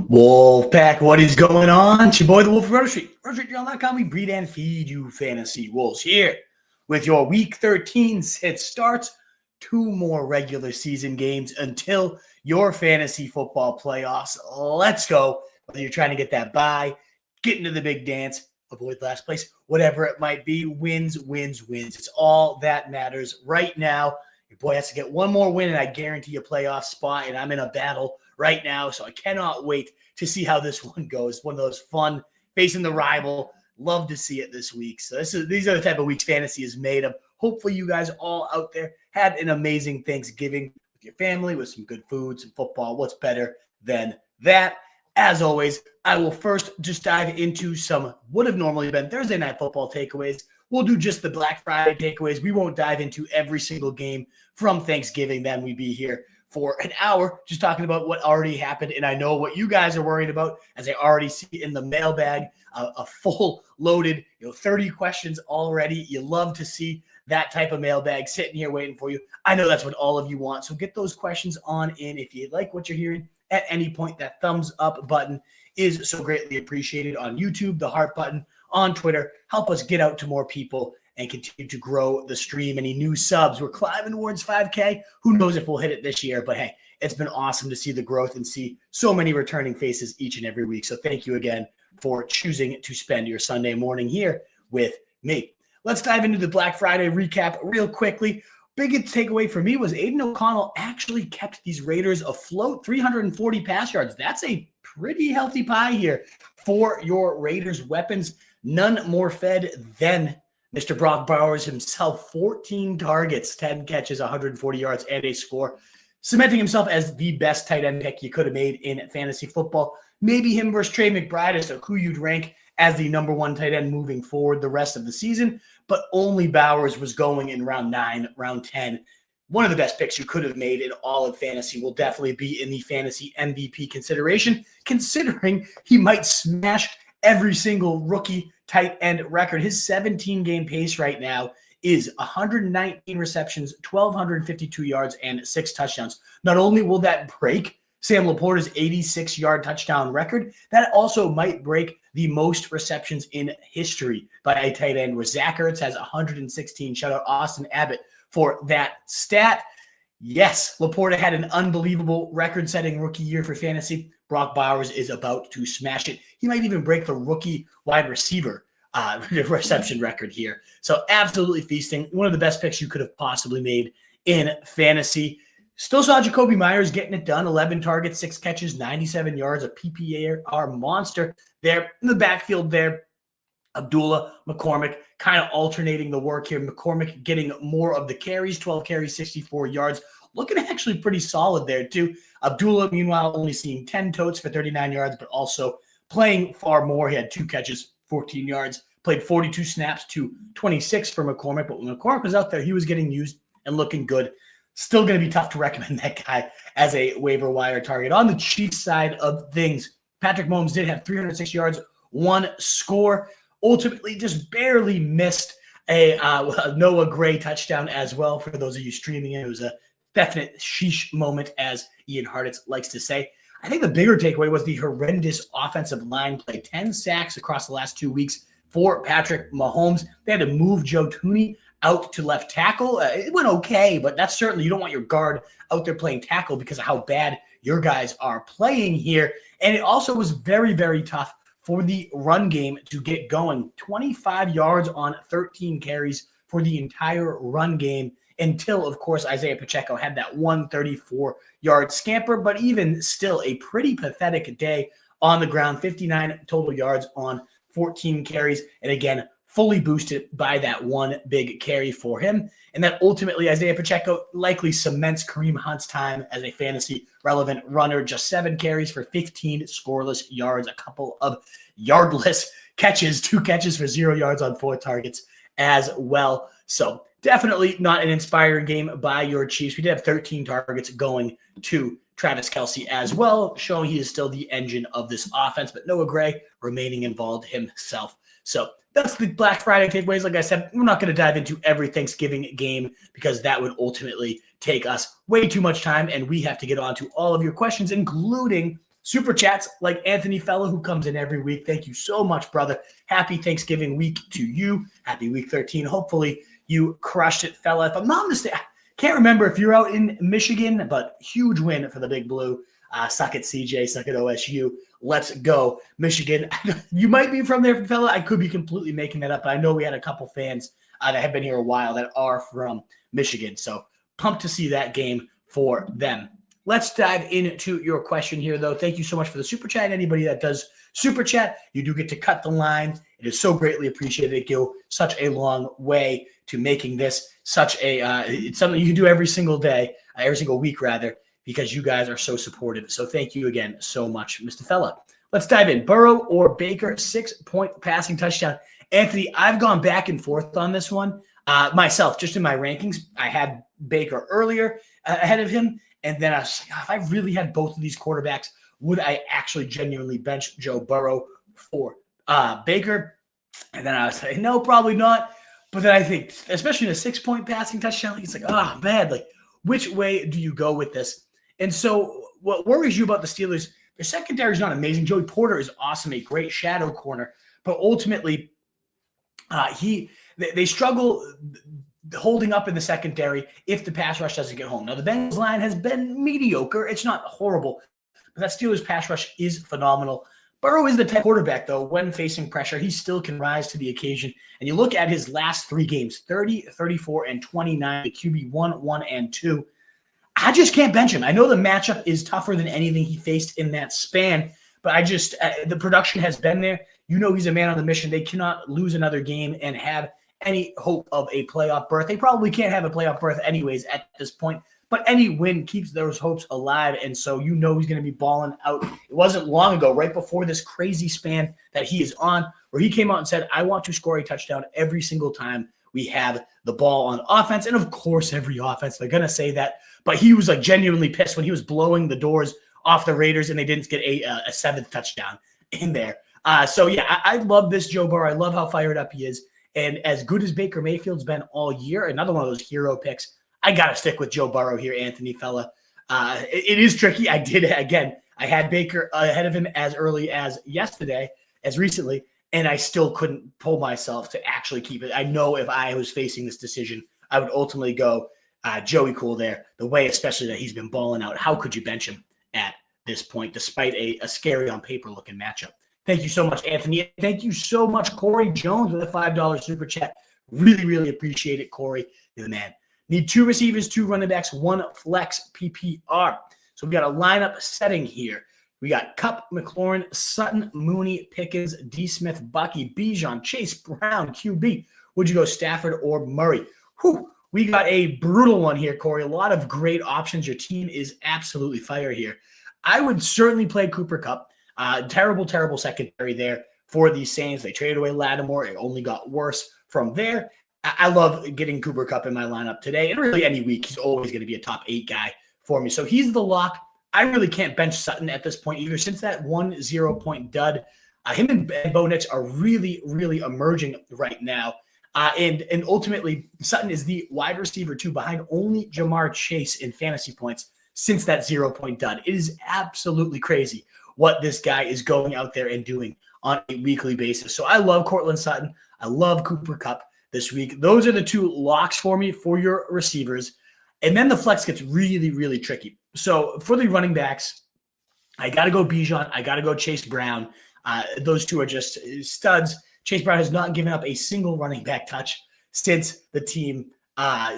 Wolfpack, what is going on? It's your boy, the Wolf of Rose Street. RoseStreetJournal.com. We breed and feed you fantasy wolves here with your Week 13 sit starts. 2 more regular season games until your fantasy football playoffs. Let's go. Whether you're trying to get that bye, get into the big dance, avoid last place, whatever it might be, wins. It's all that matters right now. Your boy has to get one more win, and I guarantee a playoff spot, and I'm in a battle right now, so I cannot wait to see how this one goes. One of those fun, facing the rival. Love to see it this week. So these are the type of weeks fantasy is made of. Hopefully you guys all out there had an amazing Thanksgiving with your family, with some good food, some football. What's better than that? As always, I will first just dive into some would have normally been Thursday night football takeaways. We'll do just the Black Friday takeaways. We won't dive into every single game from Thanksgiving. Then we'd be here for an hour just talking about what already happened. And I know what you guys are worried about, as I already see in the mailbag, a full loaded, 30 questions already. You love to see that type of mailbag sitting here waiting for you. I know that's what all of you want. So get those questions on in. If you like what you're hearing at any point, that thumbs up button is so greatly appreciated on YouTube, the heart button on Twitter. Help us get out to more people and continue to grow the stream. Any new subs? We're climbing towards 5K. Who knows if we'll hit it this year, but hey, it's been awesome to see the growth and see so many returning faces each and every week. So thank you again for choosing to spend your Sunday morning here with me. Let's dive into the Black Friday recap real quickly. Biggest takeaway for me was Aiden O'Connell actually kept these Raiders afloat, 340 pass yards. That's a pretty healthy pie here for your Raiders weapons. None more fed than Mr. Brock Bowers himself. 14 targets, 10 catches, 140 yards, and a score. Cementing himself as the best tight end pick you could have made in fantasy football. Maybe him versus Trey McBride as to who you'd rank as the number 1 tight end moving forward the rest of the season. But only Bowers was going in round 9, round 10. One of the best picks you could have made in all of fantasy. Will definitely be in the fantasy MVP consideration, considering he might smash every single rookie tight end record. His 17-game pace right now is 119 receptions, 1,252 yards, and 6 touchdowns. Not only will that break Sam Laporta's 86-yard touchdown record, that also might break the most receptions in history by a tight end, where Zach Ertz has 116. Shout out Austin Abbott for that stat. Yes, Laporta had an unbelievable record-setting rookie year for fantasy. Brock Bowers is about to smash it. He might even break the rookie wide receiver reception record here. So absolutely feasting. One of the best picks you could have possibly made in fantasy. Still saw Jacoby Myers getting it done. 11 targets, 6 catches, 97 yards, a PPR monster there in the backfield there. Abdullah, McCormick kind of alternating the work here. McCormick getting more of the carries, 12 carries, 64 yards. Looking actually pretty solid there too. Abdullah, meanwhile, only seeing 10 totes for 39 yards, but also playing far more. He had 2 catches, 14 yards, played 42 snaps to 26 for McCormick. But when McCormick was out there, he was getting used and looking good. Still going to be tough to recommend that guy as a waiver wire target. On the Chiefs side of things, Patrick Mahomes did have 306 yards, 1 score. Ultimately, just barely missed a Noah Gray touchdown as well. For those of you streaming it, it was a definite sheesh moment, as Ian Hartitz likes to say. I think the bigger takeaway was the horrendous offensive line play. 10 sacks across the last 2 weeks for Patrick Mahomes. They had to move Joe Thuney out to left tackle. It went okay, but that's certainly, you don't want your guard out there playing tackle because of how bad your guys are playing here. And it also was very, very tough for the run game to get going. 25 yards on 13 carries for the entire run game until, of course, Isaiah Pacheco had that 134-yard scamper. But even still, a pretty pathetic day on the ground. 59 total yards on 14 carries. And again, fully boosted by that 1 big carry for him. And that ultimately Isaiah Pacheco likely cements Kareem Hunt's time as a fantasy relevant runner. Just 7 carries for 15 scoreless yards, a couple of yardless catches, 2 catches for 0 yards on 4 targets as well. So definitely not an inspiring game by your Chiefs. We did have 13 targets going to Travis Kelce as well, showing he is still the engine of this offense, but Noah Gray remaining involved himself. So that's the Black Friday takeaways. Like I said, we're not going to dive into every Thanksgiving game because that would ultimately take us way too much time, and we have to get on to all of your questions, including Super chats like Anthony Fella, who comes in every week. Thank you so much, brother. Happy Thanksgiving week to you. Happy week 13. Hopefully you crushed it, Fella. If I'm not mistaken, can't remember if you're out in Michigan, but huge win for the Big Blue. Suck it, CJ. Suck it, OSU. Let's go, Michigan. You might be from there, Fella. I could be completely making that up, but I know we had a couple fans that have been here a while that are from Michigan. So pumped to see that game for them. Let's dive into your question here, though. Thank you so much for the super chat. Anybody that does super chat, you do get to cut the line. It is so greatly appreciated. It goes such a long way to making this such a it's something you can do every single day, every single week rather, because you guys are so supportive. So thank you again so much, Mr. Fella. Let's dive in. Burrow or Baker, 6-point passing touchdown. Anthony, I've gone back and forth on this one myself. Just in my rankings, I had Baker earlier ahead of him. And then I was like, if I really had both of these quarterbacks, would I actually genuinely bench Joe Burrow for Baker? And then I was like, no, probably not. But then I think, especially in a 6-point passing touchdown, it's like, oh, man, like, which way do you go with this? And so what worries you about the Steelers, their secondary is not amazing. Joey Porter is awesome, a great shadow corner. But ultimately, they struggle holding up in the secondary if the pass rush doesn't get home. Now, the Bengals line has been mediocre. It's not horrible, but that Steelers pass rush is phenomenal. Burrow is the type of quarterback, though, when facing pressure, he still can rise to the occasion. And you look at his last 3 games, 30, 34, and 29, the QB 1, 1, and 2. I just can't bench him. I know the matchup is tougher than anything he faced in that span, but I just the production has been there. You know he's a man on the mission. They cannot lose another game and have any hope of a playoff berth. They probably can't have a playoff berth anyways at this point, but any win keeps those hopes alive, and so you know he's going to be balling out. It wasn't long ago, right before this crazy span that he is on, where he came out and said, I want to score a touchdown every single time we have the ball on offense. And of course, every offense, they're going to say that, but he was like genuinely pissed when he was blowing the doors off the Raiders and they didn't get a 7th touchdown in there. So yeah, I love this Joe Burrow. I love how fired up he is. And as good as Baker Mayfield's been all year, another one of those hero picks, I got to stick with Joe Burrow here, Anthony Fella. It is tricky. I had Baker ahead of him as early as yesterday, as recently, and I still couldn't pull myself to actually keep it. I know if I was facing this decision, I would ultimately go Joey Cool there, the way especially that he's been balling out. How could you bench him at this point, despite a scary on paper looking matchup? Thank you so much, Anthony. Thank you so much, Corey Jones, with a $5 super chat. Really, really appreciate it, Corey. You're the man. Need 2 receivers, 2 running backs, 1 flex PPR. So we got a lineup setting here. We got Kupp, McLaurin, Sutton, Mooney, Pickens, D. Smith, Bucky, Bijan, Chase Brown, QB. Would you go Stafford or Murray? Whew. We got a brutal one here, Corey. A lot of great options. Your team is absolutely fire here. I would certainly play Cooper Kupp. Terrible secondary there for these Saints. They traded away Lattimore. It only got worse from there. I love getting Cooper Kupp in my lineup today. And really any week, he's always going to be a top 8 guy for me. So he's the lock. I really can't bench Sutton at this point either. Since that 1 0-point dud, him and Bo Nix are really, really emerging right now. And ultimately, Sutton is the wide receiver 2 behind only Jamar Chase in fantasy points since that 0-point dud. It is absolutely crazy what this guy is going out there and doing on a weekly basis. So I love Cortland Sutton. I love Cooper Kupp this week. Those are the 2 locks for me for your receivers. And then the flex gets really, really tricky. So for the running backs, I got to go Bijan. I got to go Chase Brown. Those 2 are just studs. Chase Brown has not given up a single running back touch since the team,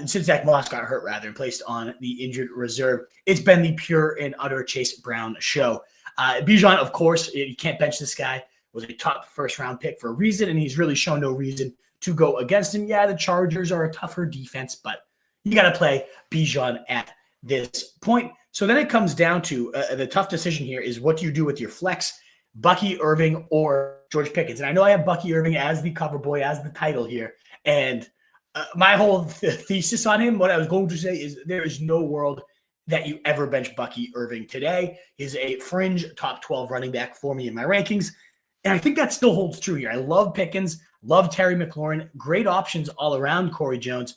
since Zach Moss got hurt, and placed on the injured reserve. It's been the pure and utter Chase Brown show. Bijan, of course, you can't bench this guy. Was a top first-round pick for a reason, and he's really shown no reason to go against him. Yeah, the Chargers are a tougher defense, but you got to play Bijan at this point. So then it comes down to the tough decision here is what do you do with your flex, Bucky Irving or George Pickens? And I know I have Bucky Irving as the cover boy, as the title here. And my whole thesis on him, what I was going to say is there is no world that you ever bench Bucky Irving today. He's a fringe top 12 running back for me in my rankings. And I think that still holds true here. I love Pickens, love Terry McLaurin, great options all around, Corey Jones.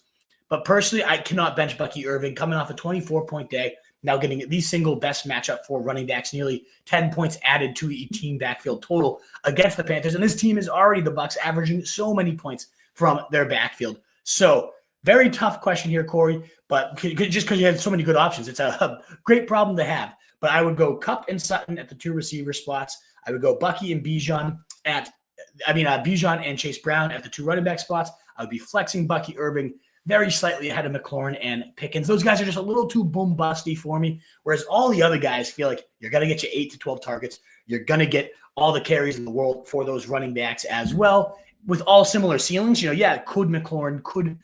But personally, I cannot bench Bucky Irving coming off a 24-point day. now getting the single best matchup for running backs, nearly 10 points added to a team backfield total against the Panthers. And this team is already the Bucs, averaging so many points from their backfield. So very tough question here, Corey, but just because you have so many good options, it's a great problem to have. But I would go Kupp and Sutton at the 2 receiver spots. I would go Bucky and Bijan Bijan and Chase Brown at the 2 running back spots. I would be flexing Bucky Irving very slightly ahead of McLaurin and Pickens. Those guys are just a little too boom busty for me, whereas all the other guys feel like you're going to get you 8 to 12 targets. You're going to get all the carries in the world for those running backs as well, with all similar ceilings. Could McLaurin, could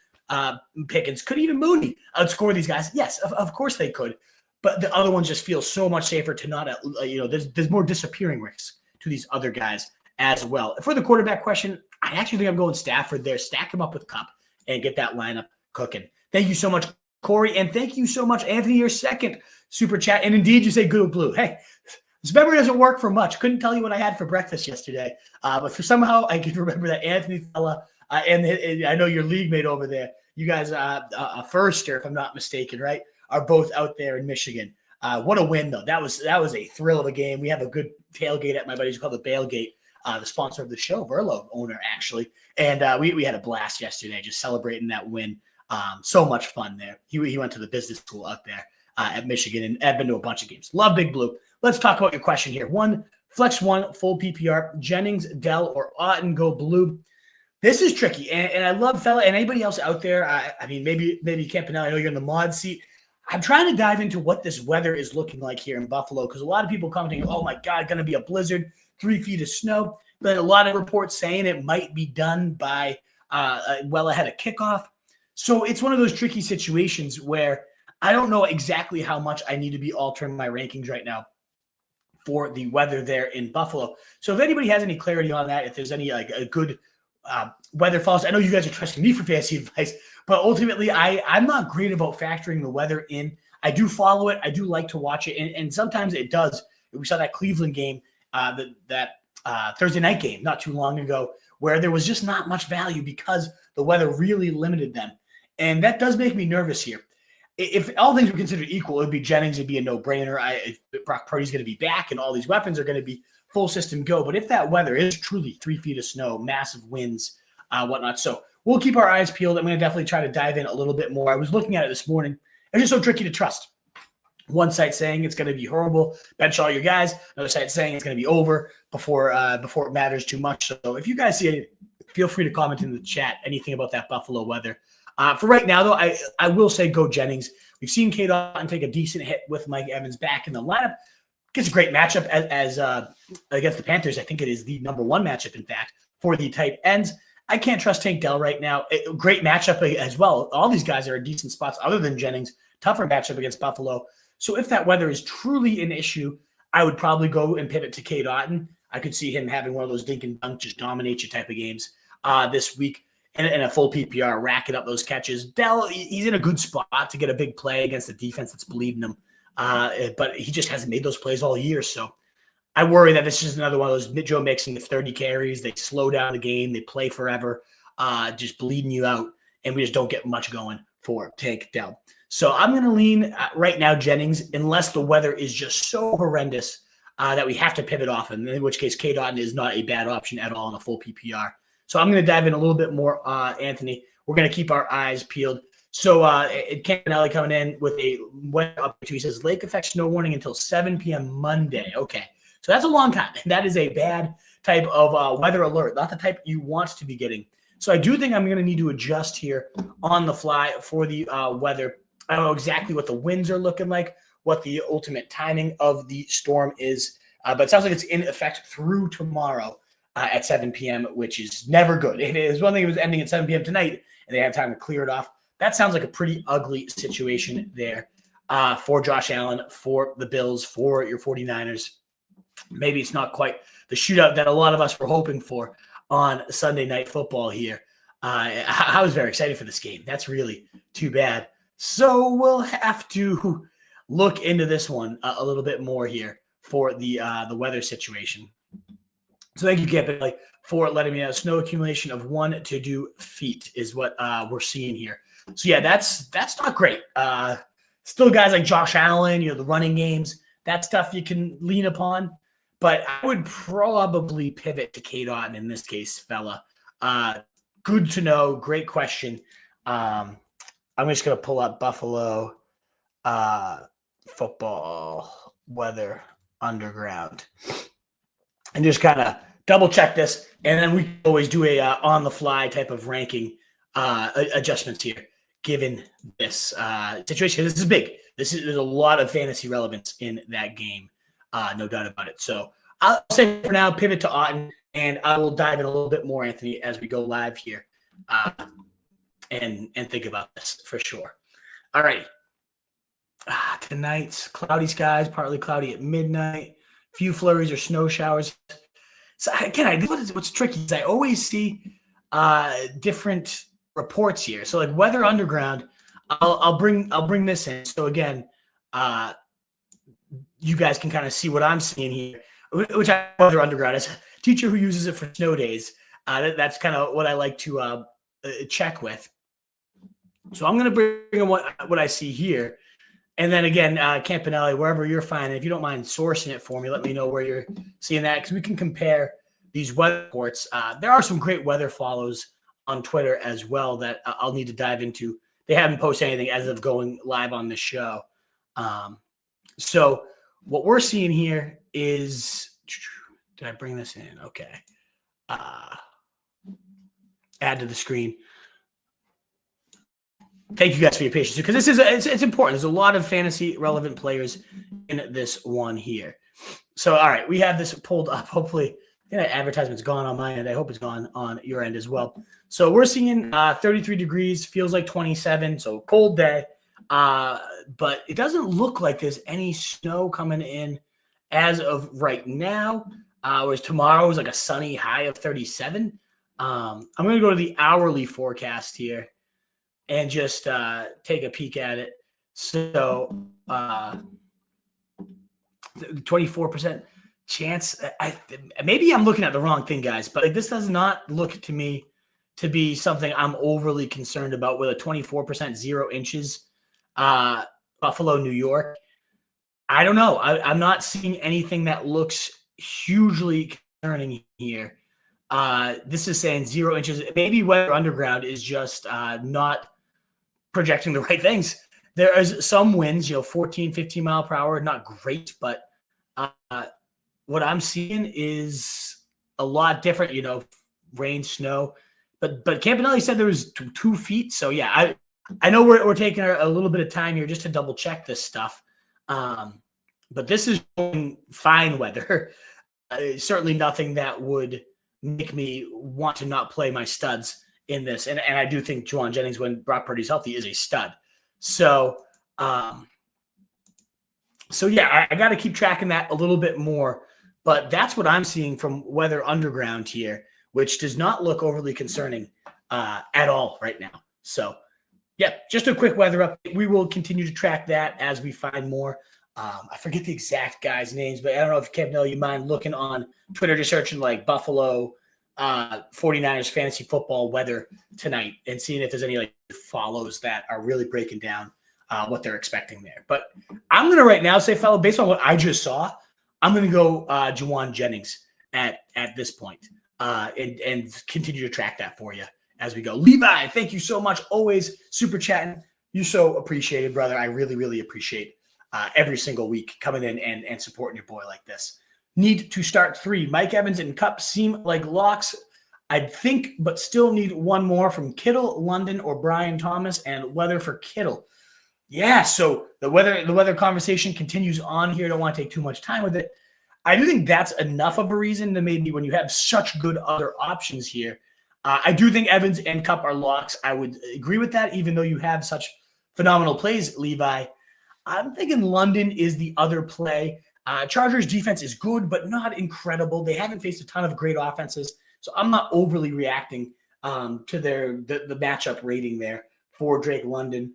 Pickens, could even Mooney outscore these guys? Yes, of course they could. But the other ones just feel so much safer to not, there's more disappearing risks to these other guys as well. For the quarterback question, I actually think I'm going Stafford there. Stack him up with Kupp and get that lineup cooking. Thank you so much, Corey. And thank you so much, Anthony, your second super chat. And indeed, you say good blue. Hey, this memory doesn't work for much. Couldn't tell you what I had for breakfast yesterday. But for somehow I can remember that Anthony fella and I know your league mate over there, you guys, a firster, if I'm not mistaken, right, are both out there in Michigan. What a win, though. That was a thrill of a game. We have a good tailgate at my buddy's called the Bailgate, the sponsor of the show, Verlo owner, actually. And we had a blast yesterday just celebrating that win. So much fun there. He went to the business school out there at Michigan, and I've been to a bunch of games. Love Big Blue. Let's talk about your question here. Flex 1, full PPR, Jennings, Dell, or Otten, go blue. This is tricky, and I love fella and anybody else out there. I mean, maybe Campanelli, I know you're in the mod seat. I'm trying to dive into what this weather is looking like here in Buffalo, because a lot of people commenting, oh my God, going to be a blizzard, 3 feet of snow. But a lot of reports saying it might be done by well ahead of kickoff. So it's one of those tricky situations where I don't know exactly how much I need to be altering my rankings right now for the weather there in Buffalo. So if anybody has any clarity on that, if there's any a good weather follows, I know you guys are trusting me for fantasy advice, but ultimately I'm not great about factoring the weather in. I do follow it. I do like to watch it. And sometimes it does. We saw that Cleveland game, that Thursday night game not too long ago, where there was just not much value because the weather really limited them. And that does make me nervous here. If all things were considered equal, it would be Jennings. It'd be a no-brainer. Brock Purdy's going to be back, and all these weapons are going to be full system go. But if that weather is truly 3 feet of snow, massive winds, whatnot. So we'll keep our eyes peeled. I'm going to definitely try to dive in a little bit more. I was looking at it this morning. It's just so tricky to trust. One site saying it's going to be horrible, bench all your guys. Another site saying it's going to be over before it matters too much. So if you guys see it, feel free to comment in the chat anything about that Buffalo weather. For right now, though, I will say go Jennings. We've seen Cade Otton take a decent hit with Mike Evans back in the lineup. Gets a great matchup as against the Panthers. I think it is the number 1 matchup, in fact, for the tight ends. I can't trust Tank Dell right now. Great matchup as well. All these guys are in decent spots other than Jennings. Tougher matchup against Buffalo. So if that weather is truly an issue, I would probably go and pivot to Cade Otton. I could see him having one of those dink and dunk, just dominate you type of games this week. And a full PPR, racking up those catches. Dell, he's in a good spot to get a big play against the defense that's bleeding him. But he just hasn't made those plays all year. So I worry that this is another one of those Joe Mixon with 30 carries. They slow down the game. They play forever, just bleeding you out. And we just don't get much going for Tank Dell. So I'm going to lean right now Jennings, unless the weather is just so horrendous that we have to pivot off him, in which case Cade Otton is not a bad option at all in a full PPR. So I'm going to dive in a little bit more, Anthony. We're going to keep our eyes peeled. So Campanelli coming in with a weather update. He says, lake effect snow warning until 7 p.m. Monday. Okay. So that's a long time. That is a bad type of weather alert, not the type you want to be getting. So I do think I'm going to need to adjust here on the fly for the weather. I don't know exactly what the winds are looking like, what the ultimate timing of the storm is, but it sounds like it's in effect through tomorrow at 7 p.m., which is never good. It is one thing, it was ending at 7 p.m. tonight, and they have time to clear it off. That sounds like a pretty ugly situation there for Josh Allen, for the Bills, for your 49ers. Maybe it's not quite the shootout that a lot of us were hoping for on Sunday Night Football here. I was very excited for this game. That's really too bad. So we'll have to look into this one a little bit more here for the weather situation. So thank you, Campanelli, for letting me know. Snow accumulation of 1 to 2 feet is what we're seeing here. So yeah, that's not great. Still guys like Josh Allen, the running games, that stuff you can lean upon. But I would probably pivot to Cade Otton in this case, fella. Good to know. Great question. I'm just going to pull up Buffalo football weather underground and just kind of double check this. And then we can always do a on the fly type of ranking adjustments here, given this situation. This is big. There's a lot of fantasy relevance in that game. No doubt about it. So I'll say for now, pivot to Otton, and I will dive in a little bit more, Anthony, as we go live here and think about this for sure. All right. Tonight's cloudy skies, partly cloudy at midnight, few flurries or snow showers. So again, what's tricky is I always see different reports here. So like Weather Underground, I'll bring this in. So again, you guys can kind of see what I'm seeing here, which I Weather Underground is a teacher who uses it for snow days. That's kind of what I like to check with. So I'm going to bring in what I see here. And then again, Campanelli, wherever you're finding, if you don't mind sourcing it for me, let me know where you're seeing that, because we can compare these weather reports. There are some great weather follows on Twitter as well that I'll need to dive into. They haven't posted anything as of going live on the show. So what we're seeing here is, did I bring this in? Okay. Add to the screen. Thank you guys for your patience, because this is it's important. There's a lot of fantasy relevant players in this one here. So, all right, we have this pulled up. Hopefully, that advertisement's gone on my end. I hope it's gone on your end as well. So we're seeing 33 degrees, feels like 27. So cold day, but it doesn't look like there's any snow coming in as of right now. Whereas tomorrow is like a sunny high of 37. I'm going to go to the hourly forecast here and just take a peek at it. So 24% chance. Maybe I'm looking at the wrong thing, guys, but this does not look to me to be something I'm overly concerned about with a 24% 0 inches. Buffalo, New York. I don't know. I'm not seeing anything that looks hugely concerning here. This is saying 0 inches. Maybe Weather Underground is just not projecting the right things. There is some winds, 14, 15 mile per hour, not great, but what I'm seeing is a lot different, rain, snow. But Campanelli said there was 2 feet. So, yeah, I know we're taking a little bit of time here just to double check this stuff. But this is fine weather. Certainly nothing that would make me want to not play my studs in this. And I do think Jauan Jennings, when Brock Purdy's healthy, is a stud. So, yeah, I got to keep tracking that a little bit more. But that's what I'm seeing from Weather Underground here, which does not look overly concerning at all right now. So, yeah, just a quick weather update. We will continue to track that as we find more. I forget the exact guys' names, but I don't know if Campanelli, you mind looking on Twitter, just searching like Buffalo 49ers fantasy football weather tonight and seeing if there's any follows that are really breaking down what they're expecting there. But I'm going to right now say, fellow, based on what I just saw, I'm going to go Jauan Jennings at this point and continue to track that for you as we go. Levi, thank you so much. Always super chatting. You're so appreciated, brother. I really, really appreciate every single week coming in and supporting your boy like this. Need to start 3. Mike Evans and Kupp seem like locks, I think, but still need one more from Kittle, London, or Brian Thomas, and weather for Kittle. Yeah, so the weather conversation continues on here. Don't want to take too much time with it. I do think that's enough of a reason to maybe when you have such good other options here. I do think Evans and Kupp are locks. I would agree with that, even though you have such phenomenal plays, Levi. I'm thinking London is the other play. Chargers defense is good, but not incredible. They haven't faced a ton of great offenses, so I'm not overly reacting to the matchup rating there for Drake London.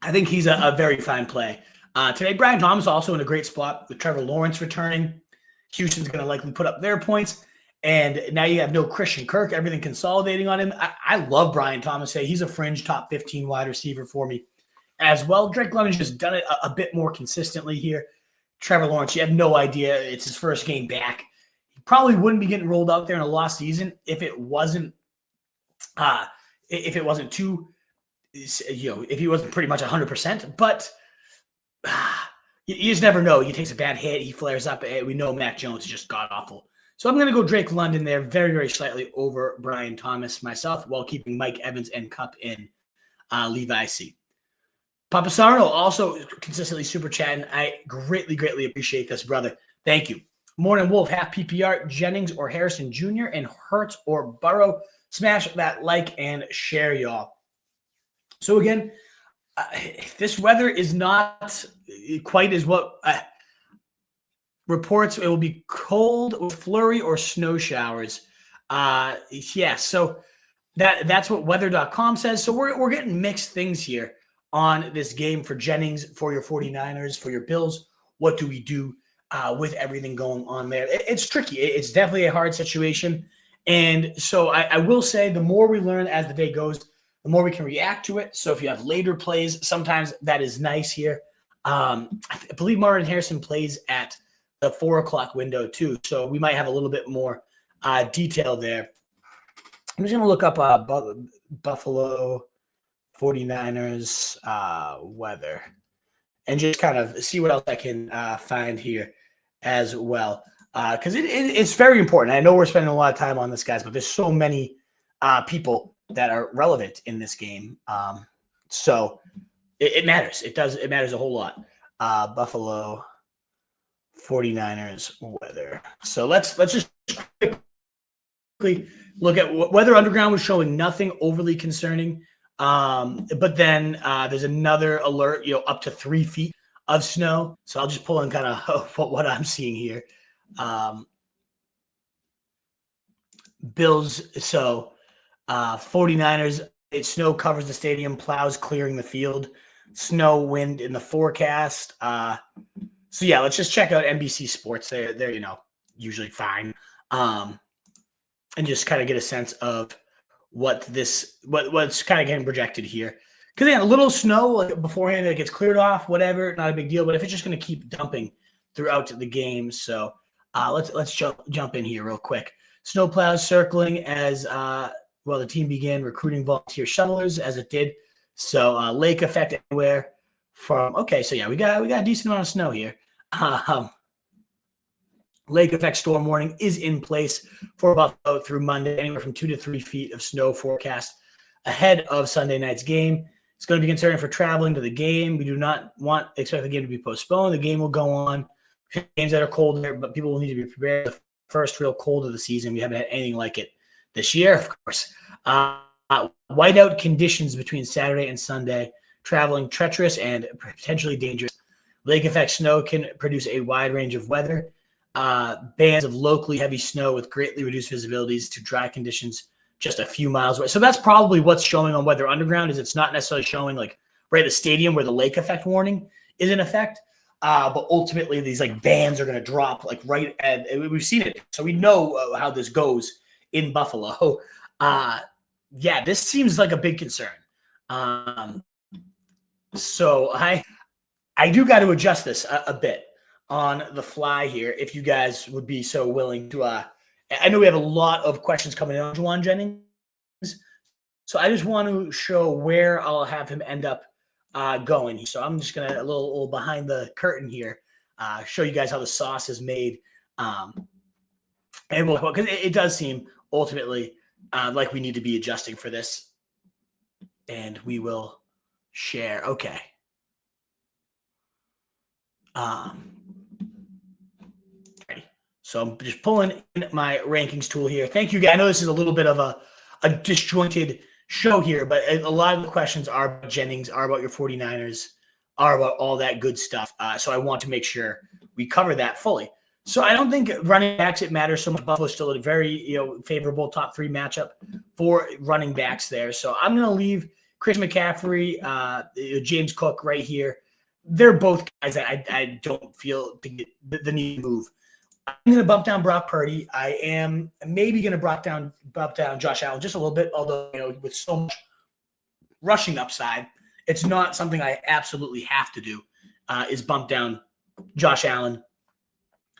I think he's a very fine play. Today, Brian Thomas also in a great spot with Trevor Lawrence returning. Houston's going to likely put up their points. And now you have no Christian Kirk, everything consolidating on him. I love Brian Thomas. He's a fringe top 15 wide receiver for me as well. Drake London's just done it a bit more consistently here. Trevor Lawrence, you have no idea. It's his first game back. He probably wouldn't be getting rolled out there in a lost season if it wasn't too, if he wasn't pretty much 100%. But you just never know. He takes a bad hit. He flares up. We know Mac Jones is just god-awful. So I'm going to go Drake London there very, very slightly over Brian Thomas myself while keeping Mike Evans and Kupp in Levi C. Papasarno also consistently super chatting. I greatly, greatly appreciate this, brother. Thank you. Morning Wolf, half PPR, Jennings or Harrison Jr., and Hurts or Burrow. Smash that like and share, y'all. So again, this weather is not quite as what reports. It will be cold with flurry or snow showers. So that's what weather.com says. So we're getting mixed things here on this game for Jennings, for your 49ers, for your Bills. What do we do with everything going on there? It's tricky. It's definitely a hard situation. And so I will say the more we learn as the day goes, the more we can react to it. So if you have later plays, sometimes that is nice here. I believe Marvin Harrison plays at the 4 o'clock window too. So we might have a little bit more detail there. I'm just going to look up Buffalo 49ers weather and just kind of see what else I can find here as well. Because it's very important. I know we're spending a lot of time on this, guys, but there's so many people that are relevant in this game. So it matters. It matters a whole lot. Buffalo 49ers weather. So let's just quickly look at Weather Underground was showing nothing overly concerning. But then there's another alert, up to 3 feet of snow. So I'll just pull in kind of what I'm seeing here. Bills. So 49ers, snow covers the stadium, plows clearing the field, snow, wind in the forecast. So yeah, let's just check out NBC Sports. They're usually fine. And just kind of get a sense of what's kind of getting projected here. Because a little snow beforehand that gets cleared off, whatever, not a big deal. But if it's just going to keep dumping throughout the game, so let's jump in here real quick. Snow plows circling as the team began recruiting volunteer shovelers as it did. So lake effect anywhere from we got a decent amount of snow here. Lake effect storm warning is in place for Buffalo through Monday, anywhere from 2 to 3 feet of snow forecast ahead of Sunday night's game. It's going to be concerning for traveling to the game. We do not expect the game to be postponed. The game will go on. Games that are colder, but people will need to be prepared. The first real cold of the season. We haven't had anything like it this year, of course. Whiteout conditions between Saturday and Sunday. Traveling treacherous and potentially dangerous. Lake effect snow can produce a wide range of weather. Bands of locally heavy snow with greatly reduced visibilities to dry conditions just a few miles away. So that's probably what's showing on Weather Underground is it's not necessarily showing right at the stadium where the lake effect warning is in effect. But ultimately these bands are going to drop right at, we've seen it. So we know how this goes in Buffalo. This seems like a big concern. So I do got to adjust this a bit on the fly here, if you guys would be so willing to. I know we have a lot of questions coming in on Jauan Jennings, so I just want to show where I'll have him end up going. So I'm just gonna a little behind the curtain here, show you guys how the sauce is made, and because it does seem ultimately like we need to be adjusting for this, and we will share. Okay. So I'm just pulling in my rankings tool here. Thank you, guys. I know this is a little bit of a disjointed show here, but a lot of the questions are about Jennings, are about your 49ers, are about all that good stuff. So I want to make sure we cover that fully. So I don't think running backs, it matters so much. Buffalo's still a very favorable top 3 matchup for running backs there. So I'm going to leave Chris McCaffrey, James Cook right here. They're both guys that I don't feel the need to move I'm going to bump down Brock Purdy. I am maybe going to bump down Josh Allen just a little bit, although, with so much rushing upside, it's not something I absolutely have to do, is bump down Josh Allen.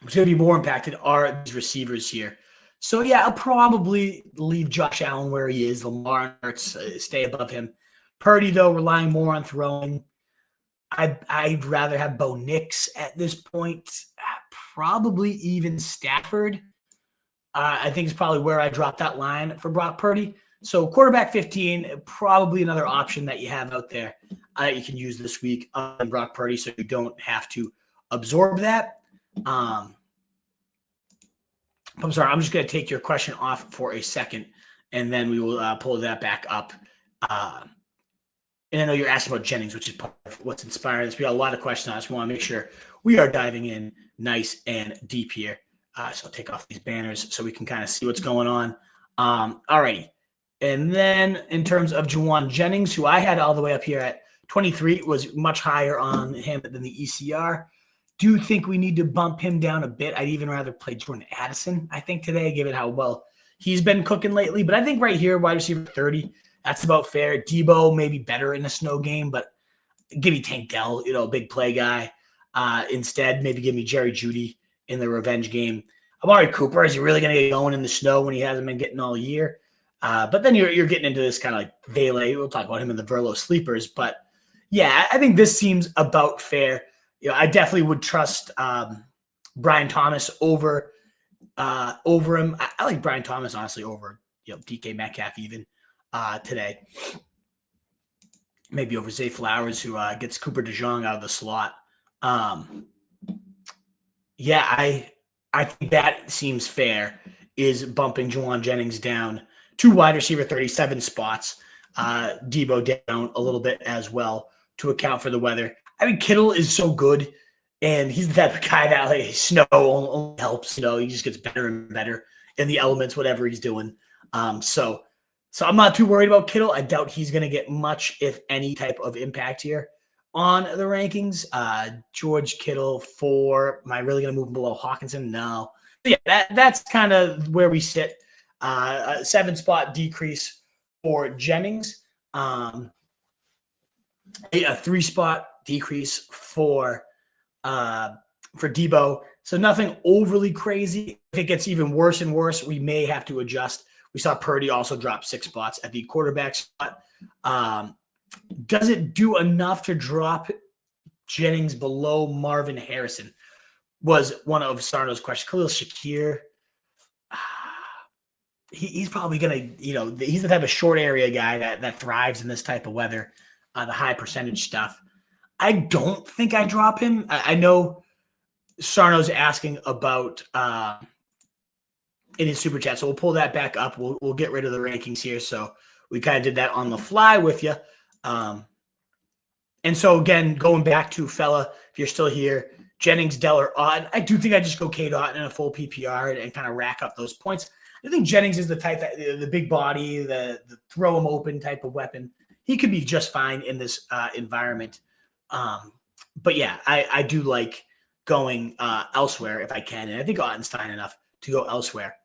What's going to be more impacted are these receivers here. So, yeah, I'll probably leave Josh Allen where he is. Lamar Hurts, stay above him. Purdy, though, relying more on throwing. I'd rather have Bo Nix at this point. Probably even Stafford. I think it's probably where I drop that line for Brock Purdy. So quarterback 15, probably another option that you have out there you can use this week on Brock Purdy, so you don't have to absorb that. I'm sorry, I'm just going to take your question off for a second, and then we will pull that back up. And I know you're asking about Jennings, which is part of what's inspiring us. We got a lot of questions on us. We want to make sure we are diving in nice and deep here. So I'll take off these banners so we can kind of see what's going on. All righty. And then in terms of Jauan Jennings, who I had all the way up here at 23, was much higher on him than the ECR. Do you think we need to bump him down a bit? I'd even rather play Jordan Addison, I think, today, given how well he's been cooking lately. But I think right here, wide receiver 30, that's about fair. Debo maybe better in a snow game, but give me Tank Dell, big play guy. Instead, maybe give me Jerry Jeudy in the revenge game. Amari Cooper, is he really going to get going in the snow when he hasn't been getting all year? But then you're getting into this kind of like Vele. We'll talk about him in the Verlo sleepers. But, yeah, I think this seems about fair. I definitely would trust Brian Thomas over him. I like Brian Thomas, honestly, over DK Metcalf even today. Maybe over Zay Flowers, who gets Cooper DeJong out of the slot. Yeah, I think that seems fair, is bumping Jauan Jennings down to wide receiver 37 spots. Debo down a little bit as well to account for the weather. I mean, Kittle is so good, and he's the type of guy that snow only helps. He just gets better and better in the elements, whatever he's doing. So I'm not too worried about Kittle. I doubt he's going to get much, if any, type of impact here on the rankings. George Kittle 4. Am I really going to move him below Hawkinson? No. But yeah, that's kind of where we sit. A 7-spot decrease for Jennings. A 3-spot decrease for Debo. So nothing overly crazy. If it gets even worse and worse, we may have to adjust. We saw Purdy also drop 6 spots at the quarterback spot. Does it do enough to drop Jennings below Marvin Harrison? Was one of Sarno's questions. Khalil Shakir, he's probably going to, he's the type of short area guy that thrives in this type of weather, the high percentage stuff. I don't think I drop him. I know Sarno's asking about in his super chat, so we'll pull that back up. We'll get rid of the rankings here. So we kind of did that on the fly with you. And so again, going back to fella, if you're still here, Jennings, Dell, or Otten, I do think I just go Cade Otten in a full PPR and kind of rack up those points. I think Jennings is the type that the big body, the throw him open type of weapon. He could be just fine in this environment. But yeah, I do like going elsewhere if I can. And I think Otten's fine enough to go elsewhere.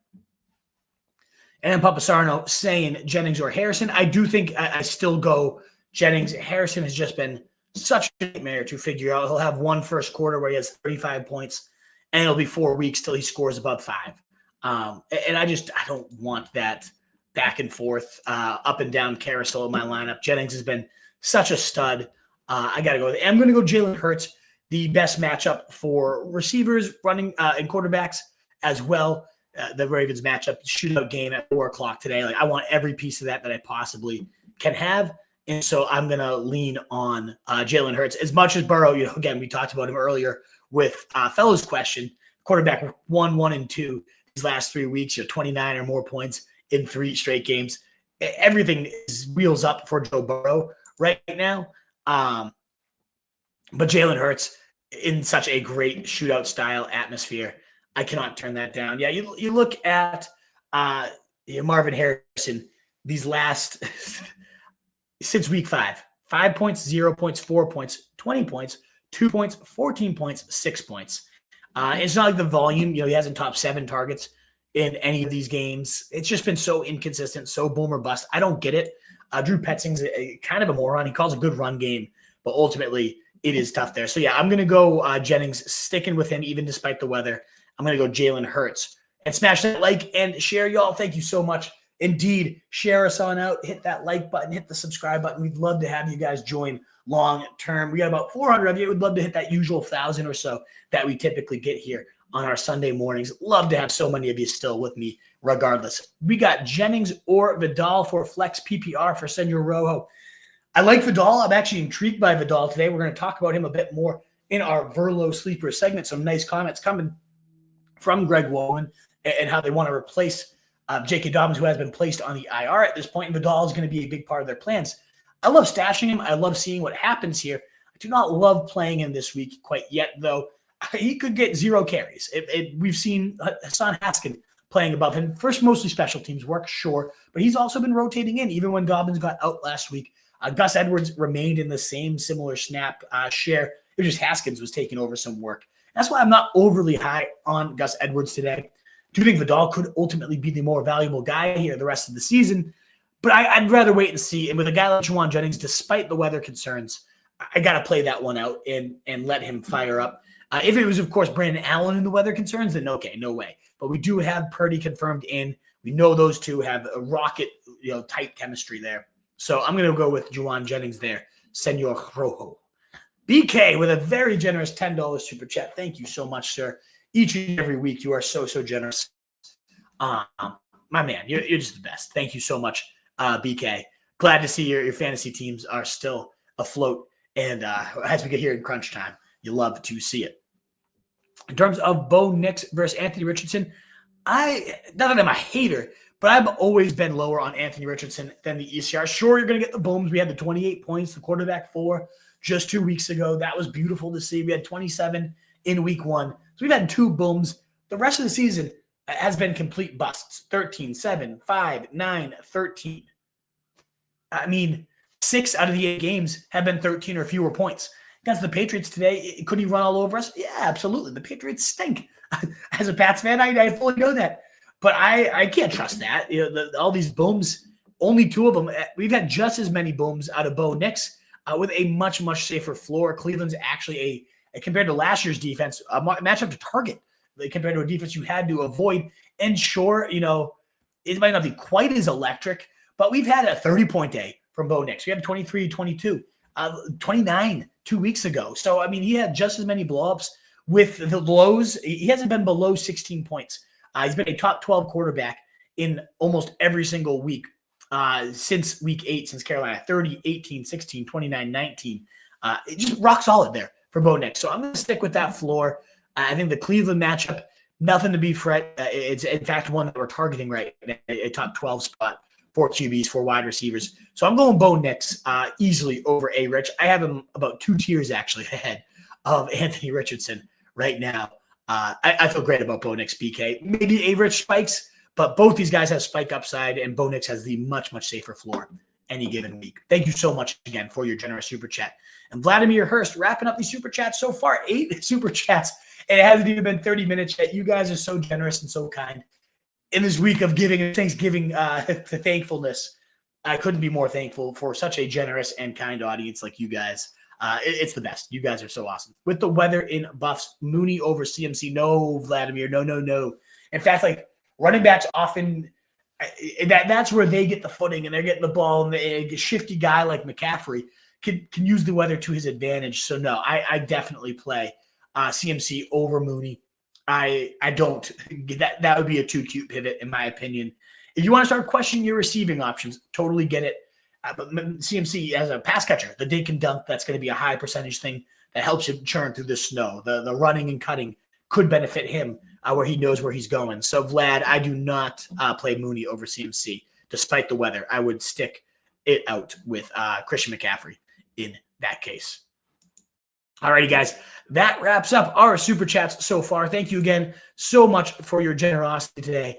And then Papa Sarno saying Jennings or Harrison. I do think I still go Jennings. Harrison has just been such a nightmare to figure out. He'll have one first quarter where he has 35 points, and it'll be 4 weeks till he scores above 5. And I don't want that back and forth, up and down carousel in my lineup. Jennings has been such a stud. I got to go with it. I'm going to go Jalen Hurts, the best matchup for receivers, running, and quarterbacks as well. The Ravens matchup, shootout game at 4 o'clock today. I want every piece of that I possibly can have. And so I'm going to lean on Jalen Hurts. As much as Burrow, again, we talked about him earlier with Fellow's question, quarterback 1, 1, and 2 these last 3 weeks, 29 or more points in 3 straight games. Everything is wheels up for Joe Burrow right now. But Jalen Hurts in such a great shootout style atmosphere, I cannot turn that down. Yeah, you look at Marvin Harrison these last since week 5, 5 points, 0 points, 4 points, 20 points, 2 points, 14 points, 6 points. It's not like the volume, he hasn't topped 7 targets in any of these games. It's just been so inconsistent, so boom or bust. I don't get it. Drew Petzing's kind of a moron. He calls a good run game, but ultimately it is tough there. So, yeah, I'm going to go Jennings, sticking with him even despite the weather. I'm going to go Jalen Hurts. And smash that like and share, y'all. Thank you so much. Indeed, share us on out. Hit that like button. Hit the subscribe button. We'd love to have you guys join long term. We got about 400 of you. We'd love to hit that usual 1,000 or so that we typically get here on our Sunday mornings. Love to have so many of you still with me regardless. We got Jennings or Vidal for flex PPR for Senor Rojo. I like Vidal. I'm actually intrigued by Vidal today. We're going to talk about him a bit more in our Verlo Sleeper segment. Some nice comments coming from Greg Wowen and how they want to replace J.K. Dobbins, who has been placed on the IR at this point. And Vidal is going to be a big part of their plans. I love stashing him. I love seeing what happens here. I do not love playing him this week quite yet, though. He could get 0 carries. We've seen Hassan Haskin playing above him. First, mostly special teams work, sure, but he's also been rotating in, even when Dobbins got out last week. Gus Edwards remained in the same similar snap share. It was just Haskins was taking over some work. That's why I'm not overly high on Gus Edwards today. I do think Vidal could ultimately be the more valuable guy here the rest of the season, but I'd rather wait and see. And with a guy like Jauan Jennings, despite the weather concerns, I got to play that one out and let him fire up. If it was, of course, Brandon Allen and the weather concerns, then okay, no way. But we do have Purdy confirmed in. We know those two have a rocket, tight chemistry there. So I'm going to go with Jauan Jennings there, Senor Rojo. BK with a very generous $10 super chat. Thank you so much, sir. Each and every week, you are so generous. My man, you're just the best. Thank you so much, BK. Glad to see your fantasy teams are still afloat. And as we get here in crunch time, you love to see it. In terms of Bo Nix versus Anthony Richardson, not that I'm a hater, but I've always been lower on Anthony Richardson than the ECR. Sure, you're going to get the booms. We had the 28 points, the quarterback 4 just 2 weeks ago. That was beautiful to see. We had 27 in week 1. So we've had 2 booms. The rest of the season has been complete busts. 13, 7, 5, 9, 13. I mean, 6 out of the 8 games have been 13 or fewer points. Against the Patriots today, could he run all over us? Yeah, absolutely. The Patriots stink. As a Pats fan, I fully know that. But I can't trust that. All these booms, only 2 of them. We've had just as many booms out of Bo Nix with a much, much safer floor. Cleveland's actually compared to last year's defense, a matchup to target compared to a defense you had to avoid. And sure, it might not be quite as electric, but we've had a 30-point day from Bo Nix. We had 23, 22, 29 2 weeks ago. So, I mean, he had just as many blowups with the lows. He hasn't been below 16 points. He's been a top 12 quarterback in almost every single week since week 8, since Carolina. 30, 18, 16, 29, 19. It just rock solid there for Bo Nix. So I'm going to stick with that floor. I think the Cleveland matchup, nothing to be fret. It's, in fact, one that we're targeting right now, a top 12 spot for QBs, for wide receivers. So I'm going Bo Nix easily over A-Rich. I have him about 2 tiers, actually, ahead of Anthony Richardson right now. I feel great about Bo Nix, BK. Maybe A-Rich spikes, but both these guys have spike upside, and Bo Nix has the much, much safer floor any given week. Thank you so much again for your generous super chat. And Vladimir Hurst wrapping up these super chats so far. 8 super chats, and it hasn't even been 30 minutes yet. You guys are so generous and so kind. In this week of giving Thanksgiving to thankfulness, I couldn't be more thankful for such a generous and kind audience like you guys. It's the best. You guys are so awesome. With the weather in Buffs, Mooney over CMC. No, Vladimir. No. In fact, like running backs often, that's where they get the footing and they're getting the ball. And a shifty guy like McCaffrey can use the weather to his advantage. So no, I definitely play CMC over Mooney. I don't. That would be a too cute pivot, in my opinion. If you want to start questioning your receiving options, totally get it. But CMC as a pass catcher, the dink and dunk, that's going to be a high percentage thing that helps him churn through the snow. The running and cutting could benefit him where he knows where he's going. So, Vlad, I do not play Mooney over CMC, despite the weather. I would stick it out with Christian McCaffrey in that case. All righty, guys. That wraps up our super chats so far. Thank you again so much for your generosity today.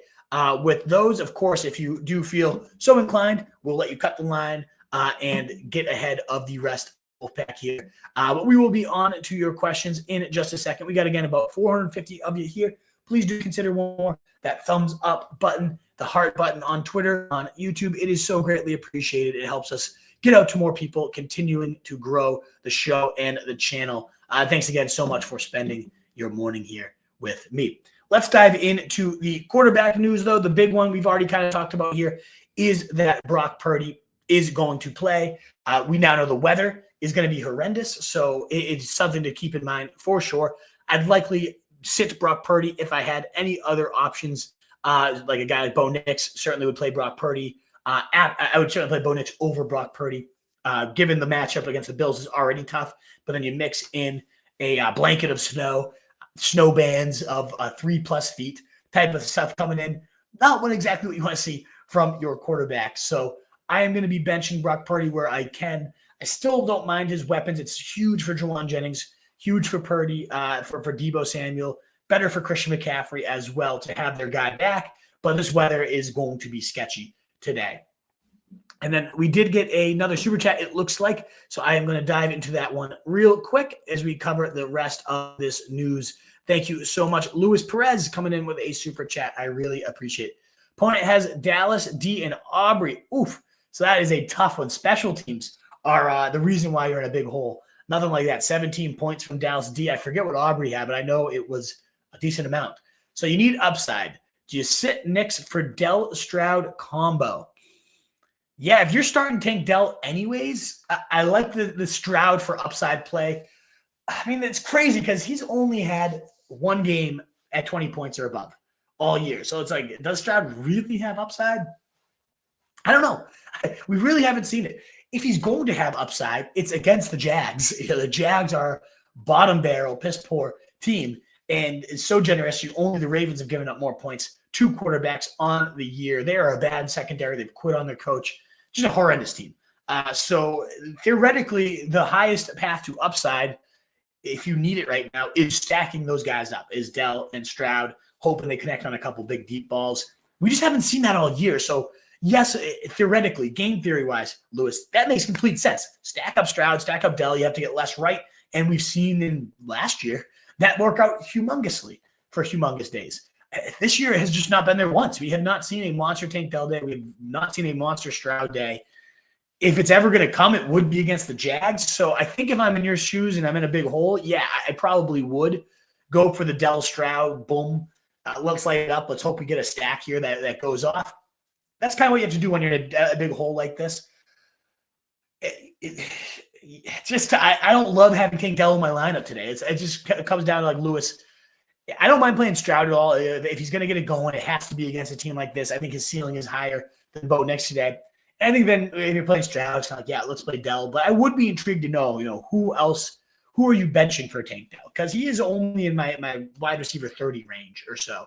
With those, of course, if you do feel so inclined, we'll let you cut the line and get ahead of the rest Wolfpack here. But we will be on to your questions in just a second. We got, again, about 450 of you here. Please do consider one more, that thumbs up button, the heart button on Twitter, on YouTube. It is so greatly appreciated. It helps us get out to more people, continuing to grow the show and the channel. Thanks again so much for spending your morning here with me. Let's dive into the quarterback news, though. The big one we've already kind of talked about here is that Brock Purdy is going to play. We now know the weather is going to be horrendous, so it's something to keep in mind for sure. I'd likely sit Brock Purdy if I had any other options, like a guy like Bo Nix certainly would play Brock Purdy. I would certainly play Bo Nix over Brock Purdy, given the matchup against the Bills is already tough, but then you mix in a blanket of snow bands of 3+ feet type of stuff coming in. Not exactly what you want to see from your quarterback. So I am going to be benching Brock Purdy where I can. I still don't mind his weapons. It's huge for Jauan Jennings, huge for Purdy, for Deebo Samuel, better for Christian McCaffrey as well to have their guy back. But this weather is going to be sketchy today. And then we did get another super chat, it looks like. So I am going to dive into that one real quick as we cover the rest of this news. Thank you so much. Luis Perez coming in with a super chat. I really appreciate it. Opponent has Dallas, D, and Aubrey. Oof. So that is a tough one. Special teams are the reason why you're in a big hole. Nothing like that. 17 points from Dallas D. I forget what Aubrey had, but I know it was a decent amount. So you need upside. Do you sit Nix for Dell Stroud combo? Yeah, if you're starting Tank Dell anyways, I like the Stroud for upside play. I mean, it's crazy because he's only had one game at 20 points or above all year. So it's like, does Stroud really have upside? I don't know. We really haven't seen it. If he's going to have upside, it's against the Jags. The Jags are bottom barrel, piss poor team, and it's so generous. Only the Ravens have given up more points to quarterbacks on the year. They are a bad secondary. They've quit on their coach. Just a horrendous team. So theoretically, the highest path to upside, if you need it right now, is stacking those guys up, is Dell and Stroud, hoping they connect on a couple big deep balls. We just haven't seen that all year. So yes, theoretically, game theory-wise, Lewis, that makes complete sense. Stack up Stroud, stack up Dell. You have to get less right. And we've seen in last year that work out humongously for humongous days. This year has just not been there once. We have not seen a monster Tank Dell day. We have not seen a monster Stroud day. If it's ever going to come, it would be against the Jags. So I think if I'm in your shoes and I'm in a big hole, yeah, I probably would go for the Dell Stroud. Boom. Let's light it up. Let's hope we get a stack here that goes off. That's kind of what you have to do when you're in a big hole like this. I don't love having Tank Dell in my lineup today. It just comes down to like Lewis. I don't mind playing Stroud at all. If he's going to get it going, it has to be against a team like this. I think his ceiling is higher than Bo Nix today. And I think then if you're playing Stroud, it's kind of like, yeah, let's play Dell. But I would be intrigued to know, who are you benching for Tank Dell? Because he is only in my wide receiver 30 range or so.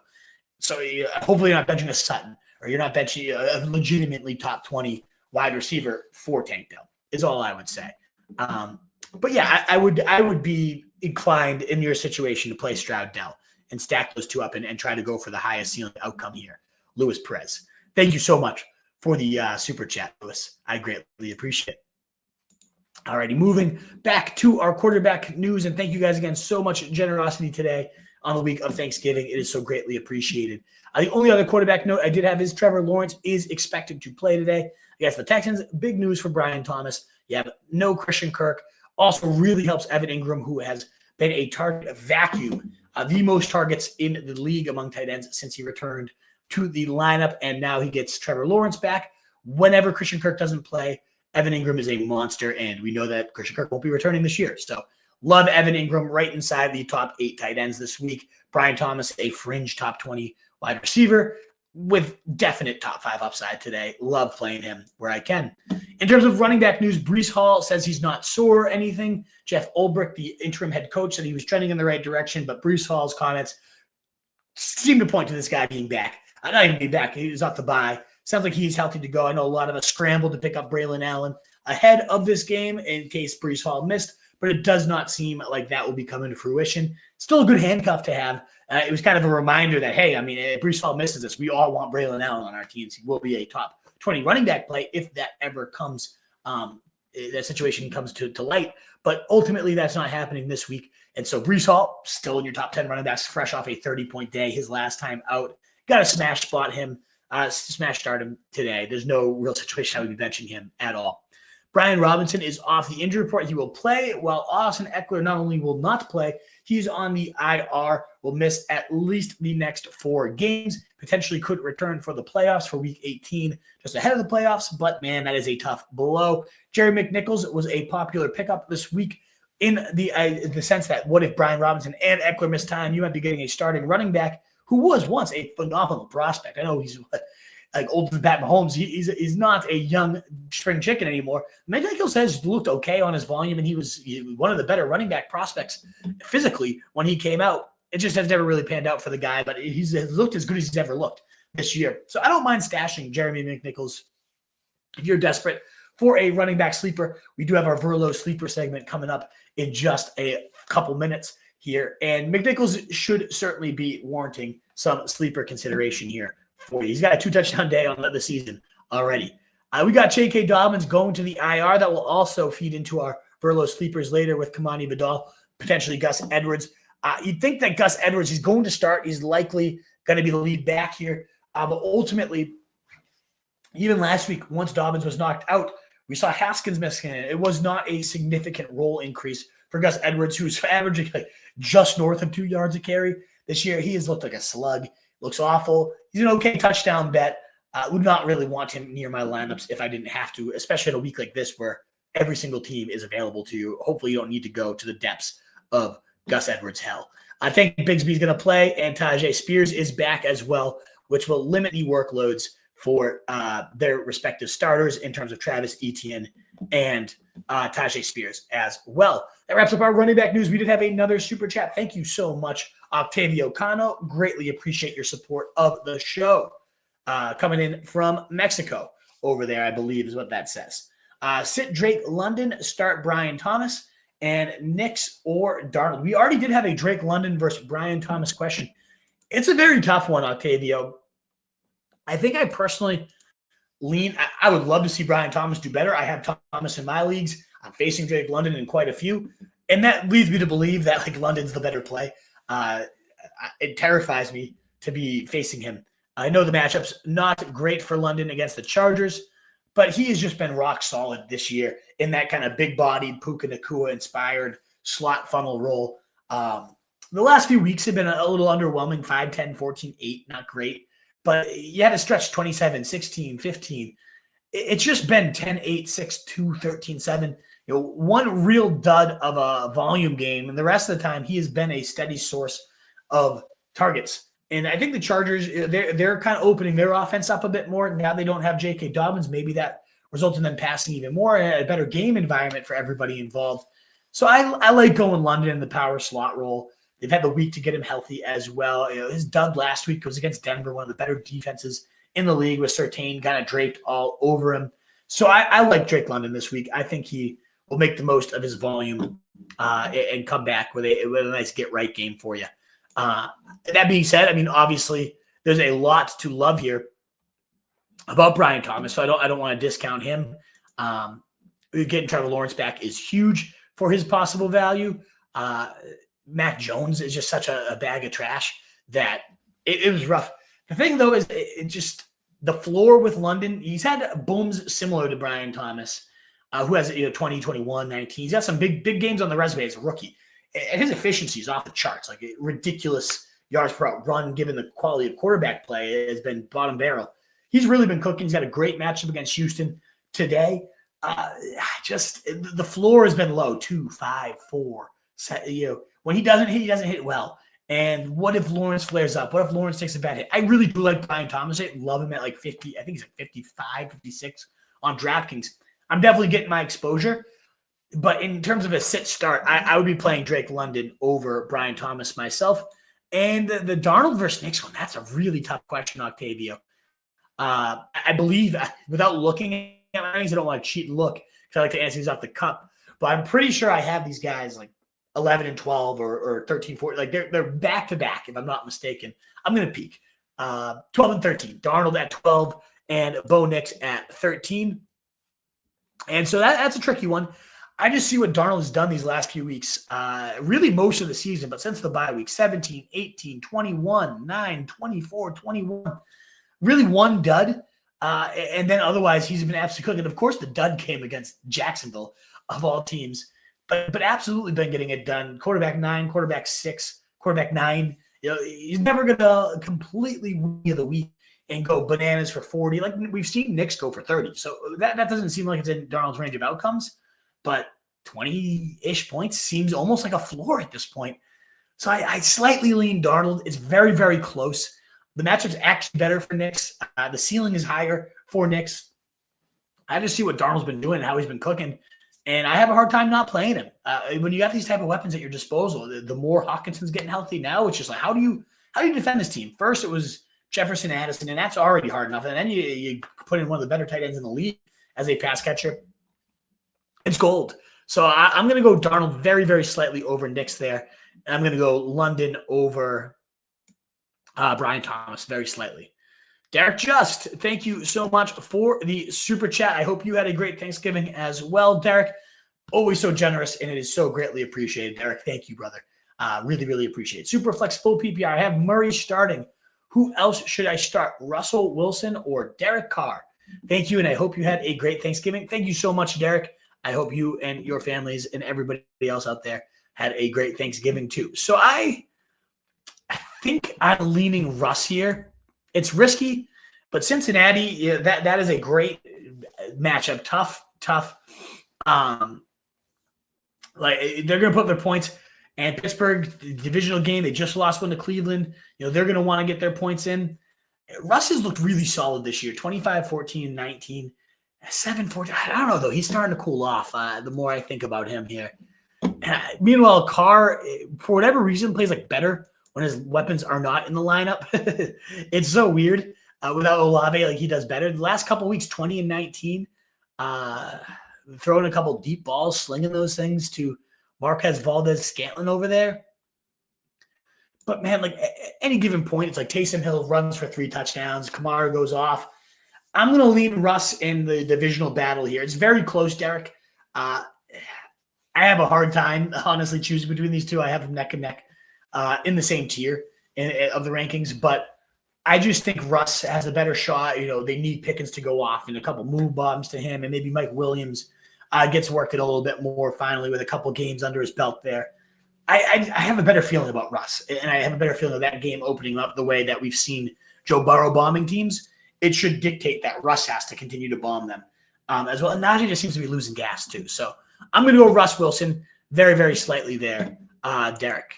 So hopefully you're not benching a Sutton, or you're not benching a legitimately top 20 wide receiver for Tank Dell, is all I would say. But yeah, I would be inclined in your situation to play Stroud Dell and stack those two up and try to go for the highest ceiling outcome here. Luis Perez. Thank you so much for the super chat, Lewis. I greatly appreciate it. All righty, moving back to our quarterback news, and thank you guys again so much generosity today on the week of Thanksgiving. It is so greatly appreciated. The only other quarterback note I did have is Trevor Lawrence is expected to play today against the Texans. Big news for Brian Thomas. You have no Christian Kirk. Also really helps Evan Ingram, who has been a target vacuum, the most targets in the league among tight ends since he returned to the lineup, and now he gets Trevor Lawrence back. Whenever Christian Kirk doesn't play, Evan Ingram is a monster, and we know that Christian Kirk won't be returning this year. So love Evan Ingram right inside the top 8 tight ends this week. Brian Thomas, a fringe top 20 wide receiver with definite top 5 upside today. Love playing him where I can. In terms of running back news, Breece Hall says he's not sore or anything. Jeff Ulbrich, the interim head coach, said he was trending in the right direction, but Breece Hall's comments seem to point to this guy being back. Not even being back. He was off the bye. Sounds like he's healthy to go. I know a lot of us scrambled to pick up Braylon Allen ahead of this game in case Breece Hall missed, but it does not seem like that will be coming to fruition. Still a good handcuff to have. It was kind of a reminder that, hey, I mean, if Breece Hall misses this, we all want Braylon Allen on our teams. He will be a top 20 running back play if that ever comes that situation comes to light. But ultimately, that's not happening this week. And so Breece Hall, still in your top 10 running backs, fresh off a 30-point day, his last time out. Got to smash start him today. There's no real situation I would be benching him at all. Brian Robinson is off the injury report. He will play, while Austin Ekeler not only will not play, he's on the IR, will miss at least the next 4 games, potentially could return for the playoffs for week 18, just ahead of the playoffs, but man, that is a tough blow. Jeremy McNichols was a popular pickup this week in the sense that what if Brian Robinson and Ekeler miss time, you might be getting a starting running back who was once a phenomenal prospect. I know he's like older than Pat Mahomes. He's not a young spring chicken anymore. McNichols has looked okay on his volume, and he was one of the better running back prospects physically when he came out. It just has never really panned out for the guy, but he's looked as good as he's ever looked this year. So I don't mind stashing Jeremy McNichols if you're desperate for a running back sleeper. We do have our Verlo sleeper segment coming up in just a couple minutes here, and McNichols should certainly be warranting some sleeper consideration here for you. He's got a 2-touchdown day on the season already. We got J.K. Dobbins going to the IR. That will also feed into our Verlo sleepers later with Kamani Vidal, potentially Gus Edwards. You'd think that Gus Edwards, he's going to start. He's likely going to be the lead back here. But ultimately, even last week, once Dobbins was knocked out, we saw Haskins missing it. It was not a significant role increase for Gus Edwards, who's averaging like just north of 2 yards a carry this year. He has looked like a slug. Looks awful. He's an okay touchdown bet. Would not really want him near my lineups if I didn't have to, especially in a week like this where every single team is available to you. Hopefully you don't need to go to the depths of Gus Edwards' hell. I think Bigsby's going to play, and Tyjae Spears is back as well, which will limit the workloads for their respective starters in terms of Travis Etienne and Tyjae Spears as well. That wraps up our running back news. We did have another super chat. Thank you so much, Octavio Cano. Greatly appreciate your support of the show. Coming in from Mexico over there, I believe is what that says. Sit Drake London, start Brian Thomas, and Nix or Darnold. We already did have a Drake London versus Brian Thomas question. It's a very tough one, Octavio. I think I personally lean. I would love to see Brian Thomas do better. I have Thomas in my leagues. I'm facing Drake London in quite a few. And that leads me to believe that like London's the better play. It terrifies me to be facing him. I know the matchup's not great for London against the Chargers, but he has just been rock solid this year in that kind of big-bodied Puka Nacua-inspired slot funnel role. The last few weeks have been a little underwhelming, 5, 10, 14, 8, not great. But you had to stretch 27, 16, 15. It's just been 10, 8, 6, 2, 13, 7. One real dud of a volume game, and the rest of the time he has been a steady source of targets. And I think the Chargers, they're kind of opening their offense up a bit more. Now they don't have J.K. Dobbins. Maybe that results in them passing even more and a better game environment for everybody involved. So I like going London in the power slot role. They've had the week to get him healthy as well. His dud last week was against Denver, one of the better defenses in the league, with Surtain kind of draped all over him. So I like Drake London this week. I think he will make the most of his volume and come back with a nice get-right game for you. That being said, I mean, obviously there's a lot to love here about Brian Thomas, so I don't want to discount him. Getting Trevor Lawrence back is huge for his possible value. Mac Jones is just such a bag of trash that it was rough. The thing, though, is it just the floor with London. He's had booms similar to Brian Thomas, who has 20, 21, 19. He's got some big games on the resume as a rookie. And his efficiency is off the charts, like ridiculous yards per out run, given the quality of quarterback play, has been bottom barrel. He's really been cooking. He's got a great matchup against Houston today. Just the floor has been low, 2, 5, 4. When he doesn't hit well. And what if Lawrence flares up? What if Lawrence takes a bad hit? I really do like Brian Thomas. I love him at like 50. I think he's at 55, 56 on DraftKings. I'm definitely getting my exposure. But in terms of a sit start, I would be playing Drake London over Brian Thomas myself. And the Darnold versus Nix one, that's a really tough question, Octavio. I believe, without looking at my ratings, I don't want to cheat and look because I like to answer these off the cup. But I'm pretty sure I have these guys like 11 and 12 or 13, 14. Like they're back to back, if I'm not mistaken. I'm going to peek. 12 and 13. Darnold at 12 and Bo Nix at 13. And so that's a tricky one. I just see what Darnold has done these last few weeks, really most of the season, but since the bye week, 17, 18, 21, 9, 24, 21, really one dud. And then otherwise, he's been absolutely cooking. Of course, the dud came against Jacksonville, of all teams, but absolutely been getting it done. Quarterback 9, quarterback 6, quarterback 9. He's never going to completely win you the week and go bananas for 40. Like we've seen Knicks go for 30. So that doesn't seem like it's in Darnold's range of outcomes, but 20-ish points seems almost like a floor at this point. So I slightly lean Darnold. It's very, very close. The matchup's actually better for Knicks. The ceiling is higher for Knicks. I just see what Darnold's been doing and how he's been cooking, and I have a hard time not playing him. When you got these type of weapons at your disposal, the more Hawkinson's getting healthy now, it's just like, how do you defend this team? First, it was Jefferson Addison, and that's already hard enough. And then you put in one of the better tight ends in the league as a pass catcher. It's gold. So I'm going to go Darnold very, very slightly over Knicks there. And I'm going to go London over Brian Thomas very slightly. Derek Just, thank you so much for the super chat. I hope you had a great Thanksgiving as well, Derek. Always so generous, and it is so greatly appreciated, Derek. Thank you, brother. Really, really appreciate it. Super flex full PPR. I have Murray starting. Who else should I start? Russell Wilson or Derek Carr? Thank you, and I hope you had a great Thanksgiving. Thank you so much, Derek. I hope you and your families and everybody else out there had a great Thanksgiving too. So I think I'm leaning Russ here. It's risky, but Cincinnati, that is a great matchup. Tough. Like they're going to put their points. And Pittsburgh, the divisional game, they just lost one to Cleveland. They're going to want to get their points in. Russ has looked really solid this year. 25, 14, 19, 7, 14. I don't know, though. He's starting to cool off the more I think about him here. Meanwhile, Carr, for whatever reason, plays like better when his weapons are not in the lineup. It's so weird. Without Olave, like he does better. The last couple of weeks, 20 and 19, throwing a couple deep balls, slinging those things to Marquez Valdez-Scantling over there. But, man, like at any given point, it's like Taysom Hill runs for 3 touchdowns. Kamara goes off. I'm going to lean Russ in the divisional battle here. It's very close, Derek. I have a hard time, honestly, choosing between these two. I have them neck and neck in the same tier of the rankings. But I just think Russ has a better shot. They need Pickens to go off and a couple move bombs to him, and maybe Mike Williams gets worked it a little bit more finally with a couple games under his belt there. I have a better feeling about Russ, and I have a better feeling of that game opening up the way that we've seen Joe Burrow bombing teams. It should dictate that Russ has to continue to bomb them as well. And Najee just seems to be losing gas too. So I'm going to go Russ Wilson very, very slightly there, Derek.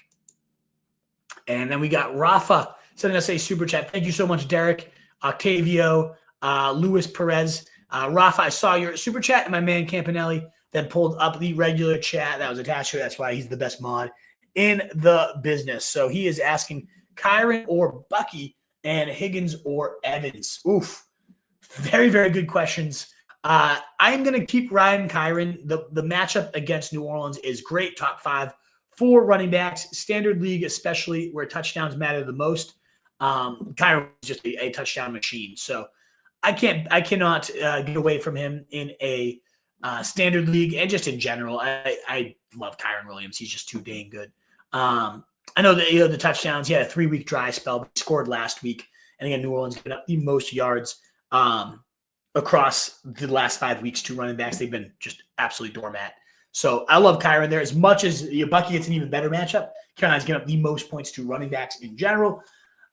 And then we got Rafa sending us a super chat. Thank you so much, Derek. Octavio, Luis Perez. Rafa, I saw your super chat, and my man Campanelli then pulled up the regular chat that was attached to it. That's why he's the best mod in the business. So he is asking Kyron or Bucky and Higgins or Evans. Oof. Very, very good questions. I'm going to keep riding Kyron. The matchup against New Orleans is great. Top 5 for running backs. Standard league, especially where touchdowns matter the most. Kyron is just a touchdown machine. So I cannot get away from him in a standard league and just in general. I love Kyron Williams. He's just too dang good. I know that the touchdowns. He had a 3-week dry spell, but he scored last week. And again, New Orleans given up the most yards across the last 5 weeks to running backs. They've been just absolutely doormat. So I love Kyron there. As much as Bucky gets an even better matchup, Carolina's given up the most points to running backs in general.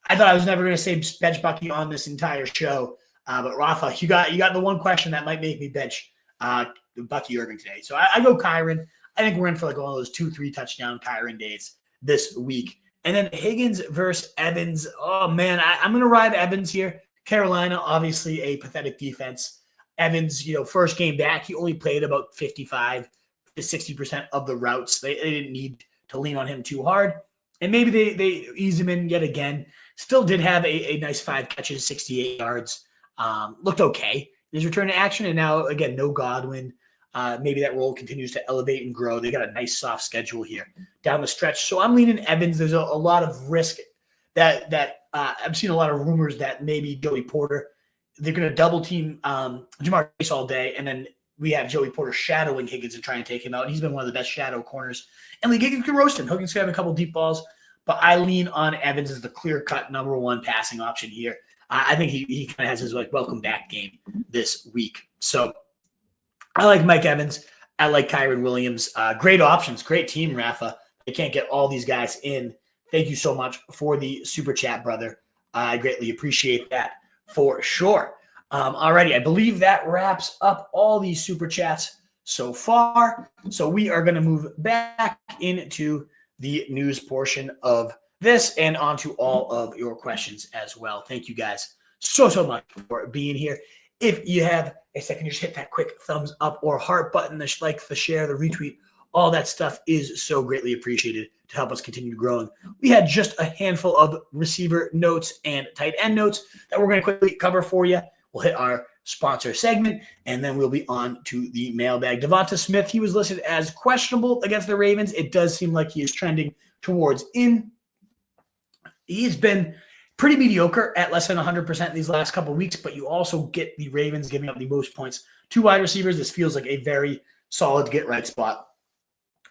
I thought I was never going to say bench Bucky on this entire show. But Rafa, you got the one question that might make me bench Bucky Irving today. So I go Kyron. I think we're in for like one of those 2-3 touchdown Kyron days this week. And then Higgins versus Evans. Oh, man, I'm going to ride Evans here. Carolina, obviously a pathetic defense. Evans, first game back, he only played about 55 to 60% of the routes. They didn't need to lean on him too hard. And maybe they ease him in yet again. Still did have a nice 5 catches, 68 yards. Looked okay in his return to action. And now, again, no Godwin. Maybe that role continues to elevate and grow. They got a nice soft schedule here down the stretch. So I'm leaning Evans. There's a lot of risk that I've seen a lot of rumors that maybe Joey Porter, they're going to double team Jamar Chase all day. And then we have Joey Porter shadowing Higgins and trying to take him out. He's been one of the best shadow corners. And Lee Higgins can roast him. Higgins can have a couple deep balls, but I lean on Evans as the clear-cut number one passing option here. I think he kind of has his welcome back game this week. So I like Mike Evans. I like Kyron Williams. Great options, great team, Rafa. They can't get all these guys in. Thank you so much for the super chat, brother. I greatly appreciate that for sure. Alrighty, I believe that wraps up all these super chats so far. So we are going to move back into the news portion of this and onto all of your questions as well. Thank you guys so much for being here. If you have a second, just hit that quick thumbs up or heart button, the like, the share, the retweet. All that stuff is so greatly appreciated to help us continue growing. We had just a handful of receiver notes and tight end notes that we're going to quickly cover for you. We'll hit our sponsor segment, and then we'll be on to the mailbag. Devonta Smith, he was listed as questionable against the Ravens. It does seem like he is trending towards in. He's been pretty mediocre at less than 100% these last couple of weeks, but you also get the Ravens giving up the most points to wide receivers. This feels like a very solid get-right spot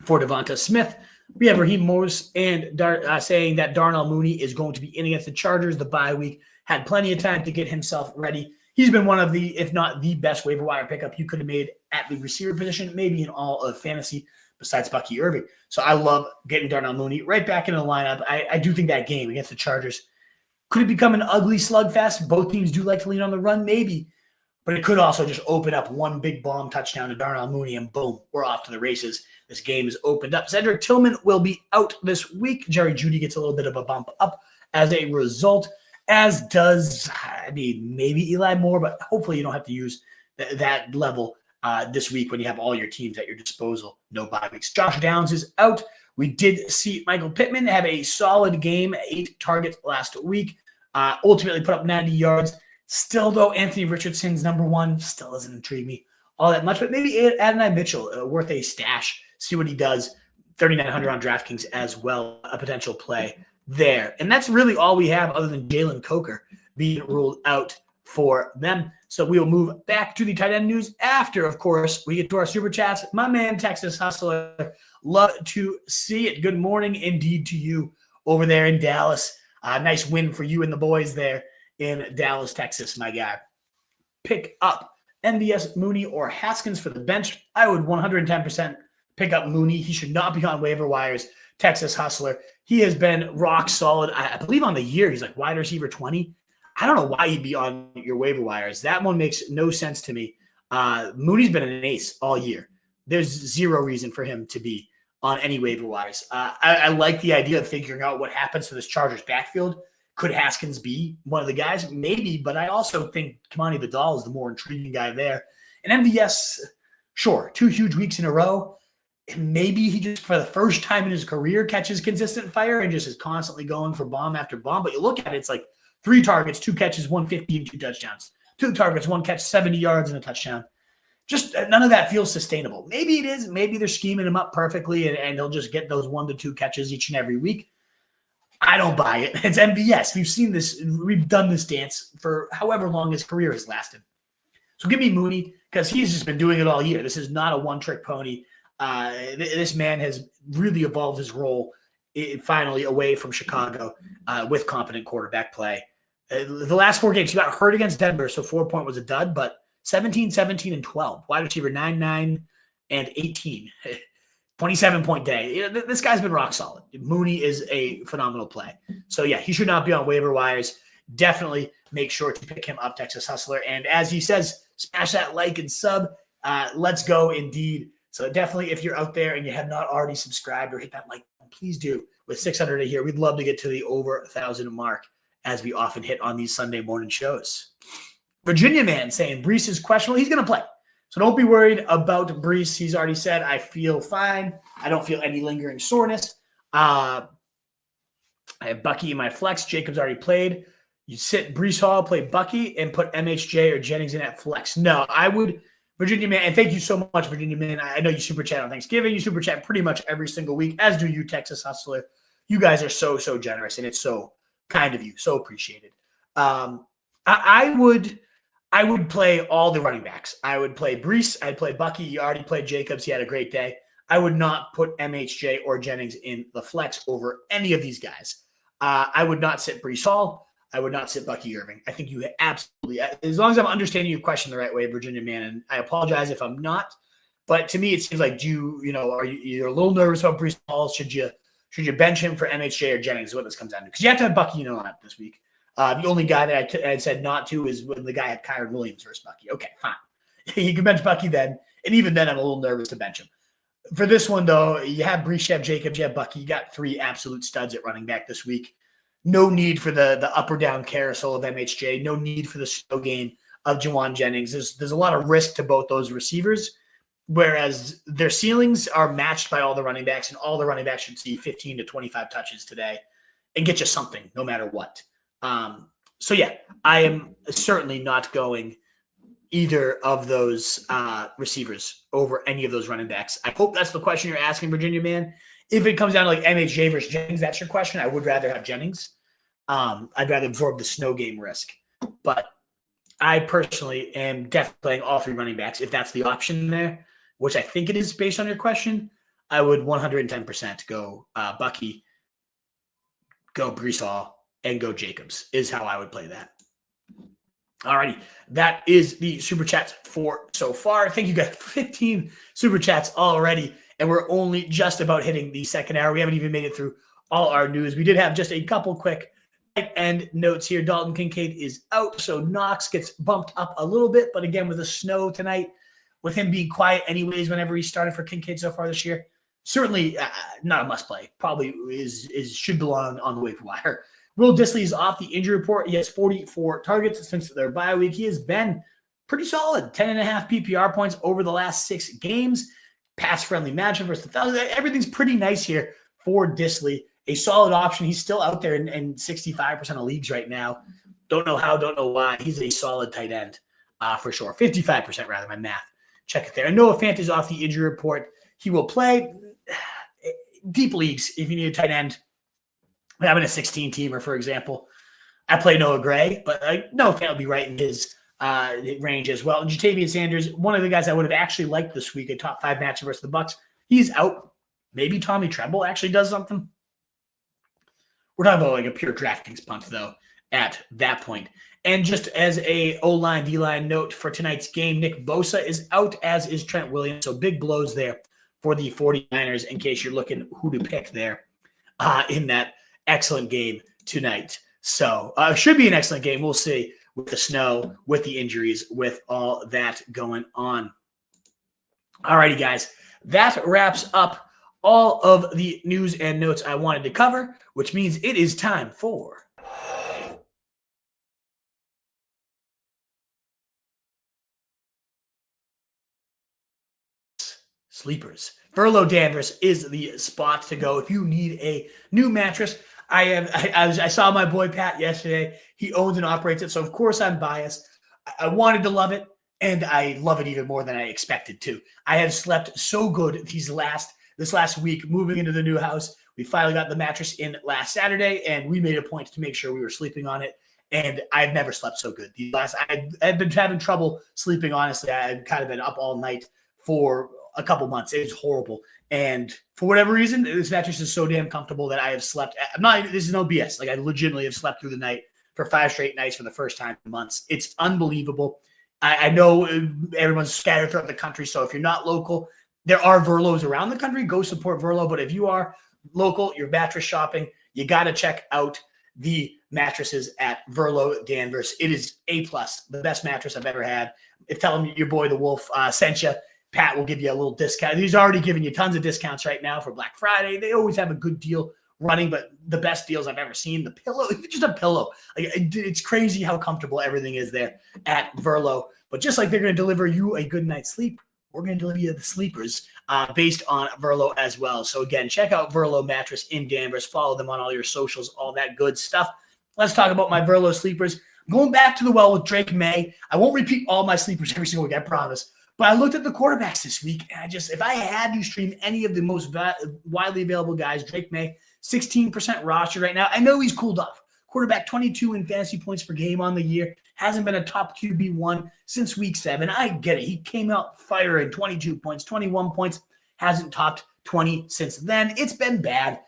for Devonta Smith. We have Raheem Morris and saying that Darnell Mooney is going to be in against the Chargers. The bye week had plenty of time to get himself ready. He's been one of the, if not the best waiver wire pickup you could have made at the receiver position, maybe in all of fantasy, besides Bucky Irving. So I love getting Darnell Mooney right back in the lineup. I do think that game against the Chargers could it become an ugly slugfest. Both teams do like to lean on the run, maybe. But it could also just open up one big bomb touchdown to Darnell Mooney, and boom, we're off to the races. This game is opened up. Cedric Tillman will be out this week. Jerry Jeudy gets a little bit of a bump up as a result, as does, maybe Eli Moore, but hopefully you don't have to use that level this week when you have all your teams at your disposal. No bye weeks. Josh Downs is out. We did see Michael Pittman have a solid game, 8 targets last week, ultimately put up 90 yards. Still, though, Anthony Richardson's number one still doesn't intrigue me all that much, but maybe Adonai Mitchell, worth a stash. See what he does. 3,900 on DraftKings as well, a potential play there. And that's really all we have other than Jalen Coker being ruled out for them. So we will move back to the tight end news after, of course, we get to our super chats. My man, Texas Hustler, love to see it. Good morning indeed to you over there in Dallas. Nice win for you and the boys there in Dallas, Texas, my guy. Pick up MVS, Mooney, or Haskins for the bench. I would 110% pick up Mooney. He should not be on waiver wires. Texas Hustler. He has been rock solid. I believe on the year, he's like wide receiver 20. I don't know why he'd be on your waiver wires. That one makes no sense to me. Mooney's been an ace all year. There's zero reason for him to be on any waiver wires. I like the idea of figuring out what happens to this Chargers backfield. Could Haskins be one of the guys? Maybe, but I also think Kamani Vidal is the more intriguing guy there. And MVS, sure, 2 huge weeks in a row. Maybe he just, for the first time in his career, catches consistent fire and just is constantly going for bomb after bomb. But you look at it, it's like 3 targets, 2 catches, 150, and 2 touchdowns. 2 targets, 1 catch, 70 yards, and a touchdown. Just none of that feels sustainable. Maybe it is. Maybe they're scheming him up perfectly, and he'll just get those 1 to 2 catches each and every week. I don't buy it. It's MVS. We've seen this. We've done this dance for however long his career has lasted. So give me Mooney because he's just been doing it all year. This is not a one-trick pony. This man has really evolved his role finally away from Chicago with competent quarterback play. The last 4 games, he got hurt against Denver, so 4-point was a dud, but 17, 17, and 12. Wide receiver 9, 9, and 18. 27-point day. This guy's been rock solid. Mooney is a phenomenal play. So, yeah, he should not be on waiver wires. Definitely make sure to pick him up, Texas Hustler. And as he says, smash that like and sub. Let's go indeed. So definitely, if you're out there and you have not already subscribed or hit that like, please do. With 600 a here, we'd love to get to the over 1,000 mark as we often hit on these Sunday morning shows. Virginia man saying Brees is questionable. He's going to play. So don't be worried about Brees. He's already said, I feel fine. I don't feel any lingering soreness. I have Bucky in my flex. Jacobs already played. You sit Brees Hall, play Bucky, and put MHJ or Jennings in at flex. No, I would – Virginia man, and thank you so much, Virginia man. I know you super chat on Thanksgiving. You super chat pretty much every single week, as do you, Texas Hustler. You guys are so generous, and it's so kind of you. So appreciated. I would I would play all the running backs. I would play Brees. I'd play Bucky. You already played Jacobs. He had a great day. I would not put MHJ or Jennings in the flex over any of these guys. I would not sit Brees Hall. I would not sit Bucky Irving. I think you absolutely, as long as I'm understanding your question the right way, Virginia man, and I apologize if I'm not, but to me it seems like you're a little nervous about Brees Hall. Should you bench him for MHJ or Jennings? Is what this comes down to, because you have to have Bucky in the lineup this week. The only guy that I said not to is when the guy had Kyron Williams versus Bucky. Okay, fine. You can bench Bucky then, and even then I'm a little nervous to bench him. For this one, though, you have Brees, you have Jacobs, you have Bucky. You got 3 absolute studs at running back this week. No need for the up or down carousel of MHJ. No need for the slow game of Jauan Jennings. There's a lot of risk to both those receivers, whereas their ceilings are matched by all the running backs, and all the running backs should see 15 to 25 touches today and get you something no matter what. So yeah, I am certainly not going either of those receivers over any of those running backs. I hope that's the question you're asking, Virginia man. If it comes down to like MHJ versus Jennings, that's your question. I would rather have Jennings. I'd rather absorb the snow game risk. But I personally am definitely playing all 3 running backs if that's the option there, which I think it is based on your question. I would 110% go Bucky, go Brees Hall, and go Jacobs is how I would play that. Alrighty, that is the Super Chats for so far. Thank you guys. 15 Super Chats already, and we're only just about hitting the second hour. We haven't even made it through all our news. We did have just a couple quick end notes here. Dalton Kincaid is out, so Knox gets bumped up a little bit, but again, with the snow tonight, with him being quiet anyways whenever he started for Kincaid so far this year, certainly not a must-play. Probably should belong on the waiver wire. Will Dissly is off the injury report. He has 44 targets since their bye week. He has been pretty solid, 10.5 PPR points over the last 6 games. Pass-friendly matchup versus the Falcons. Everything's pretty nice here for Dissly. A solid option. He's still out there in 65% of leagues right now. Don't know how, don't know why. He's a solid tight end for sure. 55% rather, my math. Check it there. And Noah Fant is off the injury report. He will play deep leagues if you need a tight end. Having a 16-teamer, for example. I play Noah Gray, but Noah Fant will be right in his range as well. And Jatavian Sanders, one of the guys I would have actually liked this week, a top 5 matchup versus the Bucs. He's out. Maybe Tommy Tremble actually does something. We're talking about like a pure DraftKings punt, though, at that point. And just as a O-line, D-line note for tonight's game, Nick Bosa is out, as is Trent Williams. So big blows there for the 49ers in case you're looking who to pick there in that excellent game tonight. So should be an excellent game. We'll see with the snow, with the injuries, with all that going on. All righty, guys. That wraps up all of the news and notes I wanted to cover, which means it is time for sleepers. Verlo Danvers is the spot to go if you need a new mattress. I saw my boy Pat yesterday. He owns and operates it, so of course I'm biased. I wanted to love it, and I love it even more than I expected to. I have slept so good this last week moving into the new house. We finally got the mattress in last Saturday, and we made a point to make sure we were sleeping on it. And I've never slept so good. I've been having trouble sleeping, honestly. I've kind of been up all night for a couple months. It was horrible. And for whatever reason, this mattress is so damn comfortable that I have slept. This is no BS. Like, I legitimately have slept through the night for 5 straight nights for the first time in months. It's unbelievable. I know everyone's scattered throughout the country. So if you're not local, there are Verlos around the country. Go support Verlo. But if you are local, you're mattress shopping, you got to check out the mattresses at Verlo Danvers. It is A+, the best mattress I've ever had. If tell them your boy the Wolf sent you, Pat will give you a little discount. He's already giving you tons of discounts right now for Black Friday. They always have a good deal running, but the best deals I've ever seen. The pillow, just a pillow. Like, it's crazy how comfortable everything is there at Verlo. But just like they're going to deliver you a good night's sleep, we're going to deliver you the sleepers based on Verlo as well. So again, check out Verlo Mattress in Danvers. Follow them on all your socials, all that good stuff. Let's talk about my Verlo sleepers. I'm going back to the well with Drake May. I won't repeat all my sleepers every single week, I promise. But I looked at the quarterbacks this week, and if I had to stream any of the most widely available guys, Drake May, 16% roster right now. I know he's cooled off. Quarterback 22 in fantasy points per game on the year. hasn't been a top QB1 since week 7. I get it. He came out firing 22 points, 21 points, hasn't topped 20 since then. It's been bad.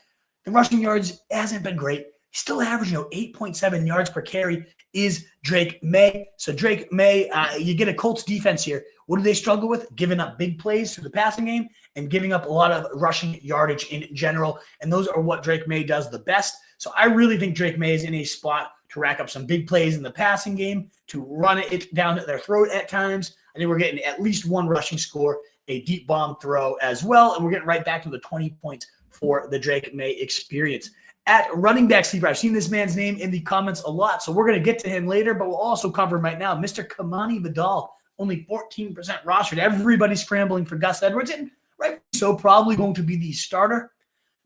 The rushing yards hasn't been great. He's still averaging 8.7 yards per carry is Drake May. So Drake May, you get a Colts defense here. What do they struggle with? Giving up big plays through the passing game and giving up a lot of rushing yardage in general. And those are what Drake May does the best. So I really think Drake May is in a spot to rack up some big plays in the passing game, to run it down their throat at times. I think we're getting at least one rushing score, a deep bomb throw as well. And we're getting right back to the 20 points for the Drake May experience. At running back sleeper, I've seen this man's name in the comments a lot, so we're going to get to him later, but we'll also cover him right now. Mr. Kamani Vidal, only 14% rostered. Everybody's scrambling for Gus Edwards, and right, so probably going to be the starter.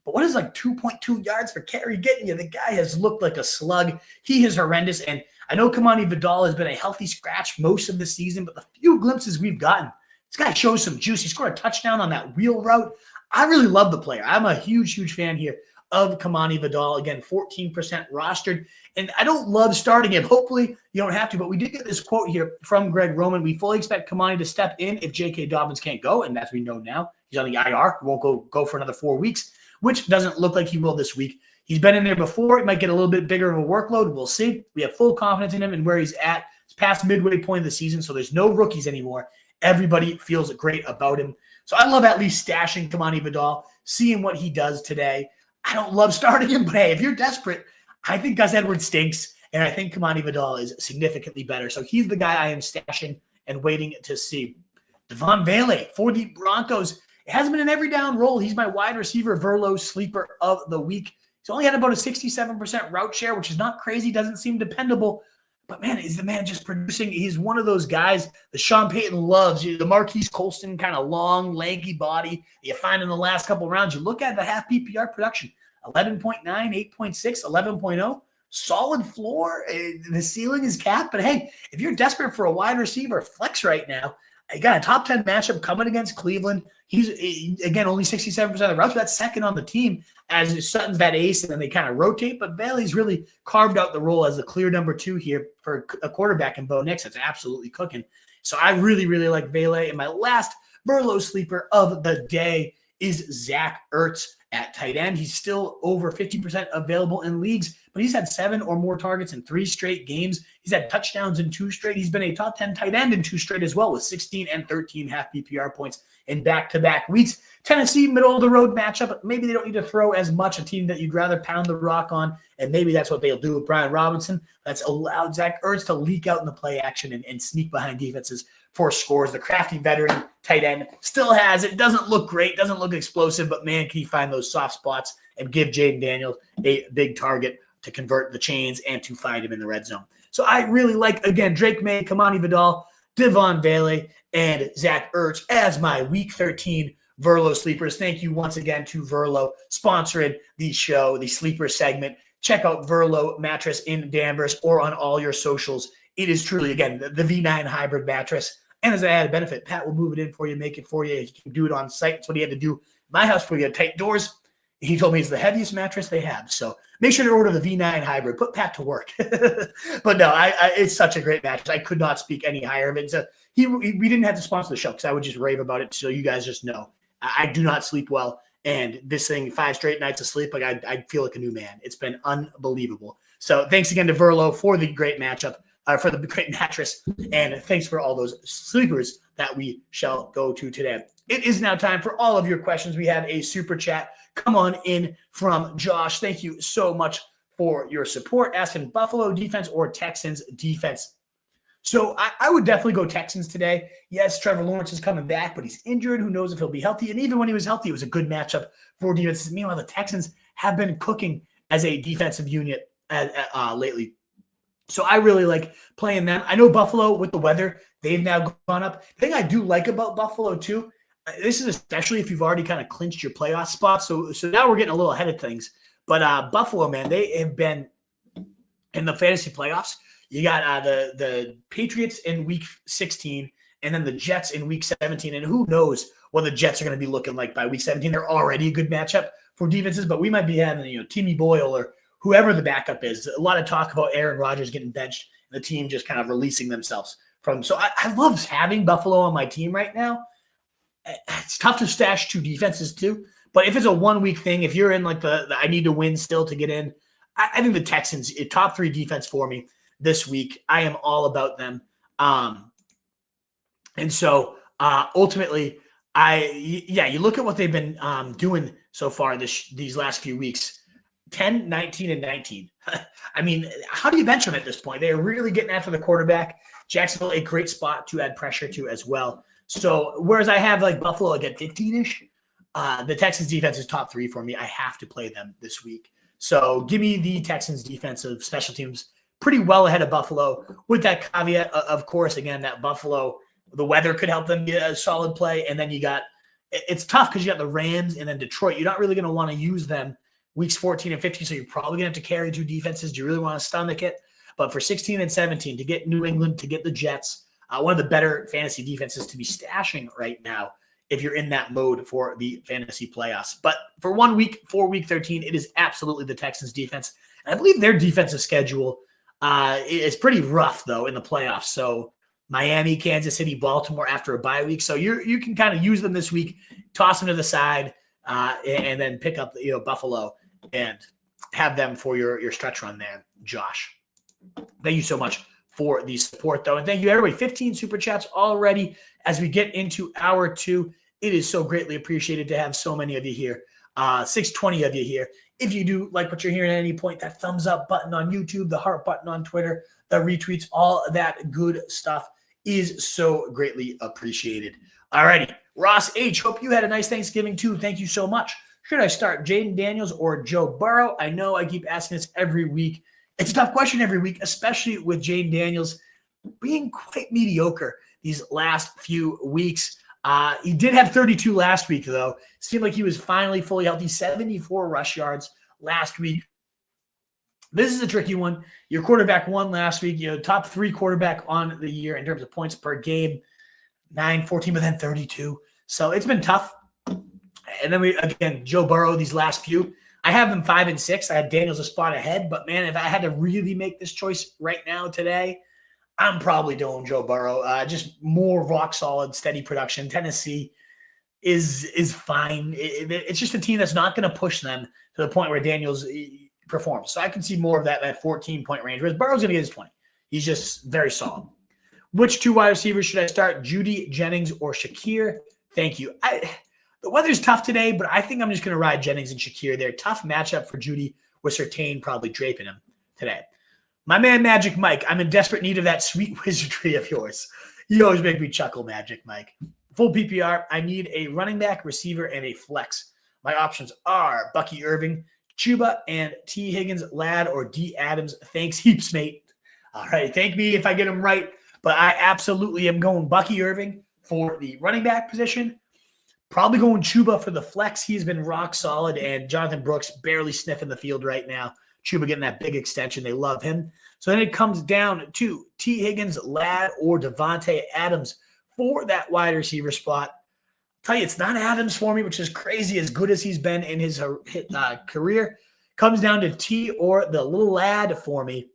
But what is like 2.2 yards per carry getting you? The guy has looked like a slug. He is horrendous, and I know Kamani Vidal has been a healthy scratch most of the season, but the few glimpses we've gotten, this guy shows some juice. He scored a touchdown on that wheel route. I really love the player. I'm a huge, huge fan here of Kamani Vidal. Again, 14% rostered. And I don't love starting him. Hopefully you don't have to, but we did get this quote here from Greg Roman. We fully expect Kamani to step in if J.K. Dobbins can't go, and as we know now, he's on the IR. He won't go for another 4 weeks, which doesn't look like he will this week. He's been in there before. It might get a little bit bigger of a workload. We'll see. We have full confidence in him and where he's at. It's past midway point of the season, so there's no rookies anymore. Everybody feels great about him. So I love at least stashing Kamani Vidal, seeing what he does today. I don't love starting him, but hey, if you're desperate, I think Gus Edwards stinks, and I think Kamani Vidal is significantly better. So he's the guy I am stashing and waiting to see. Devon Vele for the Broncos. It hasn't been an every down role. He's my wide receiver Verlo sleeper of the week. He's only had about a 67% route share, which is not crazy, doesn't seem dependable. But, man, is the man just producing? He's one of those guys that Sean Payton loves. The Marquise Colston kind of long, lanky body you find in the last couple of rounds. You look at the half PPR production, 11.9, 8.6, 11.0. Solid floor. The ceiling is capped. But, hey, if you're desperate for a wide receiver flex right now, you got a top 10 matchup coming against Cleveland. He's, again, only 67% of the routes. That's second on the team as Sutton's that ace, and then they kind of rotate. But Bailey's really carved out the role as the clear number 2 here for a quarterback in Bo Nix. That's absolutely cooking. So I really, really like Vele. And my last Burlow sleeper of the day is Zach Ertz at tight end. He's still over 50% available in leagues, but he's had 7 or more targets in 3 straight games. He's had touchdowns in 2 straight. He's been a top 10 tight end in 2 straight as well, with 16 and 13 half PPR points in back-to-back weeks. Tennessee, middle-of-the-road matchup. Maybe they don't need to throw as much, a team that you'd rather pound the rock on, and maybe that's what they'll do with Brian Robinson. That's allowed Zach Ertz to leak out in the play action and sneak behind defenses for scores. The crafty veteran tight end still has it. Doesn't look great, doesn't look explosive, but, man, can he find those soft spots and give Jaden Daniels a big target to convert the chains and to find him in the red zone. So I really like, again, Drake May, Kamani Vidal, Devon Vele, and Zach Ertz as my Week 13 Verlo sleepers. Thank you once again to Verlo sponsoring the show, the sleeper segment. Check out Verlo mattress in Danvers or on all your socials. It is truly, again, the V9 hybrid mattress. And as an added benefit, Pat will move it in for you, make it for you. You can do it on site. That's what he had to do. My house, where you had tight doors. He told me it's the heaviest mattress they have. So make sure to order the V9 hybrid. Put Pat to work. But no, it's such a great mattress. I could not speak any higher of it. So we didn't have to sponsor the show because I would just rave about it so you guys just know. I do not sleep well. And this thing, 5 straight nights of sleep, like I feel like a new man. It's been unbelievable. So thanks again to Verlo for the great matchup, for the great mattress. And thanks for all those sleepers that we shall go to today. It is now time for all of your questions. We have a super chat come on in from Josh. Thank you so much for your support. Asking Buffalo defense or Texans defense. So I would definitely go Texans today. Yes, Trevor Lawrence is coming back, but he's injured. Who knows if he'll be healthy? And even when he was healthy, it was a good matchup for defenses. Meanwhile, the Texans have been cooking as a defensive unit lately. So I really like playing them. I know Buffalo, with the weather, they've now gone up. The thing I do like about Buffalo, too, this is especially if you've already kind of clinched your playoff spot. So now we're getting a little ahead of things. But Buffalo, man, they have been in the fantasy playoffs. You got the Patriots in week 16 and then the Jets in week 17. And who knows what the Jets are going to be looking like by week 17. They're already a good matchup for defenses, but we might be having, Timmy Boyle or whoever the backup is. A lot of talk about Aaron Rodgers getting benched and the team just kind of releasing themselves from. So I love having Buffalo on my team right now. It's tough to stash 2 defenses too. But if it's a 1-week thing, if you're in like the I need to win still to get in, I think the Texans, top 3 defense for me this week. I am all about them. And so ultimately, you look at what they've been doing so far these last few weeks, 10, 19, and 19. I mean, how do you bench them at this point? They're really getting after the quarterback. Jacksonville, a great spot to add pressure to as well. So whereas I have like Buffalo like at 15-ish, the Texans defense is top 3 for me. I have to play them this week. So give me the Texans defensive special teams pretty well ahead of Buffalo, with that caveat, of course, again, that Buffalo, the weather could help them get a solid play. And then it's tough because you got the Rams and then Detroit. You're not really going to want to use them weeks 14 and 15. So you're probably going to have to carry 2 defenses. Do you really want to stomach it? But for 16 and 17, to get New England, to get the Jets, one of the better fantasy defenses to be stashing right now if you're in that mode for the fantasy playoffs. But for 1 week, for week 13, it is absolutely the Texans defense. And I believe their defensive schedule is pretty rough, though, in the playoffs. So Miami, Kansas City, Baltimore after a bye week. So you can kind of use them this week, toss them to the side, and then pick up Buffalo and have them for your stretch run there, Josh. Thank you so much for the support, though. And thank you, everybody. 15 super chats already as we get into hour 2. It is so greatly appreciated to have so many of you here. 620 of you here. If you do like what you're hearing at any point, that thumbs up button on YouTube, the heart button on Twitter, the retweets, all that good stuff is so greatly appreciated. All righty. Ross H., hope you had a nice Thanksgiving too. Thank you so much. Should I start Jaden Daniels or Joe Burrow? I know I keep asking this every week. It's a tough question every week, especially with Jaden Daniels being quite mediocre these last few weeks. He did have 32 last week, though. Seemed like he was finally fully healthy. 74 rush yards last week. This is a tricky one. Your quarterback won last week. Top 3 quarterback on the year in terms of points per game. 9, 14, but then 32. So it's been tough. And then Joe Burrow, these last few. I have them 5 and 6. I had Daniels a spot ahead. But, man, if I had to really make this choice right now today, I'm probably doing Joe Burrow. Just more rock solid, steady production. Tennessee is fine. It's just a team that's not going to push them to the point where Daniels performs. So I can see more of that 14-point range. Whereas Burrow's going to get his 20. He's just very solid. Which 2 wide receivers should I start? Judy, Jennings, or Shakir? Thank you. The weather's tough today, but I think I'm just going to ride Jennings and Shakir. They're a tough matchup for Judy, with Surtain probably draping him today. My man, Magic Mike, I'm in desperate need of that sweet wizardry of yours. You always make me chuckle, Magic Mike. Full PPR, I need a running back, receiver, and a flex. My options are Bucky Irving, Chuba, and T. Higgins, Ladd, or D. Adams. Thanks heaps, mate. All right, thank me if I get them right, but I absolutely am going Bucky Irving for the running back position. Probably going Chuba for the flex. He's been rock solid, and Jonathan Brooks barely sniffing the field right now. Chuba getting that big extension. They love him. So then it comes down to T. Higgins, Ladd, or Devontae Adams for that wide receiver spot. I'll tell you, it's not Adams for me, which is crazy as good as he's been in his career. Comes down to T or the little lad for me.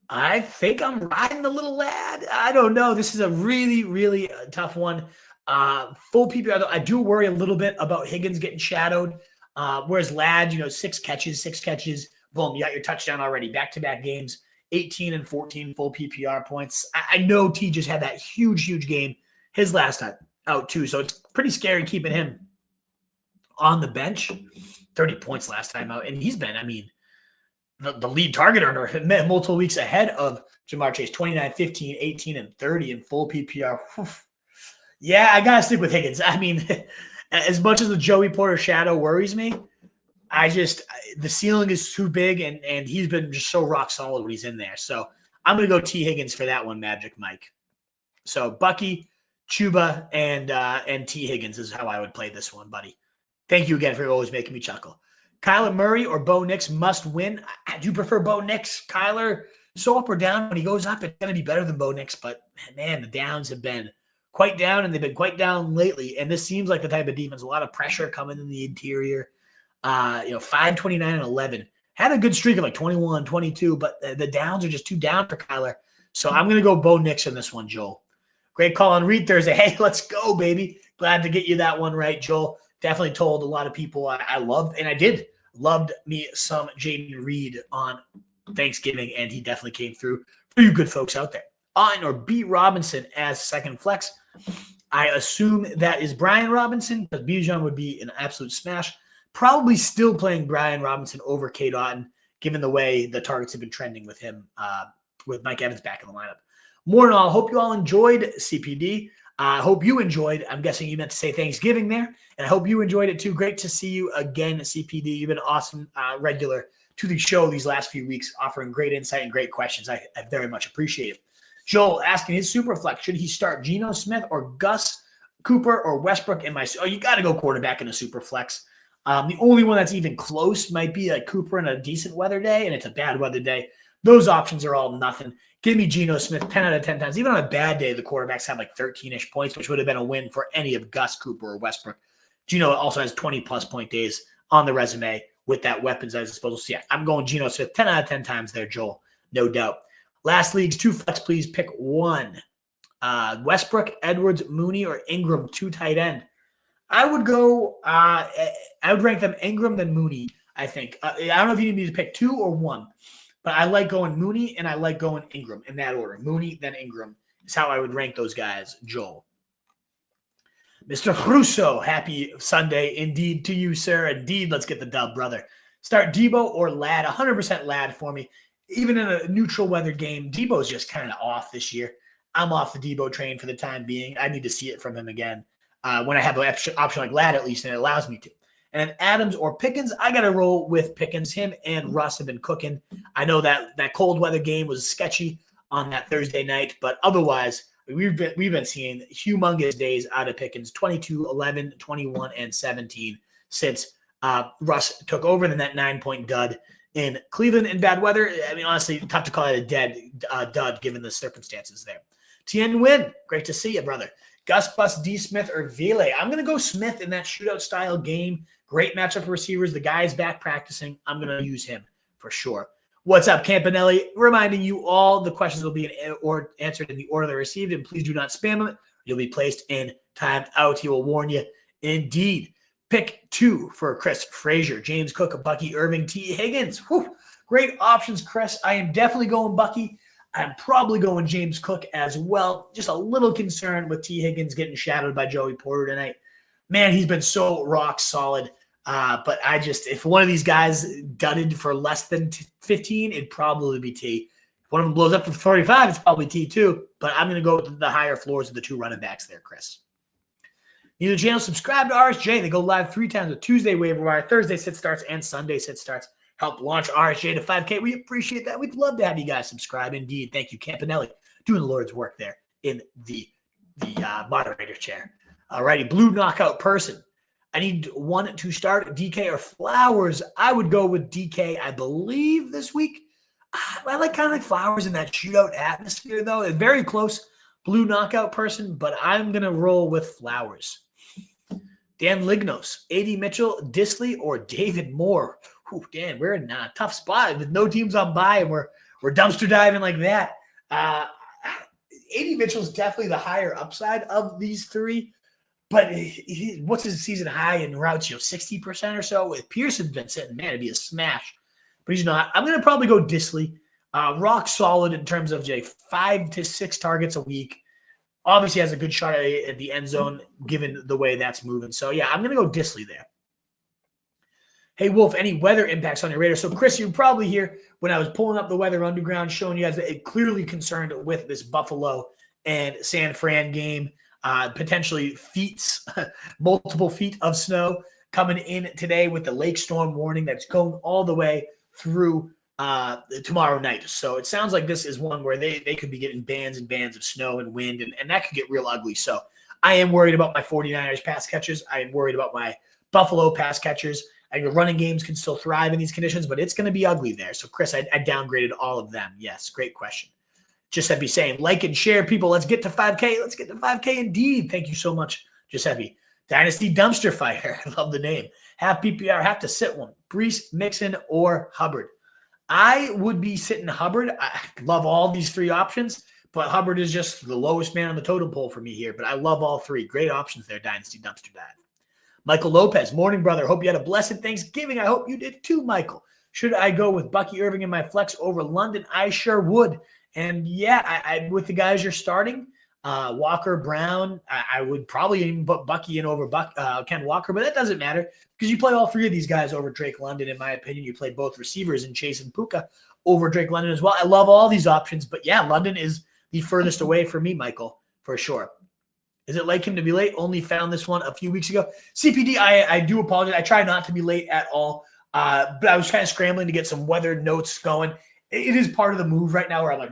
I think I'm riding the little lad. I don't know. This is a really, really tough one. Full PPR, though, I do worry a little bit about Higgins getting shadowed. Whereas Ladd, 6 catches, boom, you got your touchdown already. Back-to-back games, 18 and 14 full PPR points. I know T just had that huge game his last time out too, so it's pretty scary keeping him on the bench. 30 points last time out, and he's been, the lead target earner multiple weeks ahead of Jamar Chase, 29, 15, 18, and 30 in full PPR. Yeah, I got to stick with Higgins. As much as the Joey Porter shadow worries me, the ceiling is too big, and he's been just so rock solid when he's in there. So I'm going to go T. Higgins for that one, Magic Mike. So Bucky, Chuba, and T. Higgins is how I would play this one, buddy. Thank you again for always making me chuckle. Kyler Murray or Bo Nix must win. I do prefer Bo Nix. Kyler, so up or down, when he goes up, it's going to be better than Bo Nix. But, man, the downs have been quite down, and they've been quite down lately. And this seems like the type of defense, a lot of pressure coming in the interior. 529 and 11. Had a good streak of like 21, 22, but the downs are just too down for Kyler. So I'm going to go Bo Nix on this one, Joel. Great call on Reed Thursday. Hey, let's go, baby. Glad to get you that one right, Joel. Definitely told a lot of people I loved, and I did. Loved me some Jaden Reed on Thanksgiving, and he definitely came through for you good folks out there. Or B. Robinson as second flex. I assume that is Brian Robinson, because Bijan would be an absolute smash. Probably still playing Brian Robinson over Cade Otton, given the way the targets have been trending with him, with Mike Evans back in the lineup. More than all, hope you all enjoyed CPD. I hope you enjoyed. I'm guessing you meant to say Thanksgiving there, and I hope you enjoyed it too. Great to see you again, CPD. You've been awesome, regular to the show these last few weeks, offering great insight and great questions. I very much appreciate it. Joel asking his super flex, should he start Geno Smith or Gus, Cooper, or Westbrook in my – you got to go quarterback in a super flex. The only one that's even close might be like Cooper in a decent weather day, and it's a bad weather day. Those options are all nothing. Give me Geno Smith 10 out of 10 times. Even on a bad day, the quarterbacks have like 13-ish points, which would have been a win for any of Gus, Cooper, or Westbrook. Geno also has 20-plus point days on the resume with that weapons at his disposal. So, yeah, I'm going Geno Smith 10 out of 10 times there, Joel. No doubt. Last leagues, 2 flex, please pick one. Westbrook, Edwards, Mooney, or Ingram, 2 tight end. I would go I would rank them Ingram then Mooney, I think. I don't know if you need me to pick 2 or 1, but I like going Mooney and I like going Ingram in that order. Mooney, then Ingram is how I would rank those guys, Joel. Mr. Russo, happy Sunday indeed to you, sir. Indeed, let's get the dub, brother. Start Debo or Ladd, 100% Ladd for me. Even in a neutral weather game, Debo's just kind of off this year. I'm off the Debo train for the time being. I need to see it from him again. When I have an option like Ladd, at least, and it allows me to. And then Adams or Pickens, I got to roll with Pickens. Him and Russ have been cooking. I know that cold weather game was sketchy on that Thursday night, but otherwise, we've been seeing humongous days out of Pickens, 22, 11, 21, and 17 since Russ took over in that 9-point dud in Cleveland in bad weather. I mean, honestly, tough to call it a dead dud given the circumstances there. Tien Nguyen, great to see you, brother. Gus Bus, D. Smith, or Vele. I'm going to go Smith in that shootout-style game. Great matchup for receivers. The guy's back practicing. I'm going to use him for sure. What's up, Campanelli? Reminding you all the questions will be answered in the order they're received, and please do not spam them. You'll be placed in timed out. He will warn you. Indeed. Pick 2 for Chris Frazier, James Cook, Bucky Irving, T. Higgins. Whew. Great options, Chris. I am definitely going Bucky. I'm probably going James Cook as well. Just a little concerned with T. Higgins getting shadowed by Joey Porter tonight. Man, he's been so rock solid. But if one of these guys dudded for less than 15, it'd probably be T. If one of them blows up for 45, it's probably T too. But I'm going to go with the higher floors of the 2 running backs there, Chris. Neither channel, subscribe to RSJ. They go live 3 times with Tuesday waiver wire, Thursday sit starts, and Sunday sit starts. Help launch RSJ to 5K. We appreciate that. We'd love to have you guys subscribe. Indeed. Thank you, Campanelli, doing the Lord's work there in the moderator chair. All righty, blue knockout person. I need one to start, DK or Flowers. I would go with DK, I believe, this week. I like kind of like Flowers in that shootout atmosphere, though. A very close blue knockout person, but I'm going to roll with Flowers. Dan Lignos, A.D. Mitchell, Disley, or David Moore. Whew, Dan, we're in a tough spot with no teams on bye, and we're dumpster diving like that. A.D. Mitchell's definitely the higher upside of these 3, but what's his season high in routes? 60% or so. If Pearson's been sitting, man, it'd be a smash. But he's not. I'm going to probably go Disley. Rock solid in terms of 5 to 6 targets a week. Obviously has a good shot at the end zone given the way that's moving. So, yeah, I'm going to go Disley there. Hey, Wolf, any weather impacts on your radar? So, Chris, you're probably here when I was pulling up the Weather Underground, showing you guys that it clearly concerned with this Buffalo and San Fran game, potentially multiple feet of snow coming in today with the lake storm warning that's going all the way through tomorrow night. So it sounds like this is one where they could be getting bands and bands of snow and wind, and that could get real ugly. So I am worried about my 49ers pass catchers. I am worried about my Buffalo pass catchers. I think the running games can still thrive in these conditions, but it's going to be ugly there. So, Chris, I downgraded all of them. Yes, great question. Giuseppe saying, like and share, people. Let's get to 5K. Let's get to 5K indeed. Thank you so much, Giuseppe. Dynasty Dumpster Fire. I love the name. Half PPR, have to sit one. Brees, Mixon, or Hubbard. I would be sitting Hubbard. I love all these three options, but Hubbard is just the lowest man on the totem pole for me here. But I love all three. Great options there, Dynasty Dumpster Dive. Michael Lopez, morning, brother. Hope you had a blessed Thanksgiving. I hope you did too, Michael. Should I go with Bucky Irving in my flex over London? I sure would. And yeah, I with the guys you're starting, Walker, Brown, I would probably even put Bucky in over Ken Walker, but that doesn't matter because you play all three of these guys over Drake London. In my opinion, you play both receivers in Chase and Puka over Drake London as well. I love all these options, but yeah, London is the furthest away for me, Michael, for sure. Is it like him to be late? Only found this one a few weeks ago. CPD, I do apologize. I try not to be late at all, but I was kind of scrambling to get some weather notes going. It is part of the move right now where I'm like,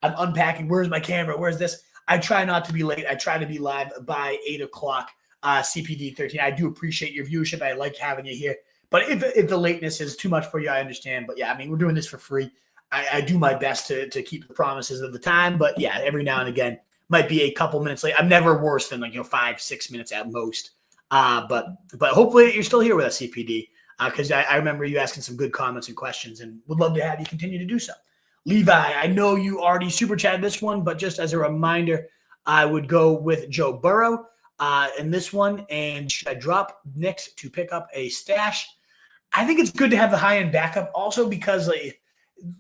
I'm unpacking. Where's my camera? Where's this? I try not to be late. I try to be live by 8 o'clock, CPD 13. I do appreciate your viewership. I like having you here. But if the lateness is too much for you, I understand. But yeah, I mean, we're doing this for free. I do my best to keep the promises of the time. But yeah, every now and again, might be a couple minutes late. I'm never worse than 5-6 minutes at most. But hopefully you're still here with us, CPD, because I remember you asking some good comments and questions and would love to have you continue to do so. Levi, I know you already super chatted this one, but just as a reminder, I would go with Joe Burrow in this one. And should I drop next to pick up a stash? I think it's good to have the high-end backup also because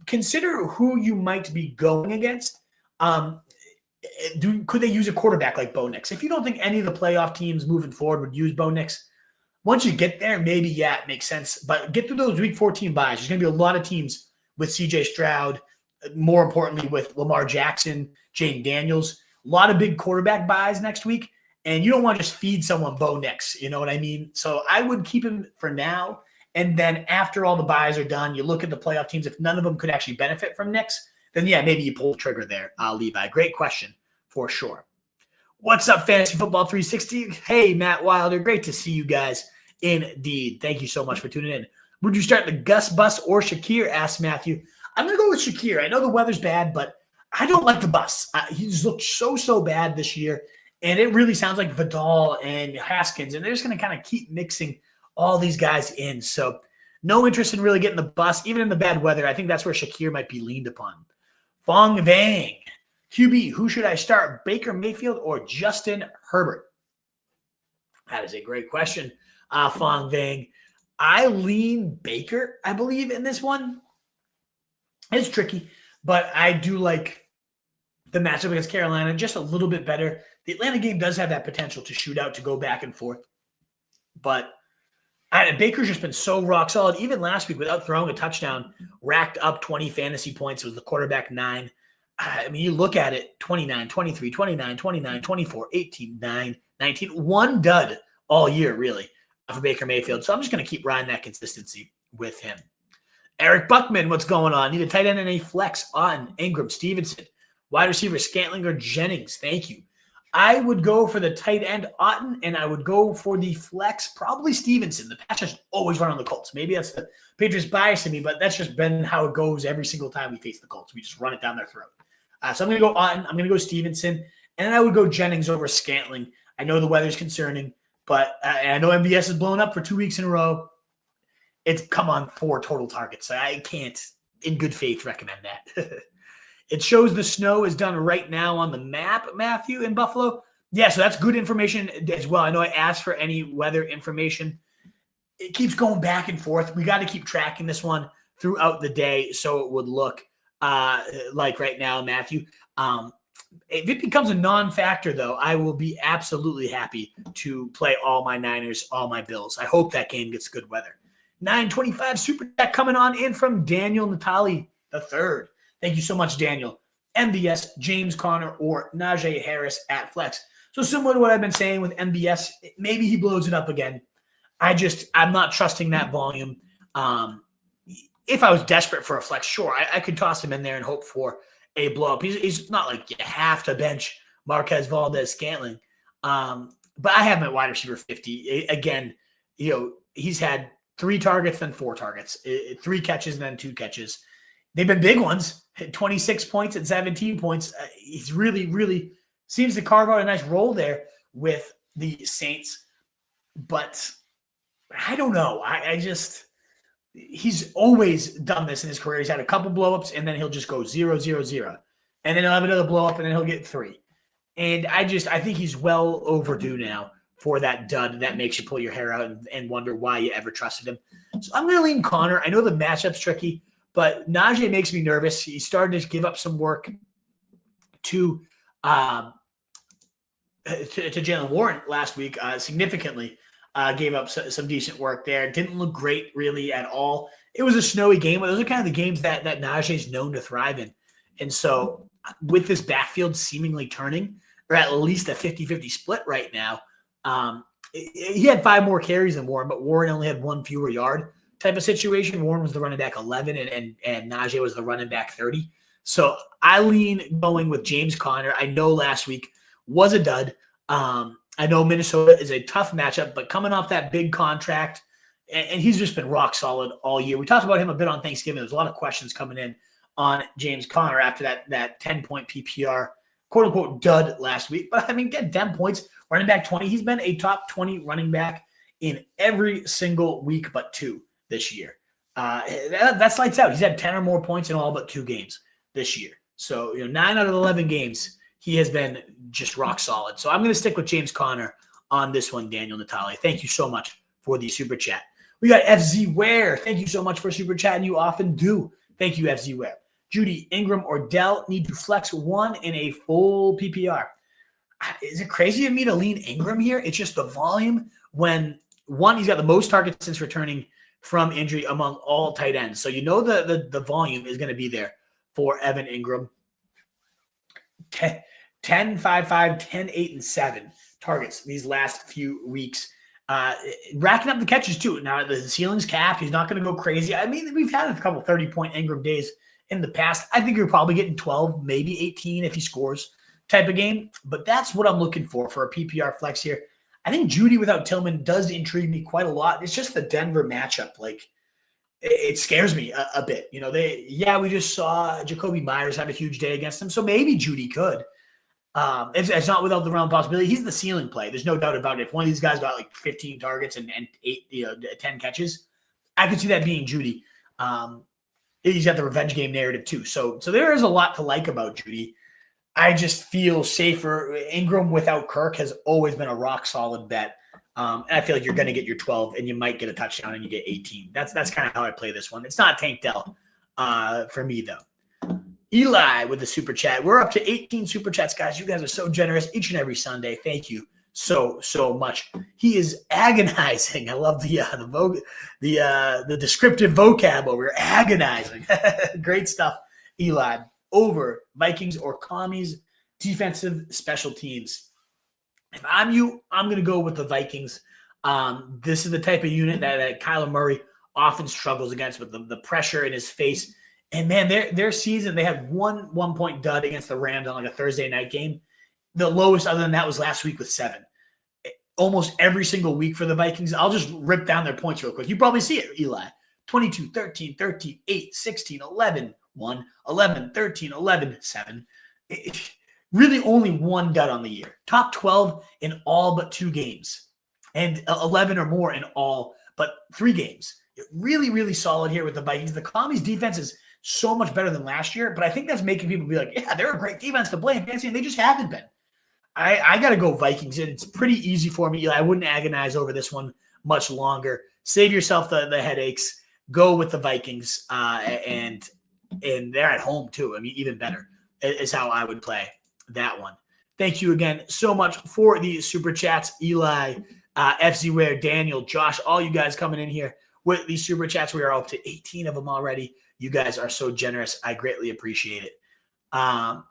consider who you might be going against. Could they use a quarterback like Bo Nix? If you don't think any of the playoff teams moving forward would use Bo Nix, once you get there, maybe, yeah, it makes sense. But get through those Week 14 buys. There's going to be a lot of teams with C.J. Stroud, more importantly with Lamar Jackson, Jaden Daniels, a lot of big quarterback buys next week, and you don't want to just feed someone Bo Nix, you know what I mean? So I would keep him for now, and then after all the buys are done, you look at the playoff teams. If none of them could actually benefit from Nix, then yeah, maybe you pull the trigger there, Levi. Great question for sure. What's up, Fantasy Football 360? Hey, Matt Wilder. Great to see you guys indeed. Thank you so much for tuning in. Would you start the Gus Bus or Shakir? Asked Matthew. I'm going to go with Shakir. I know the weather's bad, but I don't like the bus. He's looked so bad this year, and it really sounds like Vidal and Haskins, and they're just going to kind of keep mixing all these guys in. So no interest in really getting the bus, even in the bad weather. I think that's where Shakir might be leaned upon. Fong Vang. QB, who should I start, Baker Mayfield or Justin Herbert? That is a great question, Fong Vang. I lean Baker, I believe, in this one. It's tricky, but I do like the matchup against Carolina just a little bit better. The Atlanta game does have that potential to shoot out, to go back and forth. But Baker's just been so rock solid. Even last week, without throwing a touchdown, racked up 20 fantasy points. It was the quarterback 9. I mean, you look at it, 29, 23, 29, 29, 24, 18, 9, 19. One dud all year, really, for Baker Mayfield. So I'm just going to keep riding that consistency with him. Eric Buckman, what's going on? Need a tight end and a flex on Ingram, Stevenson, wide receiver Scantling or Jennings. Thank you. I would go for the tight end Otten, and I would go for the flex probably Stevenson. The Patriots always run on the Colts. Maybe that's the Patriots bias in me, but that's just been how it goes every single time we face the Colts. We just run it down their throat. So I'm going to go Otten. I'm going to go Stevenson, and then I would go Jennings over Scantling. I know the weather's concerning, but I know MVS is blown up for 2 weeks in a row. It's come on 4 total targets. I can't, in good faith, recommend that. It shows the snow is done right now on the map, Matthew, in Buffalo. Yeah, so that's good information as well. I know I asked for any weather information. It keeps going back and forth. We got to keep tracking this one throughout the day so it would look like right now, Matthew. If it becomes a non-factor, though, I will be absolutely happy to play all my Niners, all my Bills. I hope that game gets good weather. 925 super chat coming on in from Daniel Natali III. Thank you so much, Daniel. MBS, James Conner, or Najee Harris at flex. So similar to what I've been saying with MBS, maybe he blows it up again. I'm not trusting that volume. If I was desperate for a flex, sure, I could toss him in there and hope for a blow up. He's not like you have to bench Marquez Valdez-Scantling. But I have him at wide receiver 50. Again, he's had 3 targets, then 4 targets, 3 catches, and then 2 catches. They've been big ones, 26 points and 17 points. He's really seems to carve out a nice role there with the Saints. But I don't know. He's always done this in his career. He's had a couple blowups, and then he'll just go 0-0-0. And then he'll have another blow up, and then he'll get 3. And I think he's well overdue now for that dud that makes you pull your hair out and wonder why you ever trusted him. So I'm going to lean Connor. I know the matchup's tricky, but Najee makes me nervous. He started to give up some work to Jaylen Warren last week, significantly gave up some decent work there. Didn't look great really at all. It was a snowy game, but those are kind of the games that Najee's known to thrive in. And so with this backfield seemingly turning, or at least a 50-50 split right now, he had 5 more carries than Warren, but Warren only had 1 fewer yard type of situation. Warren was the running back 11, and Najee was the running back 30. So I lean going with James Conner. I know last week was a dud. I know Minnesota is a tough matchup, but coming off that big contract, and he's just been rock solid all year. We talked about him a bit on Thanksgiving. There's a lot of questions coming in on James Conner after that 10-point PPR, quote-unquote, dud last week. But, I mean, get 10 points, running back 20. He's been a top 20 running back in every single week but 2 this year. That's lights out. He's had 10 or more points in all but 2 games this year. So, 9 out of 11 games, he has been just rock solid. So I'm going to stick with James Conner on this one, Daniel Natale. Thank you so much for the super chat. We got FZ Ware. Thank you so much for super chat, and you often do. Thank you, FZ Ware. Judy, Ingram, or Dell need to flex one in a full PPR. Is it crazy of me to lean Ingram here? It's just the volume when, one, he's got the most targets since returning from injury among all tight ends. So the volume is going to be there for Evan Ingram. 10, 5, 5, 10, 8, and 7 targets these last few weeks. Racking up the catches, too. Now, the ceiling's capped. He's not going to go crazy. I mean, we've had a couple 30-point Ingram days in the past. I think you're probably getting 12, maybe 18 if he scores type of game. But that's what I'm looking for a PPR flex here. I think Judy without Tillman does intrigue me quite a lot. It's just the Denver matchup. Like, it scares me a bit. We just saw Jacoby Myers have a huge day against them, so maybe Judy could. It's not without the realm of possibility. He's the ceiling play. There's no doubt about it. If one of these guys got like 15 targets and 10 catches, I could see that being Judy. He's got the revenge game narrative too. So there is a lot to like about Judy. I just feel safer. Ingram without Kirk has always been a rock solid bet. And I feel like you're going to get your 12 and you might get a touchdown and you get 18. That's kind of how I play this one. It's not Tank Dell for me though. Eli with the super chat. We're up to 18 super chats, guys. You guys are so generous each and every Sunday. Thank you so much. He is agonizing. I love the descriptive vocab over here. Agonizing. Great stuff, Eli. Over Vikings or Commies, defensive special teams. If I'm you, I'm going to go with the Vikings. This is the type of unit that Kyler Murray often struggles against with the pressure in his face. And, man, their season, they had one 1-point dud against the Rams on like a Thursday night game. The lowest other than that was last week with 7. Almost every single week for the Vikings. I'll just rip down their points real quick. You probably see it, Eli. 22, 13, 13, 8, 16, 11, 1, 11, 13, 11, 7. Really only 1 dud on the year. Top 12 in all but 2 games. And 11 or more in all but 3 games. Really, really solid here with the Vikings. The Commies defense is so much better than last year, but I think that's making people be like, yeah, they're a great defense to play in fantasy, and they just haven't been. I got to go Vikings. It's pretty easy for me. I wouldn't agonize over this one much longer. Save yourself the headaches. Go with the Vikings, and they're at home too. I mean, even better is how I would play that one. Thank you again so much for the super chats, Eli, FC Ware, Daniel, Josh, all you guys coming in here with these super chats. We are up to 18 of them already. You guys are so generous. I greatly appreciate it. All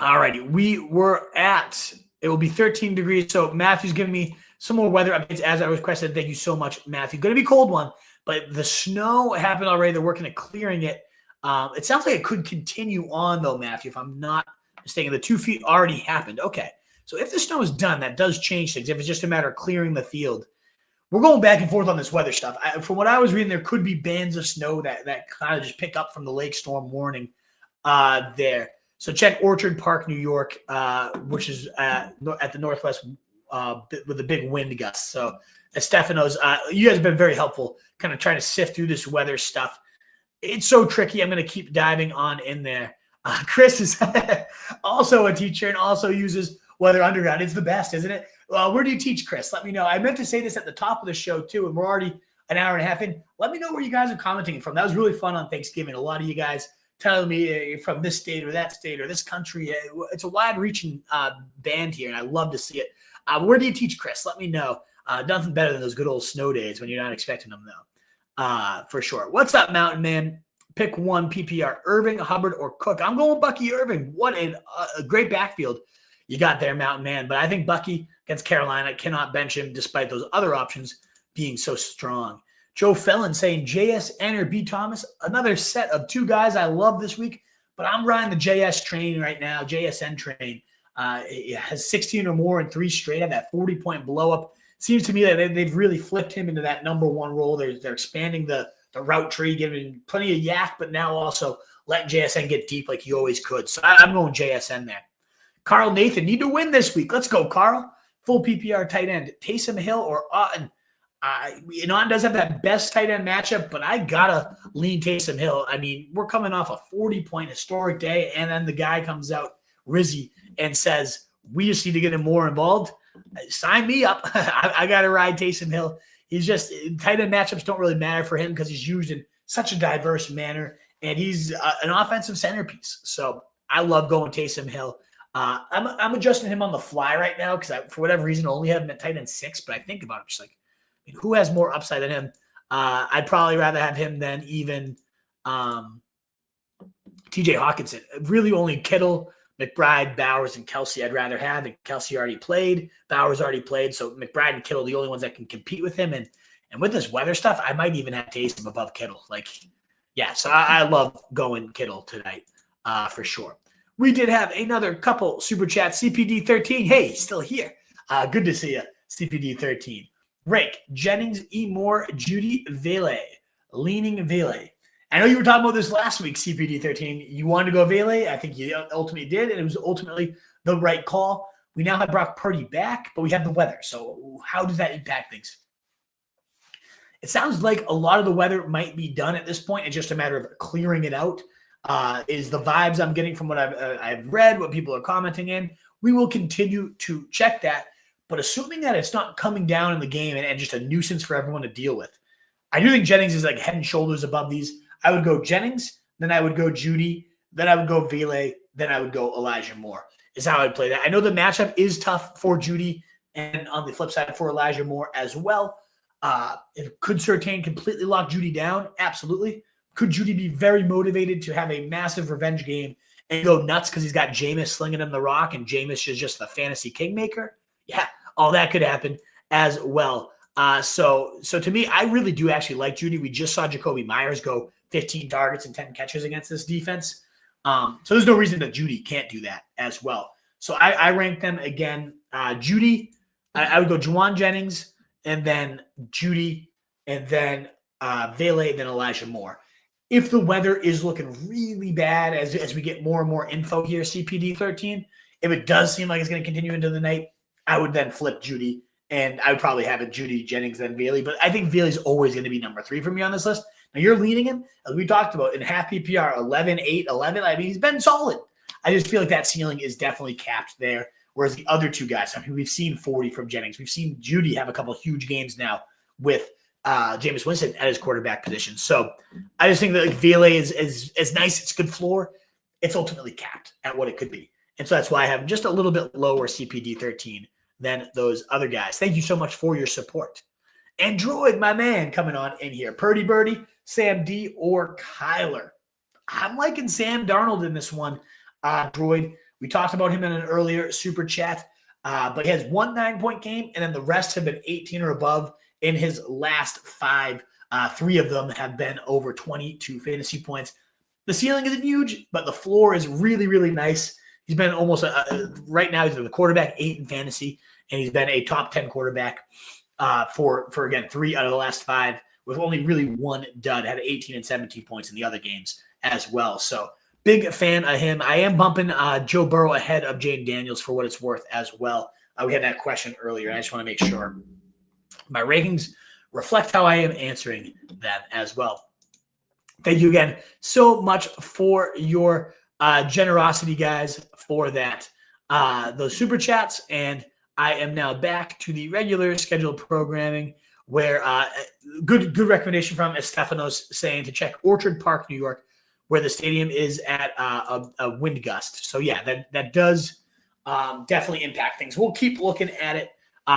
righty. It will be 13 degrees. So Matthew's giving me some more weather updates as I requested. Thank you so much, Matthew. Going to be a cold one, but the snow happened already. They're working at clearing it. It sounds like it could continue on though, Matthew, if I'm not mistaken. The 2 feet already happened. Okay. So if the snow is done, that does change things. If it's just a matter of clearing the field, we're going back and forth on this weather stuff. From what I was reading, there could be bands of snow that kind of just pick up from the lake storm warning there. So check Orchard Park, New York, which is at the northwest with a big wind gust. So Stefanos, you guys have been very helpful kind of trying to sift through this weather stuff. It's so tricky. I'm going to keep diving on in there. Chris is also a teacher and also uses Weather Underground. It's the best, isn't it? Where do you teach, Chris? Let me know. I meant to say this at the top of the show, too, and we're already an hour and a half in. Let me know where you guys are commenting from. That was really fun on Thanksgiving. A lot of you guys telling me you're from this state or that state or this country. It's a wide-reaching band here, and I love to see it. Where do you teach, Chris? Let me know. Nothing better than those good old snow days when you're not expecting them, though, for sure. What's up, Mountain Man? Pick one PPR, Irving, Hubbard, or Cook. I'm going Bucky Irving. What a great backfield you got there, Mountain Man. But I think Bucky against Carolina, cannot bench him despite those other options being so strong. Joe Felon saying JSN or B. Thomas. Another set of two guys I love this week, but I'm riding the JS train right now, JSN train. It has 16 or more in 3 straight. Have that 40-point blow-up. Seems to me that they've really flipped him into that number one role. They're expanding the route tree, giving plenty of yak, but now also letting JSN get deep like he always could. So I'm going JSN there. Carl Nathan, need to win this week. Let's go, Carl. Full PPR tight end. Taysom Hill or Otten. Otten does have that best tight end matchup, but I got to lean Taysom Hill. I mean, we're coming off a 40-point historic day, and then the guy comes out, Rizzy, and says, we just need to get him more involved. Sign me up. I got to ride Taysom Hill. He's just tight end matchups don't really matter for him because he's used in such a diverse manner, and he's an offensive centerpiece. So I love going Taysom Hill. I'm adjusting him on the fly right now because for whatever reason, I only have him at tight end 6. But I think about it, just like, I mean, who has more upside than him? I'd probably rather have him than even T.J. Hawkinson. Really, only Kittle, McBride, Bowers, and Kelsey I'd rather have. And Kelsey already played. Bowers already played. So McBride and Kittle are the only ones that can compete with him. And with this weather stuff, I might even have Taysom above Kittle. So I love going Kittle tonight for sure. We did have another couple super chats. CPD13, hey, still here. Good to see you, CPD13. Rake, Jennings, E. Moore, Judy, Vele. Leaning Vele. I know you were talking about this last week, CPD13. You wanted to go Vele. I think you ultimately did, and it was ultimately the right call. We now have Brock Purdy back, but we have the weather. So how does that impact things? It sounds like a lot of the weather might be done at this point. It's just a matter of clearing it out. Is the vibes I'm getting from what I've read, what people are commenting in. We will continue to check that, but assuming that it's not coming down in the game and just a nuisance for everyone to deal with. I do think Jennings is like head and shoulders above these. I would go Jennings, then I would go Judy, then I would go Vele, then I would go Elijah Moore is how I'd play that. I know the matchup is tough for Judy and on the flip side for Elijah Moore as well. Could Surtain completely lock Judy down? Absolutely. Could Judy be very motivated to have a massive revenge game and go nuts because he's got Jameis slinging him the rock and Jameis is just the fantasy kingmaker? Yeah, all that could happen as well. So to me, I really do actually like Judy. We just saw Jacoby Myers go 15 targets and 10 catches against this defense. So there's no reason that Judy can't do that as well. So I rank them again. Judy, I would go Jauan Jennings and then Judy and then Vele, then Elijah Moore. If the weather is looking really bad as we get more and more info here, CPD 13, if it does seem like it's going to continue into the night, I would then flip Judy, and I would probably have it Judy, Jennings, then Vele. But I think Vele's always going to be number 3 for me on this list. Now, you're leading him, as we talked about, in half PPR, 11, 8, 11. I mean, he's been solid. I just feel like that ceiling is definitely capped there, whereas the other two guys, I mean, we've seen 40 from Jennings. We've seen Judy have a couple huge games now with Jameis Winston at his quarterback position. So I just think that Vele is nice. It's good floor. It's ultimately capped at what it could be. And so that's why I have just a little bit lower CPD 13 than those other guys. Thank you so much for your support. Android, my man, coming on in here. Purdy Birdie, Sam D, or Kyler. I'm liking Sam Darnold in this one, Droid. We talked about him in an earlier super chat, but he has 1 9-point game, and then the rest have been 18 or above in his last 5. 3 of them have been over 22 fantasy points. The ceiling isn't huge, but the floor is really, really nice. He's been almost right now, he's the quarterback 8 in fantasy, and he's been a top 10 quarterback for again, 3 out of the last 5, with only really 1 dud, had 18 and 17 points in the other games as well. So big fan of him. I am bumping Joe Burrow ahead of Jaden Daniels for what it's worth as well. We had that question earlier, and I just want to make sure my rankings reflect how I am answering them as well. Thank you again so much for your generosity, guys, for that. Those super chats, and I am now back to the regular scheduled programming where good recommendation from Estefanos saying to check Orchard Park, New York, where the stadium is at a wind gust. So, yeah, that does definitely impact things. We'll keep looking at it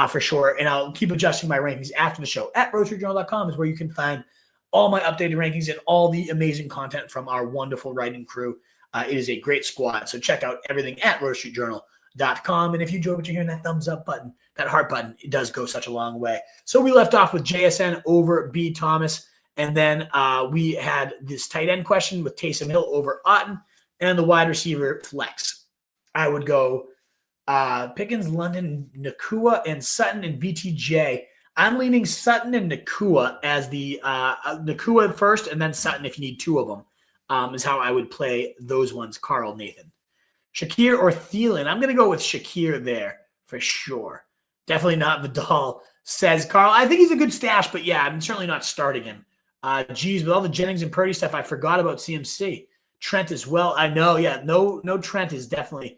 for sure, and I'll keep adjusting my rankings after the show. At roadstreetjournal.com is where you can find all my updated rankings and all the amazing content from our wonderful writing crew. It is a great squad, so check out everything at roadstreetjournal.com. And if you enjoy what you're hearing, that thumbs up button, that heart button, it does go such a long way. So we left off with JSN over B. Thomas, and then we had this tight end question with Taysom Hill over Otten, and the wide receiver flex. I would go Pickens, London, Nakua, and Sutton and BTJ. I'm leaning Sutton and Nakua as the Nakua first, and then Sutton if you need two of them. Is how I would play those ones. Carl, Nathan. Shakir or Thielen? I'm going to go with Shakir there for sure. Definitely not Vidal, says Carl. I think he's a good stash, but yeah, I'm certainly not starting him. Geez, with all the Jennings and Purdy stuff, I forgot about CMC. Trent as well. I know, yeah, no Trent is definitely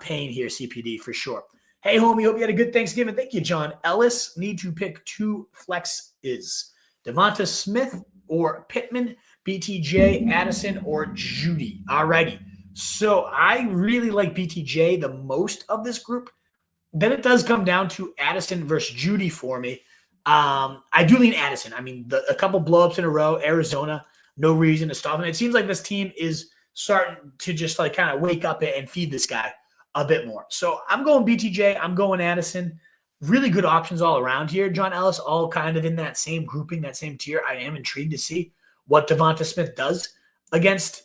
pain here, CPD, for sure. Hey, homie, hope you had a good Thanksgiving. Thank you, John Ellis. Need to pick two flexes. Devonta Smith or Pittman, BTJ, Addison, or Judy. All righty. So I really like BTJ the most of this group. Then it does come down to Addison versus Judy for me. I do lean Addison. I mean, a couple blowups in a row, Arizona, no reason to stop him. It seems like this team is starting to just like kind of wake up and feed this guy a bit more. So I'm going BTJ. I'm going Addison. Really good options all around here. John Ellis, all kind of in that same grouping, that same tier. I am intrigued to see what Devonta Smith does against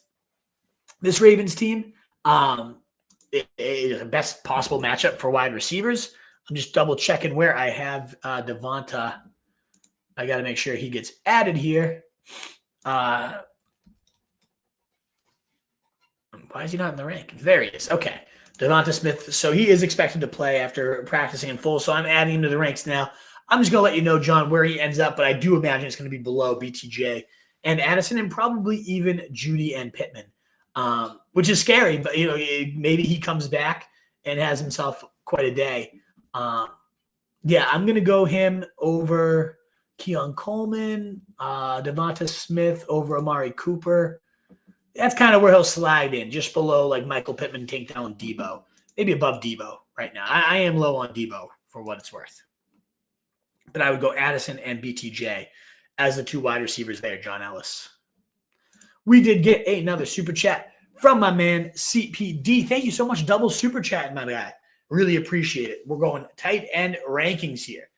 this Ravens team. It is the best possible matchup for wide receivers. I'm just double checking where I have Devonta. I got to make sure he gets added here. Why is he not in the rankings? There he is. Okay. Devonta Smith. So he is expected to play after practicing in full. So I'm adding him to the ranks now. I'm just going to let you know, John, where he ends up, but I do imagine it's going to be below BTJ and Addison and probably even Judy and Pittman, which is scary. But, you know, maybe he comes back and has himself quite a day. Yeah, I'm going to go him over Keon Coleman, Devonta Smith over Amari Cooper. That's kind of where he'll slide in, just below like Michael Pittman, take down Debo. Maybe above Debo right now. I am low on Debo for what it's worth. But I would go Addison and BTJ as the two wide receivers there, John Ellis. We did get another super chat from my man CPD. Thank you so much. Double super chat, my guy. Really appreciate it. We're going tight end rankings here.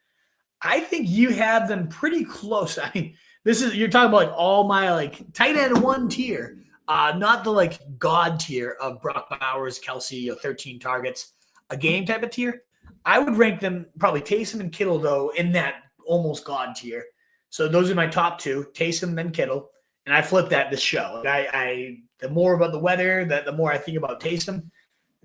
I think you have them pretty close. I mean, you're talking about like all my like tight end one tier, not the like god tier of Brock Bowers, Kelsey, 13 targets a game type of tier. I would rank them probably Taysom and Kittle though in that almost god tier. So those are my top two, Taysom then Kittle, and I flip that this show. Like the more about the weather, the more I think about Taysom.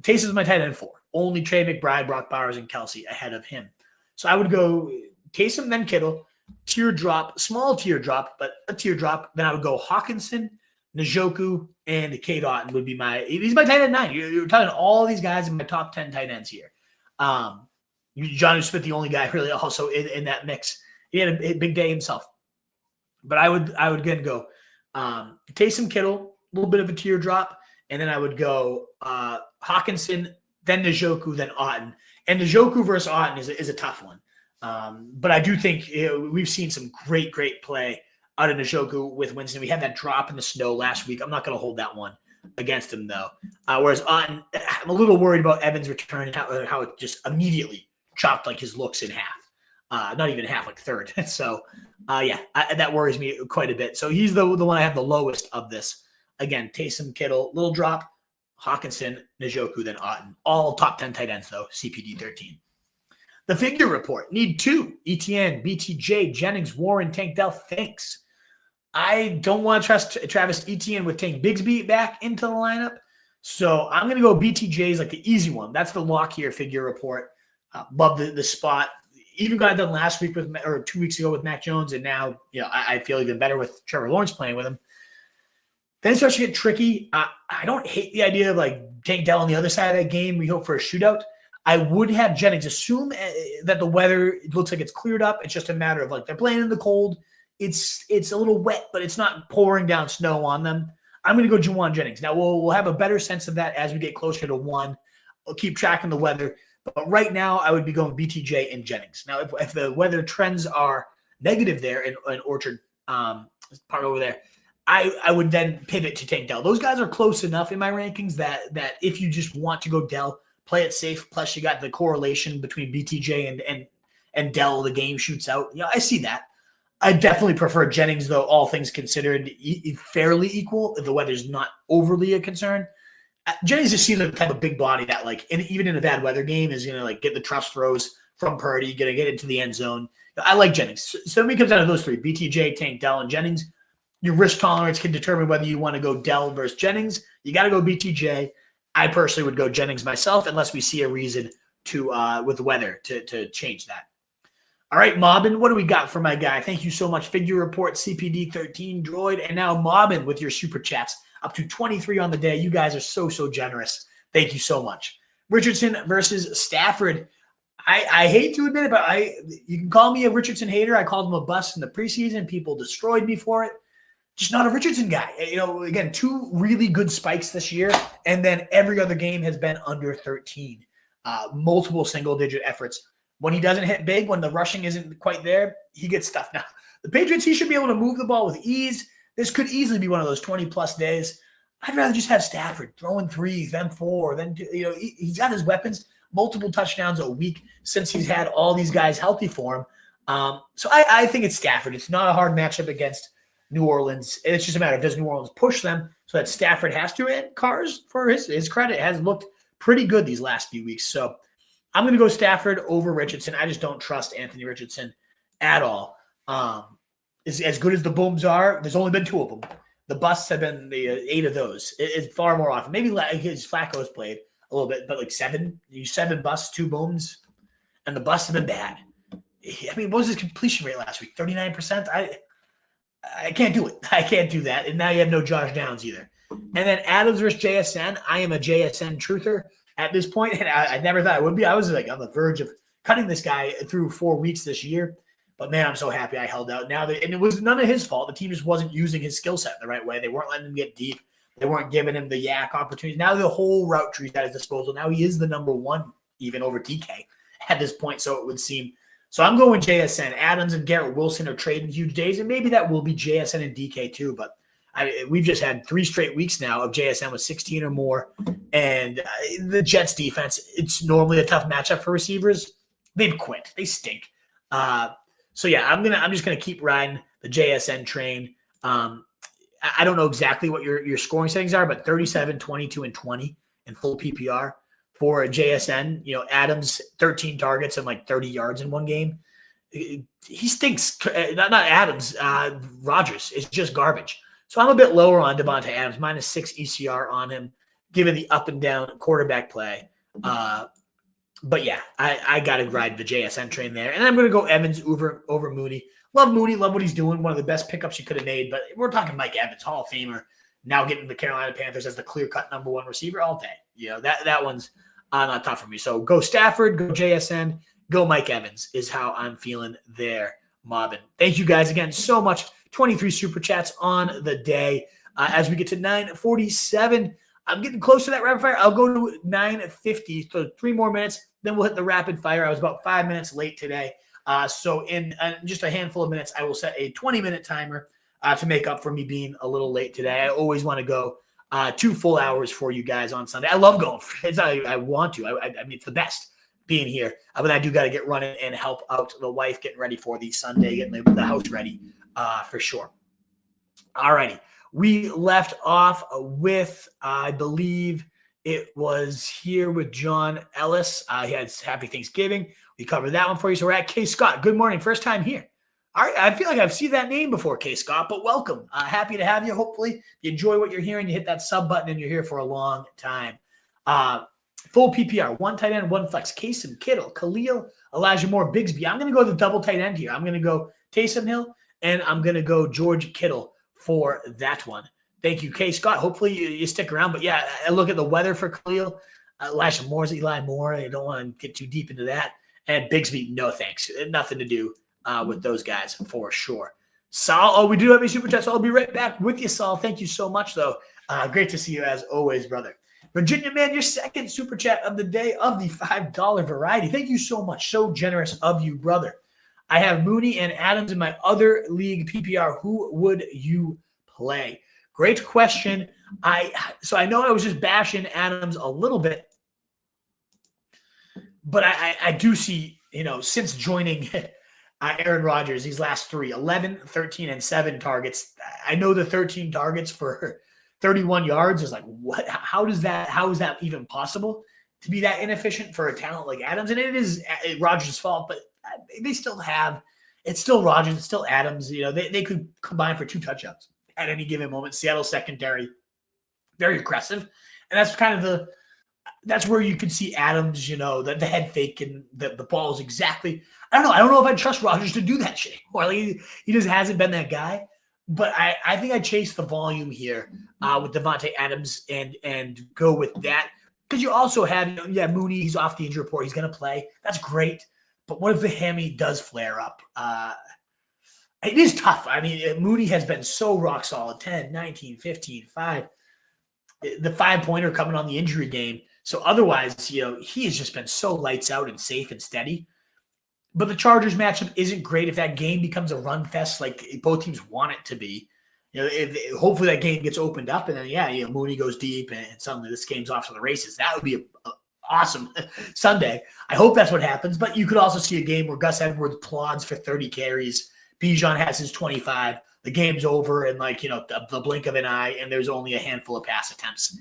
Taysom's my tight end 4. Only Trey McBride, Brock Bowers, and Kelsey ahead of him. So I would go Taysom, then Kittle, teardrop, small teardrop, but a teardrop. Then I would go Hawkinson, Njoku, and Cade Otton would be he's my tight end 9. You're talking all these guys in my top 10 tight ends here. Johnny Smith, the only guy really also in that mix. He had a big day himself. But I would again go Taysom, Kittle, a little bit of a teardrop, and then I would go Hawkinson, then Njoku, then Otton. And Njoku versus Otton is a tough one. But I do think we've seen some great play out of Njoku with Winston. We had that drop in the snow last week. I'm not going to hold that one against him, though. Whereas Otton, I'm a little worried about Evans' return and how it just immediately chopped like his looks in half. Not even half, like third. So, that worries me quite a bit. So he's the one I have the lowest of this. Again, Taysom, Kittle, little drop, Hawkinson, Njoku, then Otton. All top 10 tight ends, though, CPD 13. The figure report. Need 2. ETN, BTJ, Jennings, Warren, Tank Dell. Thanks. I don't want to trust Travis Etienne with Tank Bigsby back into the lineup. So I'm going to go BTJ's like the easy one. That's the lock here figure report. Love the spot. Even got it done last week or 2 weeks ago with Mac Jones, and now I feel even better with Trevor Lawrence playing with him. Then it starts to get tricky. I don't hate the idea of like Tank Dell on the other side of that game. We hope for a shootout. I would have Jennings assume that the weather looks like it's cleared up. It's just a matter of like they're playing in the cold. It's a little wet, but it's not pouring down snow on them. I'm going to go Jauan Jennings. Now we'll have a better sense of that as we get closer to 1. I'll keep tracking the weather, but right now I would be going BTJ and Jennings. Now if the weather trends are negative there in Orchard part over there, I would then pivot to Tank Dell. Those guys are close enough in my rankings that if you just want to go Dell, play it safe. Plus, you got the correlation between BTJ and Dell. The game shoots out. I see that. I definitely prefer Jennings, though, all things considered, fairly equal if the weather's not overly a concern. Jennings just seems like the type of big body that, like, even in a bad weather game, is going to like get the trust throws from Purdy, going to get into the end zone. I like Jennings. So when it comes down to those three, BTJ, Tank, Dell, and Jennings, your risk tolerance can determine whether you want to go Dell versus Jennings. You got to go BTJ. I personally would go Jennings myself unless we see a reason to with the weather to change that. All right, Mobbin, what do we got for my guy? Thank you so much. Figure Report, CPD13, Droid, and now Mobbin with your super chats. Up to 23 on the day. You guys are so generous. Thank you so much. Richardson versus Stafford. I hate to admit it, but you can call me a Richardson hater. I called him a bust in the preseason. People destroyed me for it. Just not a Richardson guy. Again, 2 really good spikes this year, and then every other game has been under 13. Multiple single-digit efforts. When he doesn't hit big, when the rushing isn't quite there, he gets stuff. Now, the Patriots, he should be able to move the ball with ease. This could easily be one of those 20-plus days. I'd rather just have Stafford throwing 3s, then 4, then he's got his weapons, multiple touchdowns a week since he's had all these guys healthy for him. So I think it's Stafford. It's not a hard matchup against New Orleans. It's just a matter of does New Orleans push them so that Stafford has to. And Carr's, for his credit, has looked pretty good these last few weeks. So I'm going to go Stafford over Richardson. I just don't trust Anthony Richardson at all. As good as the booms are, there's only been 2 of them. The busts have been the 8 of those. It's far more often. Maybe his Flacco's played a little bit, but like 7 busts, 2 booms, and the busts have been bad. I mean, what was his completion rate last week? 39%? I can't do it. I can't do that. And now you have no Josh Downs either. And then Adams versus JSN. I am a JSN truther at this point, and I never thought I would be. I was like on the verge of cutting this guy through 4 weeks this year. But man, I'm so happy I held out. And it was none of his fault. The team just wasn't using his skill set the right way. They weren't letting him get deep. They weren't giving him the yak opportunities. Now the whole route tree's at his disposal. Now he is the number 1, even over DK at this point, so it would seem. So I'm going JSN. Adams and Garrett Wilson are trading huge days, and maybe that will be JSN and DK too. But we've just had 3 straight weeks now of JSN with 16 or more. And the Jets defense, it's normally a tough matchup for receivers. They've quit. They stink. So yeah, I'm just gonna keep riding the JSN train. I don't know exactly what your scoring settings are, but 37, 22, and 20 in full PPR for a JSN. Adams 13 targets and like 30 yards in one game. He stinks. Not Adams. Rodgers is just garbage. So I'm a bit lower on Devonta Adams, -6 ECR on him, given the up and down quarterback play. But yeah, I got to ride the JSN train there. And I'm going to go Evans over Mooney. Love Mooney. Love what he's doing. One of the best pickups you could have made. But we're talking Mike Evans, Hall of Famer, now getting the Carolina Panthers as the clear-cut number 1 receiver all day. That one's not tough for me. So go Stafford, go JSN, go Mike Evans is how I'm feeling there, Mobbin. Thank you guys again so much. 23 super chats on the day. As we get to 9:47, I'm getting close to that rapid fire. I'll go to 9:50, so 3 more minutes. Then we'll hit the rapid fire. I was about 5 minutes late today. So in just a handful of minutes, I will set a 20-minute timer to make up for me being a little late today. I always want to go 2 full hours for you guys on Sunday. I love going. I want to. I mean, it's the best being here. But I do got to get running and help out the wife getting ready for the Sunday, getting the house ready for sure. All righty. We left off with, I believe it was here with John Ellis. He had Happy Thanksgiving. We covered that one for you. So we're at K. Scott. Good morning. First time here. All right. I feel like I've seen that name before, K. Scott, but welcome. Happy to have you. Hopefully you enjoy what you're hearing. You hit that sub button and you're here for a long time. Full PPR, one tight end, one flex. Taysom, Kittle, Khalil, Elijah Moore, Bigsby. I'm going to go the double tight end here. I'm going to go Taysom Hill, and I'm going to go George Kittle for that one. Thank you, K. Scott. Hopefully you stick around. But, yeah, I look at the weather for Khalil. Elijah Moore's Eli Moore. I don't want to get too deep into that. And Bigsby, no thanks. Nothing to do with those guys for sure. Saul, we do have a super chat, so I'll be right back with you, Saul. Thank you so much, though. Great to see you as always, brother. Virginia Man, your second super chat of the day of the $5 variety. Thank you so much. So generous of you, brother. I have Mooney and Adams in my other league PPR. Who would you play? Great question. So I know I was just bashing Adams a little bit, but I do see, since joining Aaron Rodgers, these last three, 11, 13, and 7 targets. I know the 13 targets for 31 yards is like, what? How is that even possible to be that inefficient for a talent like Adams? And it is Rodgers' fault, but they still have, it's still Rodgers, it's still Adams. They could combine for 2 touchdowns at any given moment. Seattle secondary, very aggressive. And that's kind of that's where you can see Adams, the head fake and the ball is exactly, I don't know if I trust Rodgers to do that shit anymore. Like, he just hasn't been that guy. But I think I chase the volume here with Davante Adams and go with that. Because you also have, Mooney, he's off the injury report. He's going to play. That's great. But what if the hammy does flare up? It is tough. I mean, Mooney has been so rock solid, 10, 19, 15, 5. The 5-pointer coming on the injury game. So otherwise, he has just been so lights out and safe and steady. But the Chargers matchup isn't great if that game becomes a run fest like both teams want it to be. Hopefully that game gets opened up and then, Mooney goes deep and suddenly this game's off to the races. That would be an awesome Sunday. I hope that's what happens. But you could also see a game where Gus Edwards plods for 30 carries. Bijan has his 25. The game's over in the blink of an eye and there's only a handful of pass attempts.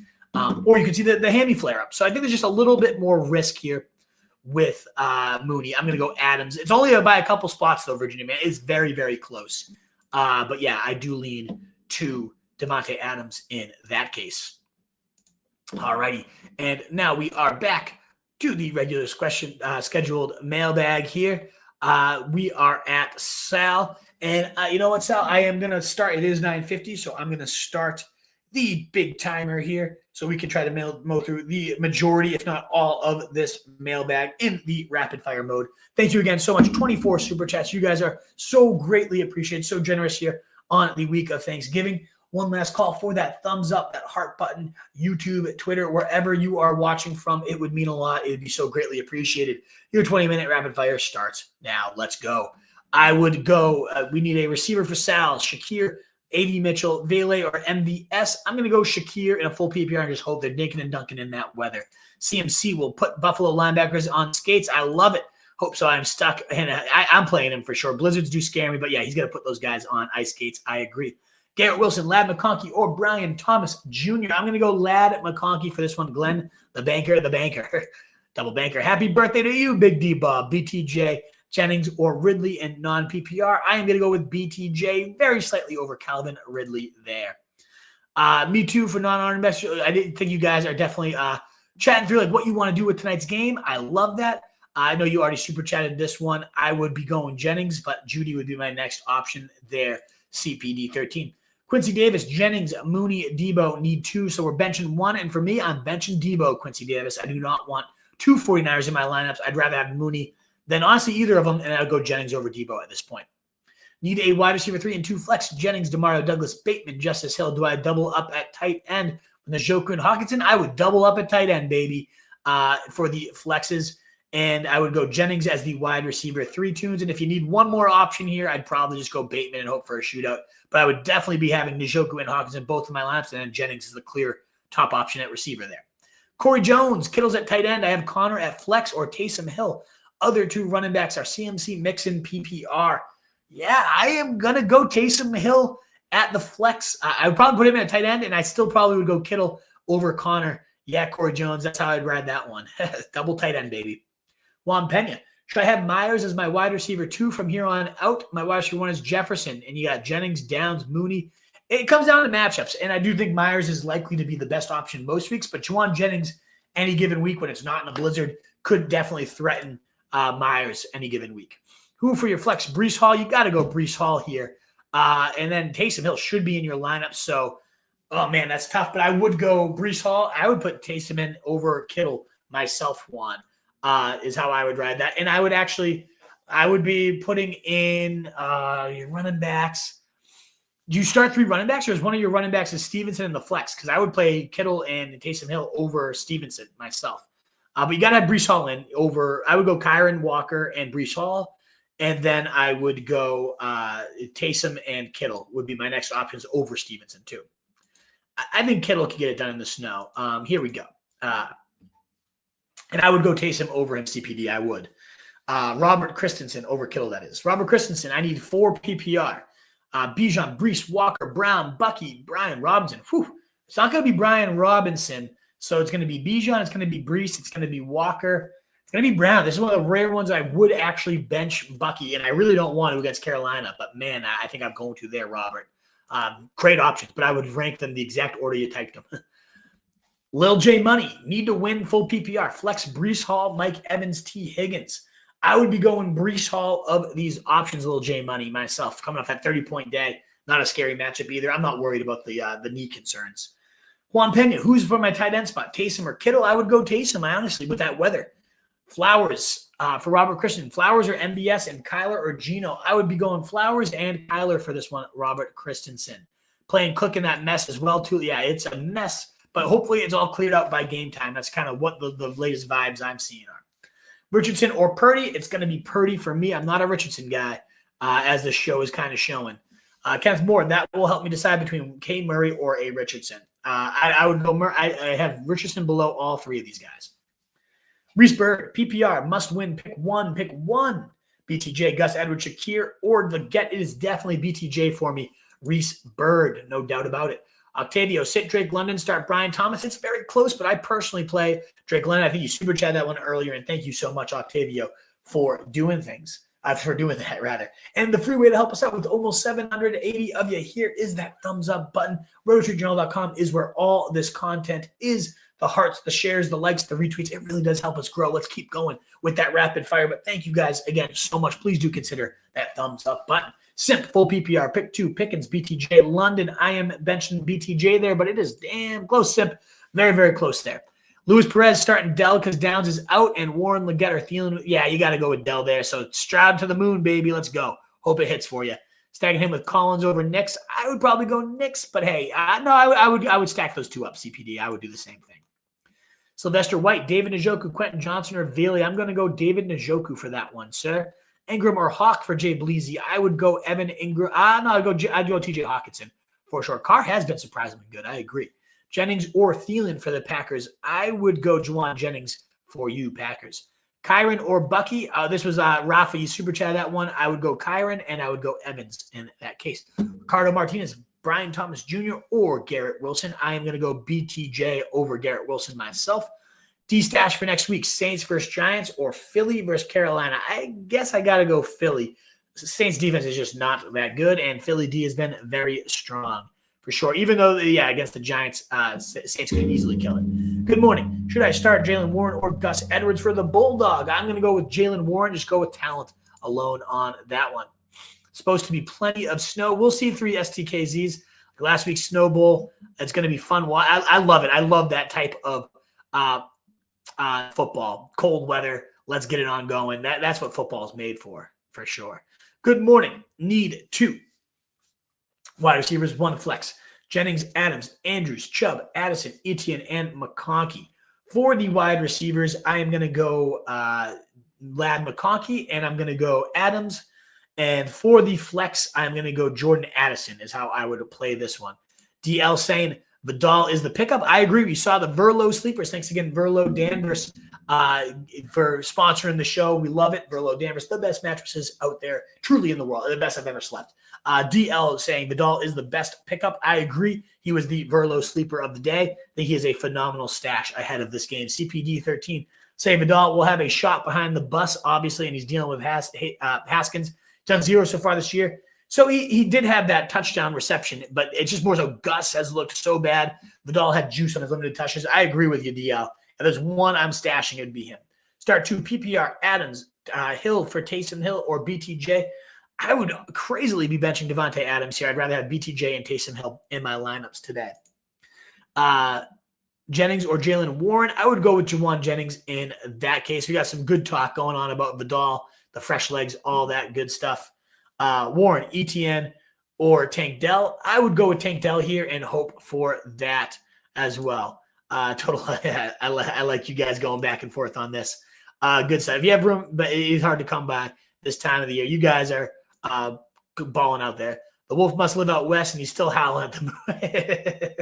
Or you could see the hammy flare up. So I think there's just a little bit more risk here with Mooney. I'm going to go Adams. It's only by a couple spots, though, Virginia Man. It's very, very close. But, yeah, I do lean to Davante Adams in that case. All righty. And now we are back to the regular scheduled mailbag here. We are at Sal. And you know what, Sal? I am going to start. It is 9:50, so I'm going to start the big timer here so we can try to mow through the majority, if not all, of this mailbag in the rapid fire mode. Thank you again so much. 24 super chats. You guys are so greatly appreciated, so generous here on the week of Thanksgiving. One last call for that thumbs up, that heart button, YouTube, Twitter, wherever you are watching from. It would mean a lot. It would be so greatly appreciated. Your 20-minute rapid fire starts now. Let's go. I would go, we need a receiver for Sal, Shakir, A.D. Mitchell, Vele, or MVS. I'm going to go Shakir in a full PPR and just hope they're dinking and dunking in that weather. CMC will put Buffalo linebackers on skates. I love it. Hope so. I'm stuck. And I'm playing him for sure. Blizzards do scare me, but yeah, he's going to put those guys on ice skates. I agree. Garrett Wilson, Lad McConkey, or Brian Thomas Jr. I'm going to go Lad McConkey for this one. Glenn, the banker. Double banker. Happy birthday to you, Big D Bob, BTJ, Jennings, or Ridley in non-PPR. I am going to go with BTJ, very slightly over Calvin Ridley there. Me too for non-honored message. I didn't think you guys are definitely chatting through what you want to do with tonight's game. I love that. I know you already super chatted this one. I would be going Jennings, but Judy would be my next option there. CPD 13. Quincy Davis, Jennings, Mooney, Debo need 2, so we're benching 1. And for me, I'm benching Debo, Quincy Davis. I do not want 2 49ers in my lineups. I'd rather have Mooney than honestly either of them, and I would go Jennings over Debo at this point. Need a wide receiver 3 and 2 flex. Jennings, DeMario Douglas, Bateman, Justice Hill. Do I double up at tight end with Njoku and Hawkinson? I would double up at tight end, baby, for the flexes. And I would go Jennings as the wide receiver 3 tunes. And if you need one more option here, I'd probably just go Bateman and hope for a shootout. But I would definitely be having Njoku and Hawkinson both in my lineups, and then Jennings is the clear top option at receiver there. Corey Jones, Kittle's at tight end. I have Connor at flex or Taysom Hill. Other 2 running backs are CMC, Mixon, PPR. Yeah, I am going to go Taysom Hill at the flex. I would probably put him at tight end, and I still probably would go Kittle over Connor. Yeah, Corey Jones, that's how I'd ride that one. Double tight end, baby. Juan Pena. Should I have Myers as my wide receiver 2 from here on out? My wide receiver 1 is Jefferson, and you got Jennings, Downs, Mooney. It comes down to matchups, and I do think Myers is likely to be the best option most weeks, but Jauan Jennings any given week when it's not in a blizzard could definitely threaten Myers any given week. Who for your flex? Breece Hall. You got to go Breece Hall here. And then Taysom Hill should be in your lineup. So, oh, man, that's tough. But I would go Breece Hall. I would put Taysom in over Kittle myself, Juan, is how I would ride that. And I would be putting in your running backs. Do you start 3 running backs, or is one of your running backs is Stevenson in the flex? Because I would play Kittle and Taysom Hill over Stevenson myself. But you got to have Breece Hall in over. I would go Kyron, Walker, and Breece Hall. And then I would go Taysom and Kittle would be my next options over Stevenson too. I think Kittle can get it done in the snow. Here we go. And I would go Taysom over him, CPD. I would. Robert Christensen over Kittle, that is. Robert Christensen, I need 4 PPR. Bijan, Breece, Walker, Brown, Bucky, Brian Robinson. Whew. It's not going to be Brian Robinson. So it's going to be Bijan. It's going to be Breece. It's going to be Walker. It's going to be Brown. This is one of the rare ones I would actually bench Bucky, and I really don't want to against Carolina. But, man, I think I'm going to there, Robert. Great options, but I would rank them the exact order you typed them. Lil J Money, need to win full PPR. Flex Breece Hall, Mike Evans, T. Higgins. I would be going Breece Hall of these options, Lil J Money, myself, coming off that 30-point day. Not a scary matchup either. I'm not worried about the knee concerns. Juan Pena, who's for my tight end spot? Taysom or Kittle? I would go Taysom, honestly, with that weather. Flowers for Robert Christian. Flowers or MBS and Kyler or Geno. I would be going Flowers and Kyler for this one, Robert Christensen. Playing Cook in that mess as well, too. Yeah, it's a mess, but hopefully it's all cleared out by game time. That's kind of what the latest vibes I'm seeing are. Richardson or Purdy, it's going to be Purdy for me. I'm not a Richardson guy, as the show is kind of showing. Kenneth Moore, that will help me decide between K. Murray or a Richardson. I would go Murray. I have Richardson below all 3 of these guys. Reese Bird, PPR, must win. Pick one. BTJ, Gus Edwards, Shakir, or the get. It is definitely BTJ for me. Reese Bird, no doubt about it. Octavio, sit Drake London, start Brian Thomas. It's very close, but I personally play Drake London. I think you super chat that one earlier, and thank you so much, Octavio, for doing things. For doing that, rather. And the free way to help us out with almost 780 of you here is that thumbs up button. RoadTreeJournal.com is where all this content is. The hearts, the shares, the likes, the retweets. It really does help us grow. Let's keep going with that rapid fire. But thank you guys again so much. Please do consider that thumbs up button. Simp, full PPR, pick 2, Pickens, BTJ, London. I am benching BTJ there, but it is damn close, Simp. Very, very close there. Luis Perez starting Dell because Downs is out, and Warren, Leggett, or Thielen. Yeah, you got to go with Dell there. So Stroud to the moon, baby. Let's go. Hope it hits for you. Stacking him with Collins over Knicks. I would probably go Knicks, but hey, no, I would stack those 2 up, CPD. I would do the same thing. Sylvester White, David Njoku, Quentin Johnson, or Bailey. I'm going to go David Njoku for that one, sir. Ingram or Hawk for Jay Bleasy. I would go Evan Ingram. No, I'd go TJ Hawkinson for sure. Carr has been surprisingly good. I agree. Jennings or Thielen for the Packers. I would go Jauan Jennings for you, Packers. Kyron or Bucky. This was Rafa. You super chat that one. I would go Kyron, and I would go Evans in that case. Ricardo Martinez, Brian Thomas Jr. or Garrett Wilson. I am going to go BTJ over Garrett Wilson myself. D-stash for next week, Saints versus Giants or Philly versus Carolina. I guess I got to go Philly. Saints defense is just not that good, and Philly D has been very strong for sure. Even though, against the Giants, Saints could easily kill it. Good morning. Should I start Jaylen Warren or Gus Edwards for the Bulldog? I'm going to go with Jaylen Warren. Just go with talent alone on that one. Supposed to be plenty of snow. We'll see 3 STKZs. Last week's Snow Bowl. It's going to be fun. I love it. I love that type of football. Cold weather. Let's get it on going. That's what football is made for sure. Good morning. Need 2 wide receivers, 1 flex. Jennings, Adams, Andrews, Chubb, Addison, Etienne, and McConkey. For the wide receivers, I am going to go Lad McConkey, and I'm going to go Adams. And for the flex, I'm going to go Jordan Addison is how I would play this one. DL saying Vidal is the pickup. I agree. We saw the Verlo sleepers. Thanks again, Verlo Danvers, for sponsoring the show. We love it. Verlo Danvers, the best mattresses out there, truly in the world, the best I've ever slept. DL saying Vidal is the best pickup. I agree. He was the Verlo sleeper of the day. I think he is a phenomenal stash ahead of this game. CPD 13 saying Vidal will have a shot behind the bus, obviously, and he's dealing with Haskins. Done 0 so far this year. So he did have that touchdown reception, but it's just more so Gus has looked so bad. Vidal had juice on his limited touches. I agree with you, DL. there's one I'm stashing, it'd be him. Start 2 PPR, Adams, Hill for Taysom Hill or BTJ. I would crazily be benching Devonta Adams here. I'd rather have BTJ and Taysom Hill in my lineups today. Jennings or Jalen Warren. I would go with Jauan Jennings in that case. We got some good talk going on about Vidal, the fresh legs, all that good stuff. Warren, ETN, or Tank Dell. I would go with Tank Dell here and hope for that as well. I like you guys going back and forth on this. Good stuff. If you have room, but it's hard to come by this time of the year. You guys are balling out there. The wolf must live out west, and he's still howling at the moon.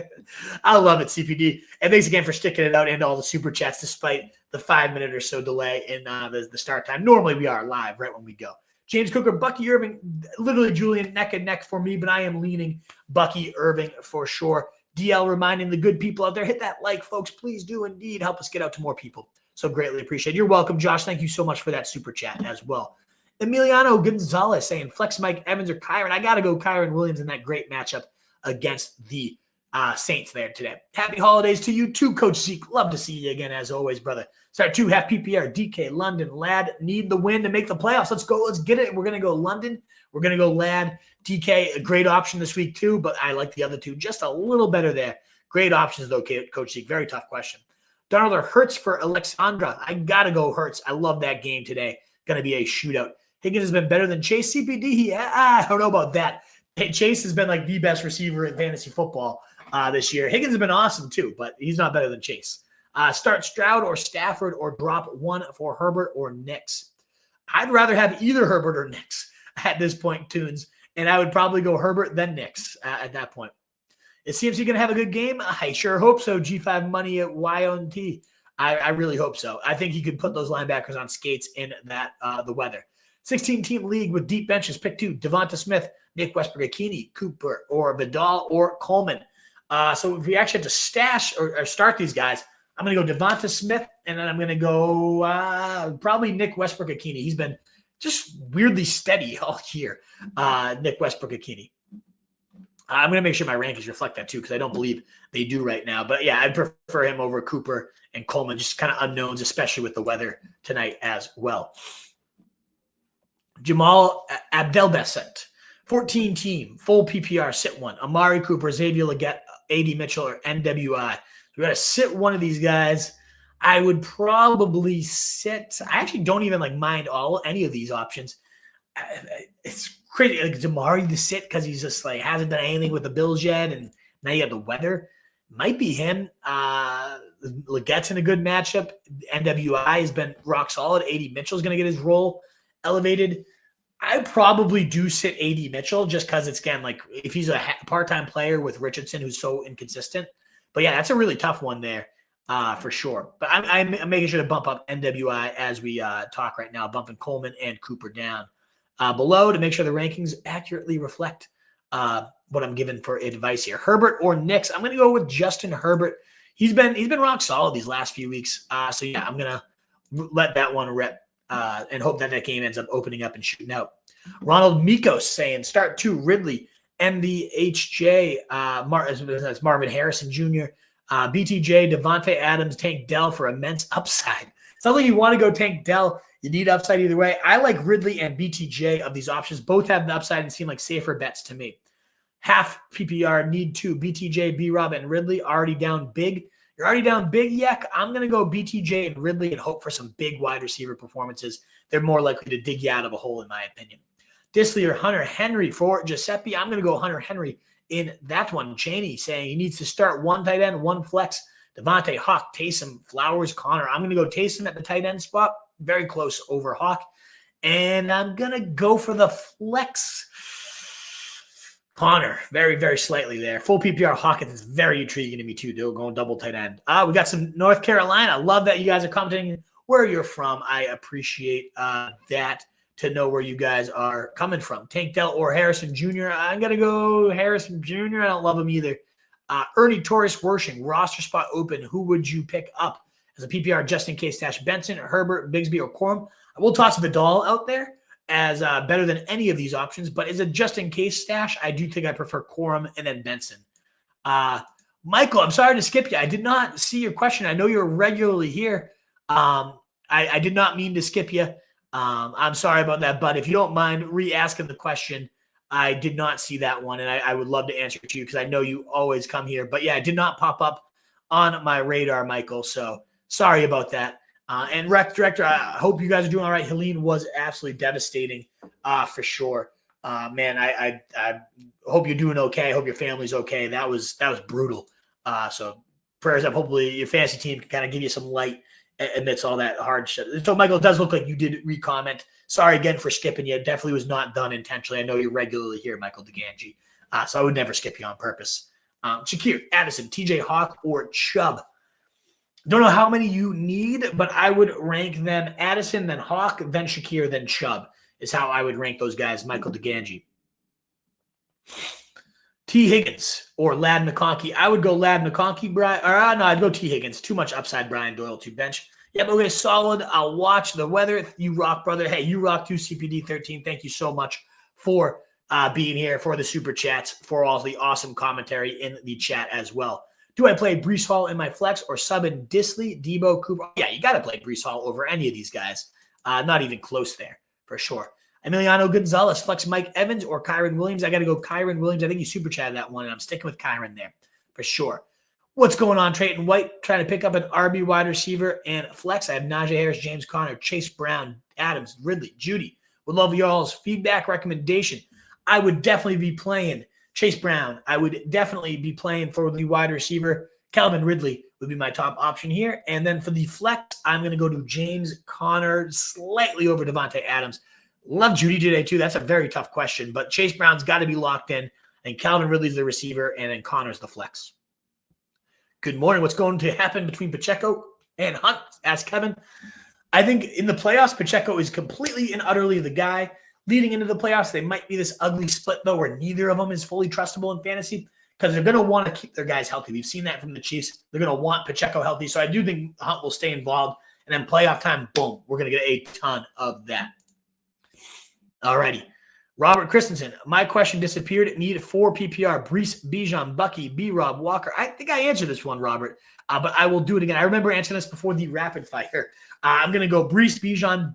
I love it, CPD. And thanks again for sticking it out into all the super chats, despite the 5-minute or so delay in the start time. Normally, we are live right when we go. James Cook or Bucky Irving, literally Julian neck and neck for me, but I am leaning Bucky Irving for sure. DL reminding the good people out there, hit that like, folks. Please do indeed help us get out to more people. So greatly appreciate it. You're welcome, Josh. Thank you so much for that super chat as well. Emiliano Gonzalez saying flex Mike Evans or Kyron. I got to go Kyron Williams in that great matchup against the Saints there today. Happy holidays to you too, Coach Zeke. Love to see you again as always, brother. Start 2 half PPR, DK, London, Lad need the win to make the playoffs. Let's go. Let's get it. We're going to go London. We're going to go Lad. DK, a great option this week too, but I like the other two just a little better there. Great options though, Coach Zeke. Very tough question. Darnell or Hurts for Alexandra. I got to go Hurts. I love that game today. Going to be a shootout. Higgins has been better than Chase. CPD, I don't know about that. Hey, Chase has been like the best receiver in fantasy football this year. Higgins has been awesome too, but he's not better than Chase. Start Stroud or Stafford or drop one for Herbert or Nix. I'd rather have either Herbert or Nix at this point, Tunes, and I would probably go Herbert then Nix at that point. It seems he's going to have a good game. I sure hope so. G5 money at YONT. I really hope so. I think he could put those linebackers on skates in that the weather. 16-team league with deep benches. Pick 2, Devonta Smith, Nick Westbrook-Ikini, Cooper, or Vidal, or Coleman. So if we actually have to stash or start these guys, I'm going to go Devonta Smith, and then I'm going to go probably Nick Westbrook-Ikini. He's been just weirdly steady all year, Nick Westbrook-Ikini. I'm going to make sure my rankings reflect that too, because I don't believe they do right now. But yeah, I'd prefer him over Cooper and Coleman, just kind of unknowns, especially with the weather tonight as well. Jamal Abdelbesset, 14-team, full PPR, sit one. Amari Cooper, Xavier Legette, AD Mitchell, or NWI. We got to sit one of these guys. I would probably sit. I actually don't even mind any of these options. It's crazy. Like Jamari to sit because he's just hasn't done anything with the Bills yet, and now you have the weather. Might be him. Legette's in a good matchup. NWI has been rock solid. AD Mitchell's going to get his role elevated. I probably do sit AD Mitchell just because it's, again, if he's a part-time player with Richardson who's so inconsistent. But yeah, that's a really tough one there for sure. But I'm making sure to bump up NWI as we talk right now, bumping Coleman and Cooper down below to make sure the rankings accurately reflect what I'm giving for advice here. Herbert or Nix? I'm going to go with Justin Herbert. He's been rock solid these last few weeks. So yeah, I'm going to let that one rip and hope that game ends up opening up and shooting out. Ronald Mikos saying start 2 Ridley, MVHJ, that's Marvin Harrison Jr., BTJ, Devontae Adams, Tank Dell for immense upside. Sounds like you want to go Tank Dell. You need upside either way. I like Ridley and BTJ of these options. Both have the upside and seem like safer bets to me. Half PPR, need 2. BTJ, B-Rob, and Ridley already down big. You're already down big, Yak. I'm going to go BTJ and Ridley and hope for some big wide receiver performances. They're more likely to dig you out of a hole, in my opinion. Disley or Hunter Henry for Giuseppe. I'm going to go Hunter Henry in that one. Cheney saying he needs to start 1 tight end, 1 flex. Devontae, Hawk, Taysom, Flowers, Connor. I'm going to go Taysom at the tight end spot. Very close over Hawk. And I'm going to go for the flex. Connor, very, very slightly there. Full PPR Hawkins is very intriguing to me too. They're going double tight end. We got some North Carolina. I love that you guys are commenting where you're from. I appreciate that, to know where you guys are coming from. Tank Dell or Harrison Jr. I'm going to go Harrison Jr. I don't love him either. Ernie Torres Worshing, roster spot open. Who would you pick up as a PPR just in case? Stash Benson, Herbert, Bigsby, or Corum. I will toss Vidal out there as better than any of these options, but as a just in case stash, I do think I prefer Corum and then Benson. Michael, I'm sorry to skip you. I did not see your question. I know you're regularly here. I did not mean to skip you. I'm sorry about that, but if you don't mind re-asking the question, I did not see that one, and I would love to answer it to you because I know you always come here. But yeah, it did not pop up on my radar, Michael, so sorry about that. And Rec Director, I hope you guys are doing all right. Helene was absolutely devastating for sure. Man, I hope you're doing okay. I hope your family's okay. That was brutal. So prayers up. Hopefully your fantasy team can kind of give you some light amidst all that hard shit. So, Michael, it does look like you did re-comment. Sorry again for skipping you. It definitely was not done intentionally. I know you're regularly here, Michael DeGangi. So I would never skip you on purpose. Shakir, Addison, TJ Hawk, or Chubb. Don't know how many you need, but I would rank them Addison, then Hawk, then Shakir, then Chubb is how I would rank those guys, Michael DeGangi. T. Higgins or Lad McConkey. I would go Lad McConkey, Brian. No, I'd go T. Higgins. Too much upside, Brian Doyle to bench. Yep, okay, solid. I'll watch the weather. You rock, brother. Hey, you rock too, CPD13. Thank you so much for being here, for the super chats, for all the awesome commentary in the chat as well. Do I play Breece Hall in my flex or sub in Disley, Debo, Cooper? Yeah, you got to play Breece Hall over any of these guys. Not even close there, for sure. Emiliano Gonzalez, flex Mike Evans or Kyron Williams. I got to go Kyron Williams. I think you super chatted that one, and I'm sticking with Kyron there for sure. What's going on, Trayton White? Trying to pick up an RB wide receiver and flex. I have Najee Harris, James Conner, Chase Brown, Adams, Ridley, Judy. Would love y'all's feedback recommendation. I would definitely be playing Chase Brown. I would definitely be playing for the wide receiver. Calvin Ridley would be my top option here. And then for the flex, I'm going to go to James Conner, slightly over Devonta Adams. Love Judy today, too. That's a very tough question. But Chase Brown's got to be locked in. And Calvin Ridley's the receiver. And then Connor's the flex. Good morning. What's going to happen between Pacheco and Hunt? Asked Kevin. I think in the playoffs, Pacheco is completely and utterly the guy. Leading into the playoffs, they might be this ugly split, though, where neither of them is fully trustable in fantasy because they're going to want to keep their guys healthy. We've seen that from the Chiefs. They're going to want Pacheco healthy. So I do think Hunt will stay involved. And then playoff time, boom, we're going to get a ton of that. Alrighty. Robert Christensen, my question disappeared. Need 4 PPR. Breece, Bijan, Bucky, B-Rob, Walker. I think I answered this one, Robert, but I will do it again. I remember answering this before the rapid fire. I'm going to go Breece, Bijan,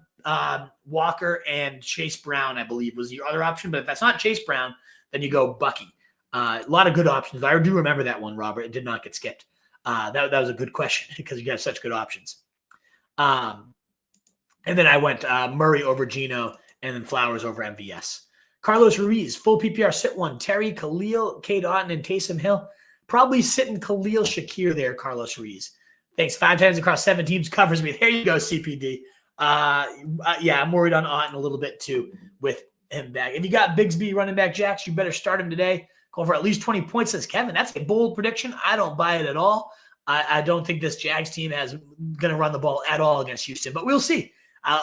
Walker, and Chase Brown, I believe, was the other option. But if that's not Chase Brown, then you go Bucky. A lot of good options. I do remember that one, Robert. It did not get skipped. That was a good question because you have such good options. And then I went Murray over Geno, and then Flowers over MVS. Carlos Ruiz, full PPR, sit one. Terry, Khalil, Cade Otton, and Taysom Hill. Probably sitting Khalil Shakir there, Carlos Ruiz. Thanks. 5 times across 7 teams covers me. There you go, CPD. Yeah, I'm worried on Otton a little bit too with him back. If you got Bigsby running back jacks, you better start him today. Go for at least 20 points, says Kevin. That's a bold prediction. I don't buy it at all. I don't think this Jags team is going to run the ball at all against Houston, but we'll see.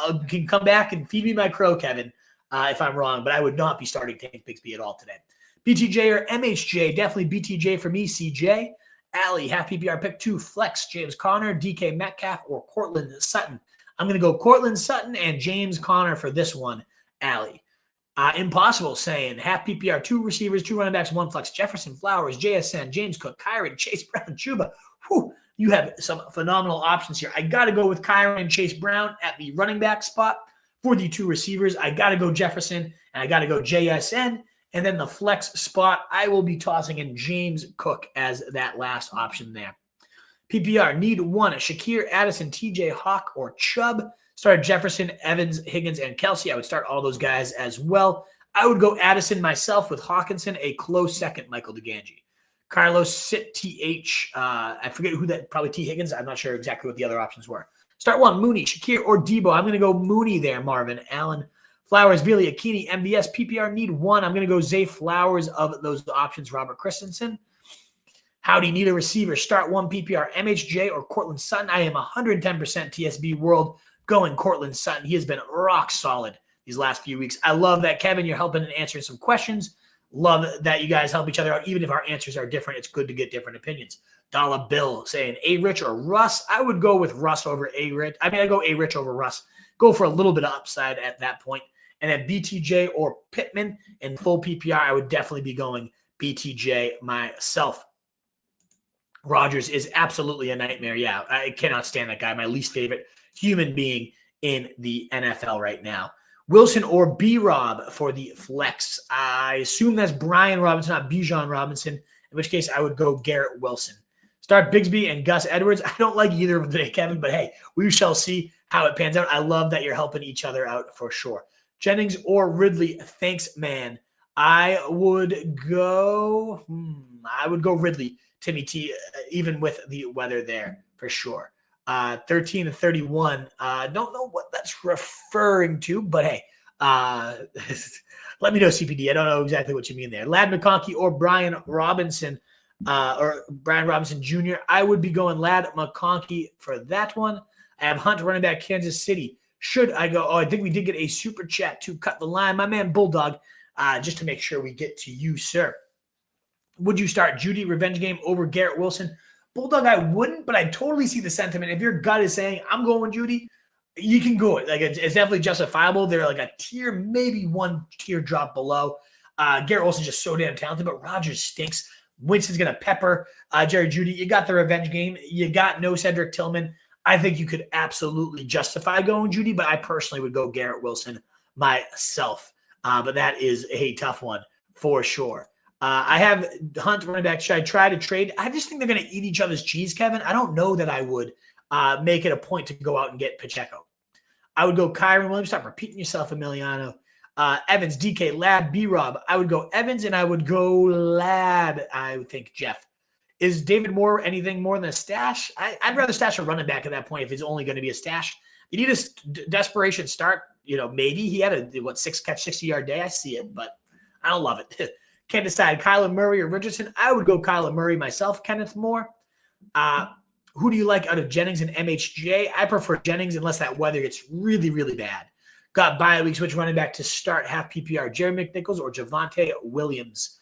You can come back and feed me my crow, Kevin, if I'm wrong, but I would not be starting Tank Bigsby at all today. BTJ or MHJ, definitely BTJ for me, CJ. Allie, half PPR pick 2, flex, James Conner, DK Metcalf, or Cortland Sutton. I'm going to go Cortland Sutton and James Conner for this one, Allie. Impossible saying half PPR, 2 receivers, 2 running backs, 1 flex, Jefferson, Flowers, JSN, James Cook, Kyron, Chase Brown, Chuba. Whew. You have some phenomenal options here. I got to go with Kyron and Chase Brown at the running back spot. For the 2 receivers, I got to go Jefferson, and I got to go JSN. And then the flex spot, I will be tossing in James Cook as that last option there. PPR, need 1, Shakir, Addison, TJ, Hawk, or Chubb. Start Jefferson, Evans, Higgins, and Kelsey. I would start all those guys as well. I would go Addison myself with Hawkinson, a close second, Michael DeGangi. Carlos, sit TH. I forget who that, probably T. Higgins. I'm not sure exactly what the other options were. Start 1, Mooney, Shakir, or Debo. I'm going to go Mooney there, Marvin. Allen, Flowers, Villi, Akini, MBS, PPR, need 1. I'm going to go Zay Flowers of those options, Robert Christensen. Howdy, need a receiver. Start 1 PPR, MHJ, or Cortland Sutton. I am 110% TSB world going Cortland Sutton. He has been rock solid these last few weeks. I love that, Kevin. You're helping and answering some questions. Love that you guys help each other out. Even if our answers are different, it's good to get different opinions. Dollar Bill saying A-Rich or Russ. I would go with Russ over A-Rich. I mean, I go A-Rich over Russ. Go for a little bit of upside at that point. And then BTJ or Pittman in full PPR, I would definitely be going BTJ myself. Rodgers is absolutely a nightmare. Yeah, I cannot stand that guy. My least favorite human being in the NFL right now. Wilson or B-Rob for the flex. I assume that's Brian Robinson, not Bijan Robinson, in which case I would go Garrett Wilson. Start Bigsby and Gus Edwards. I don't like either of them today, Kevin, but hey, we shall see how it pans out. I love that you're helping each other out for sure. Jennings or Ridley, thanks, man. I would go Ridley, Timmy T, even with the weather there for sure. 13 to 31. Don't know what that's referring to, but hey, let me know, CPD. I don't know exactly what you mean there. Ladd McConkey or Brian Robinson Jr. I would be going Ladd McConkey for that one. I have Hunt running back Kansas City. Should I go? Oh, I think we did get a super chat to cut the line. My man Bulldog, just to make sure we get to you, sir. Would you start Judy revenge game over Garrett Wilson? Bulldog, I wouldn't, but I totally see the sentiment. If your gut is saying, I'm going Judy, you can go it. Like, it's definitely justifiable. They're like a tier, maybe one tier drop below. Garrett Wilson's just so damn talented, but Rodgers stinks. Winston's going to pepper Jerry Judy. You got the revenge game. You got no Cedric Tillman. I think you could absolutely justify going Judy, but I personally would go Garrett Wilson myself. But that is a tough one for sure. I have Hunt running back. Should I try to trade? I just think they're going to eat each other's cheese, Kevin. I don't know that I would make it a point to go out and get Pacheco. I would go Kyron Williams. Stop repeating yourself, Emiliano. Evans, DK, Ladd, B-Rob. I would go Evans and I would go Ladd, I would think, Jeff. Is David Moore anything more than a stash? I'd rather stash a running back at that point if it's only going to be a stash. You need a desperation start. Maybe he had a 6-catch, 60-yard day. I see it, but I don't love it. Can't decide Kyler Murray or Richardson. I would go Kyler Murray myself. Kenneth Moore. Who do you like out of Jennings and MHJ? I prefer Jennings unless that weather gets really, really bad. Got bye weeks. Which running back to start half PPR? Jeremy McNichols or Javonte Williams?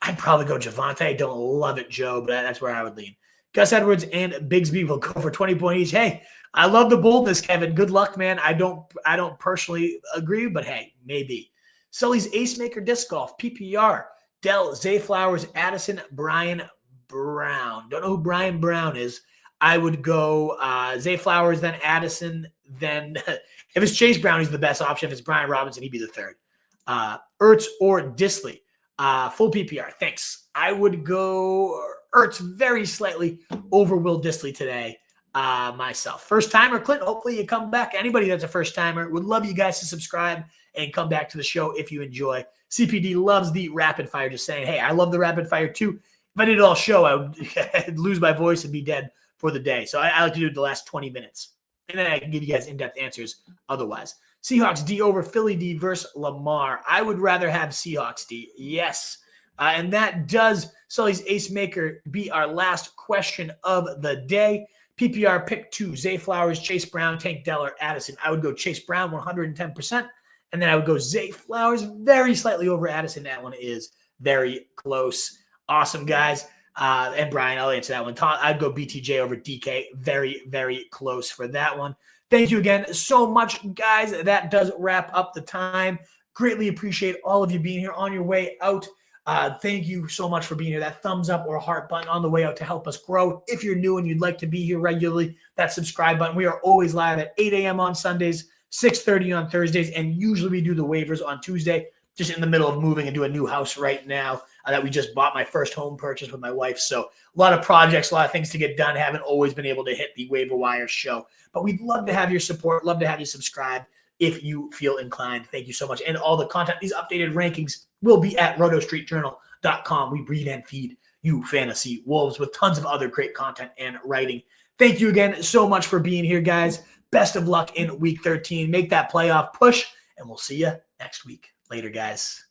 I'd probably go Javonte. I don't love it, Joe, but that's where I would lean. Gus Edwards and Bigsby will go for 20 points each. Hey, I love the boldness, Kevin. Good luck, man. I don't personally agree, but hey, maybe. Sully's Ace Maker Disc Golf, PPR. Dell, Zay Flowers, Addison, Brian Brown. Don't know who Brian Brown is. I would go Zay Flowers, then Addison, then if it's Chase Brown, he's the best option. If it's Brian Robinson, he'd be the third. Ertz or Disley. Full PPR. Thanks. I would go Ertz very slightly over Will Disley today myself. First timer, Clint, hopefully you come back. Anybody that's a first timer, would love you guys to subscribe and come back to the show if you enjoy. CPD loves the rapid fire, just saying, hey, I love the rapid fire too. If I did it all show, I would lose my voice and be dead for the day. So I like to do it the last 20 minutes. And then I can give you guys in-depth answers otherwise. Seahawks D over Philly D versus Lamar. I would rather have Seahawks D. Yes. And that does Sully's Ace Maker be our last question of the day. PPR pick 2, Zay Flowers, Chase Brown, Tank Dell, or Addison. I would go Chase Brown 110%. And then I would go Zay Flowers very slightly over Addison. That one is very close. Awesome, guys. And Brian, I'll answer that one. I'd go BTJ over DK. Very, very close for that one. Thank you again so much, guys. That does wrap up the time. Greatly appreciate all of you being here on your way out. Thank you so much for being here. That thumbs up or heart button on the way out to help us grow. If you're new and you'd like to be here regularly, that subscribe button. We are always live at 8 a.m. on Sundays, 6:30 on Thursdays, and usually we do the waivers on Tuesday. Just in the middle of moving into a new house right now that we just bought, my first home purchase with my wife. So a lot of projects, a lot of things to get done. Haven't always been able to hit the waiver wire show. But we'd love to have your support. Love to have you subscribe if you feel inclined. Thank you so much. And all the content, these updated rankings will be at rotostreetjournal.com. We breed and feed you fantasy wolves with tons of other great content and writing. Thank you again so much for being here, guys. Best of luck in week 13. Make that playoff push, and we'll see you next week. Later, guys.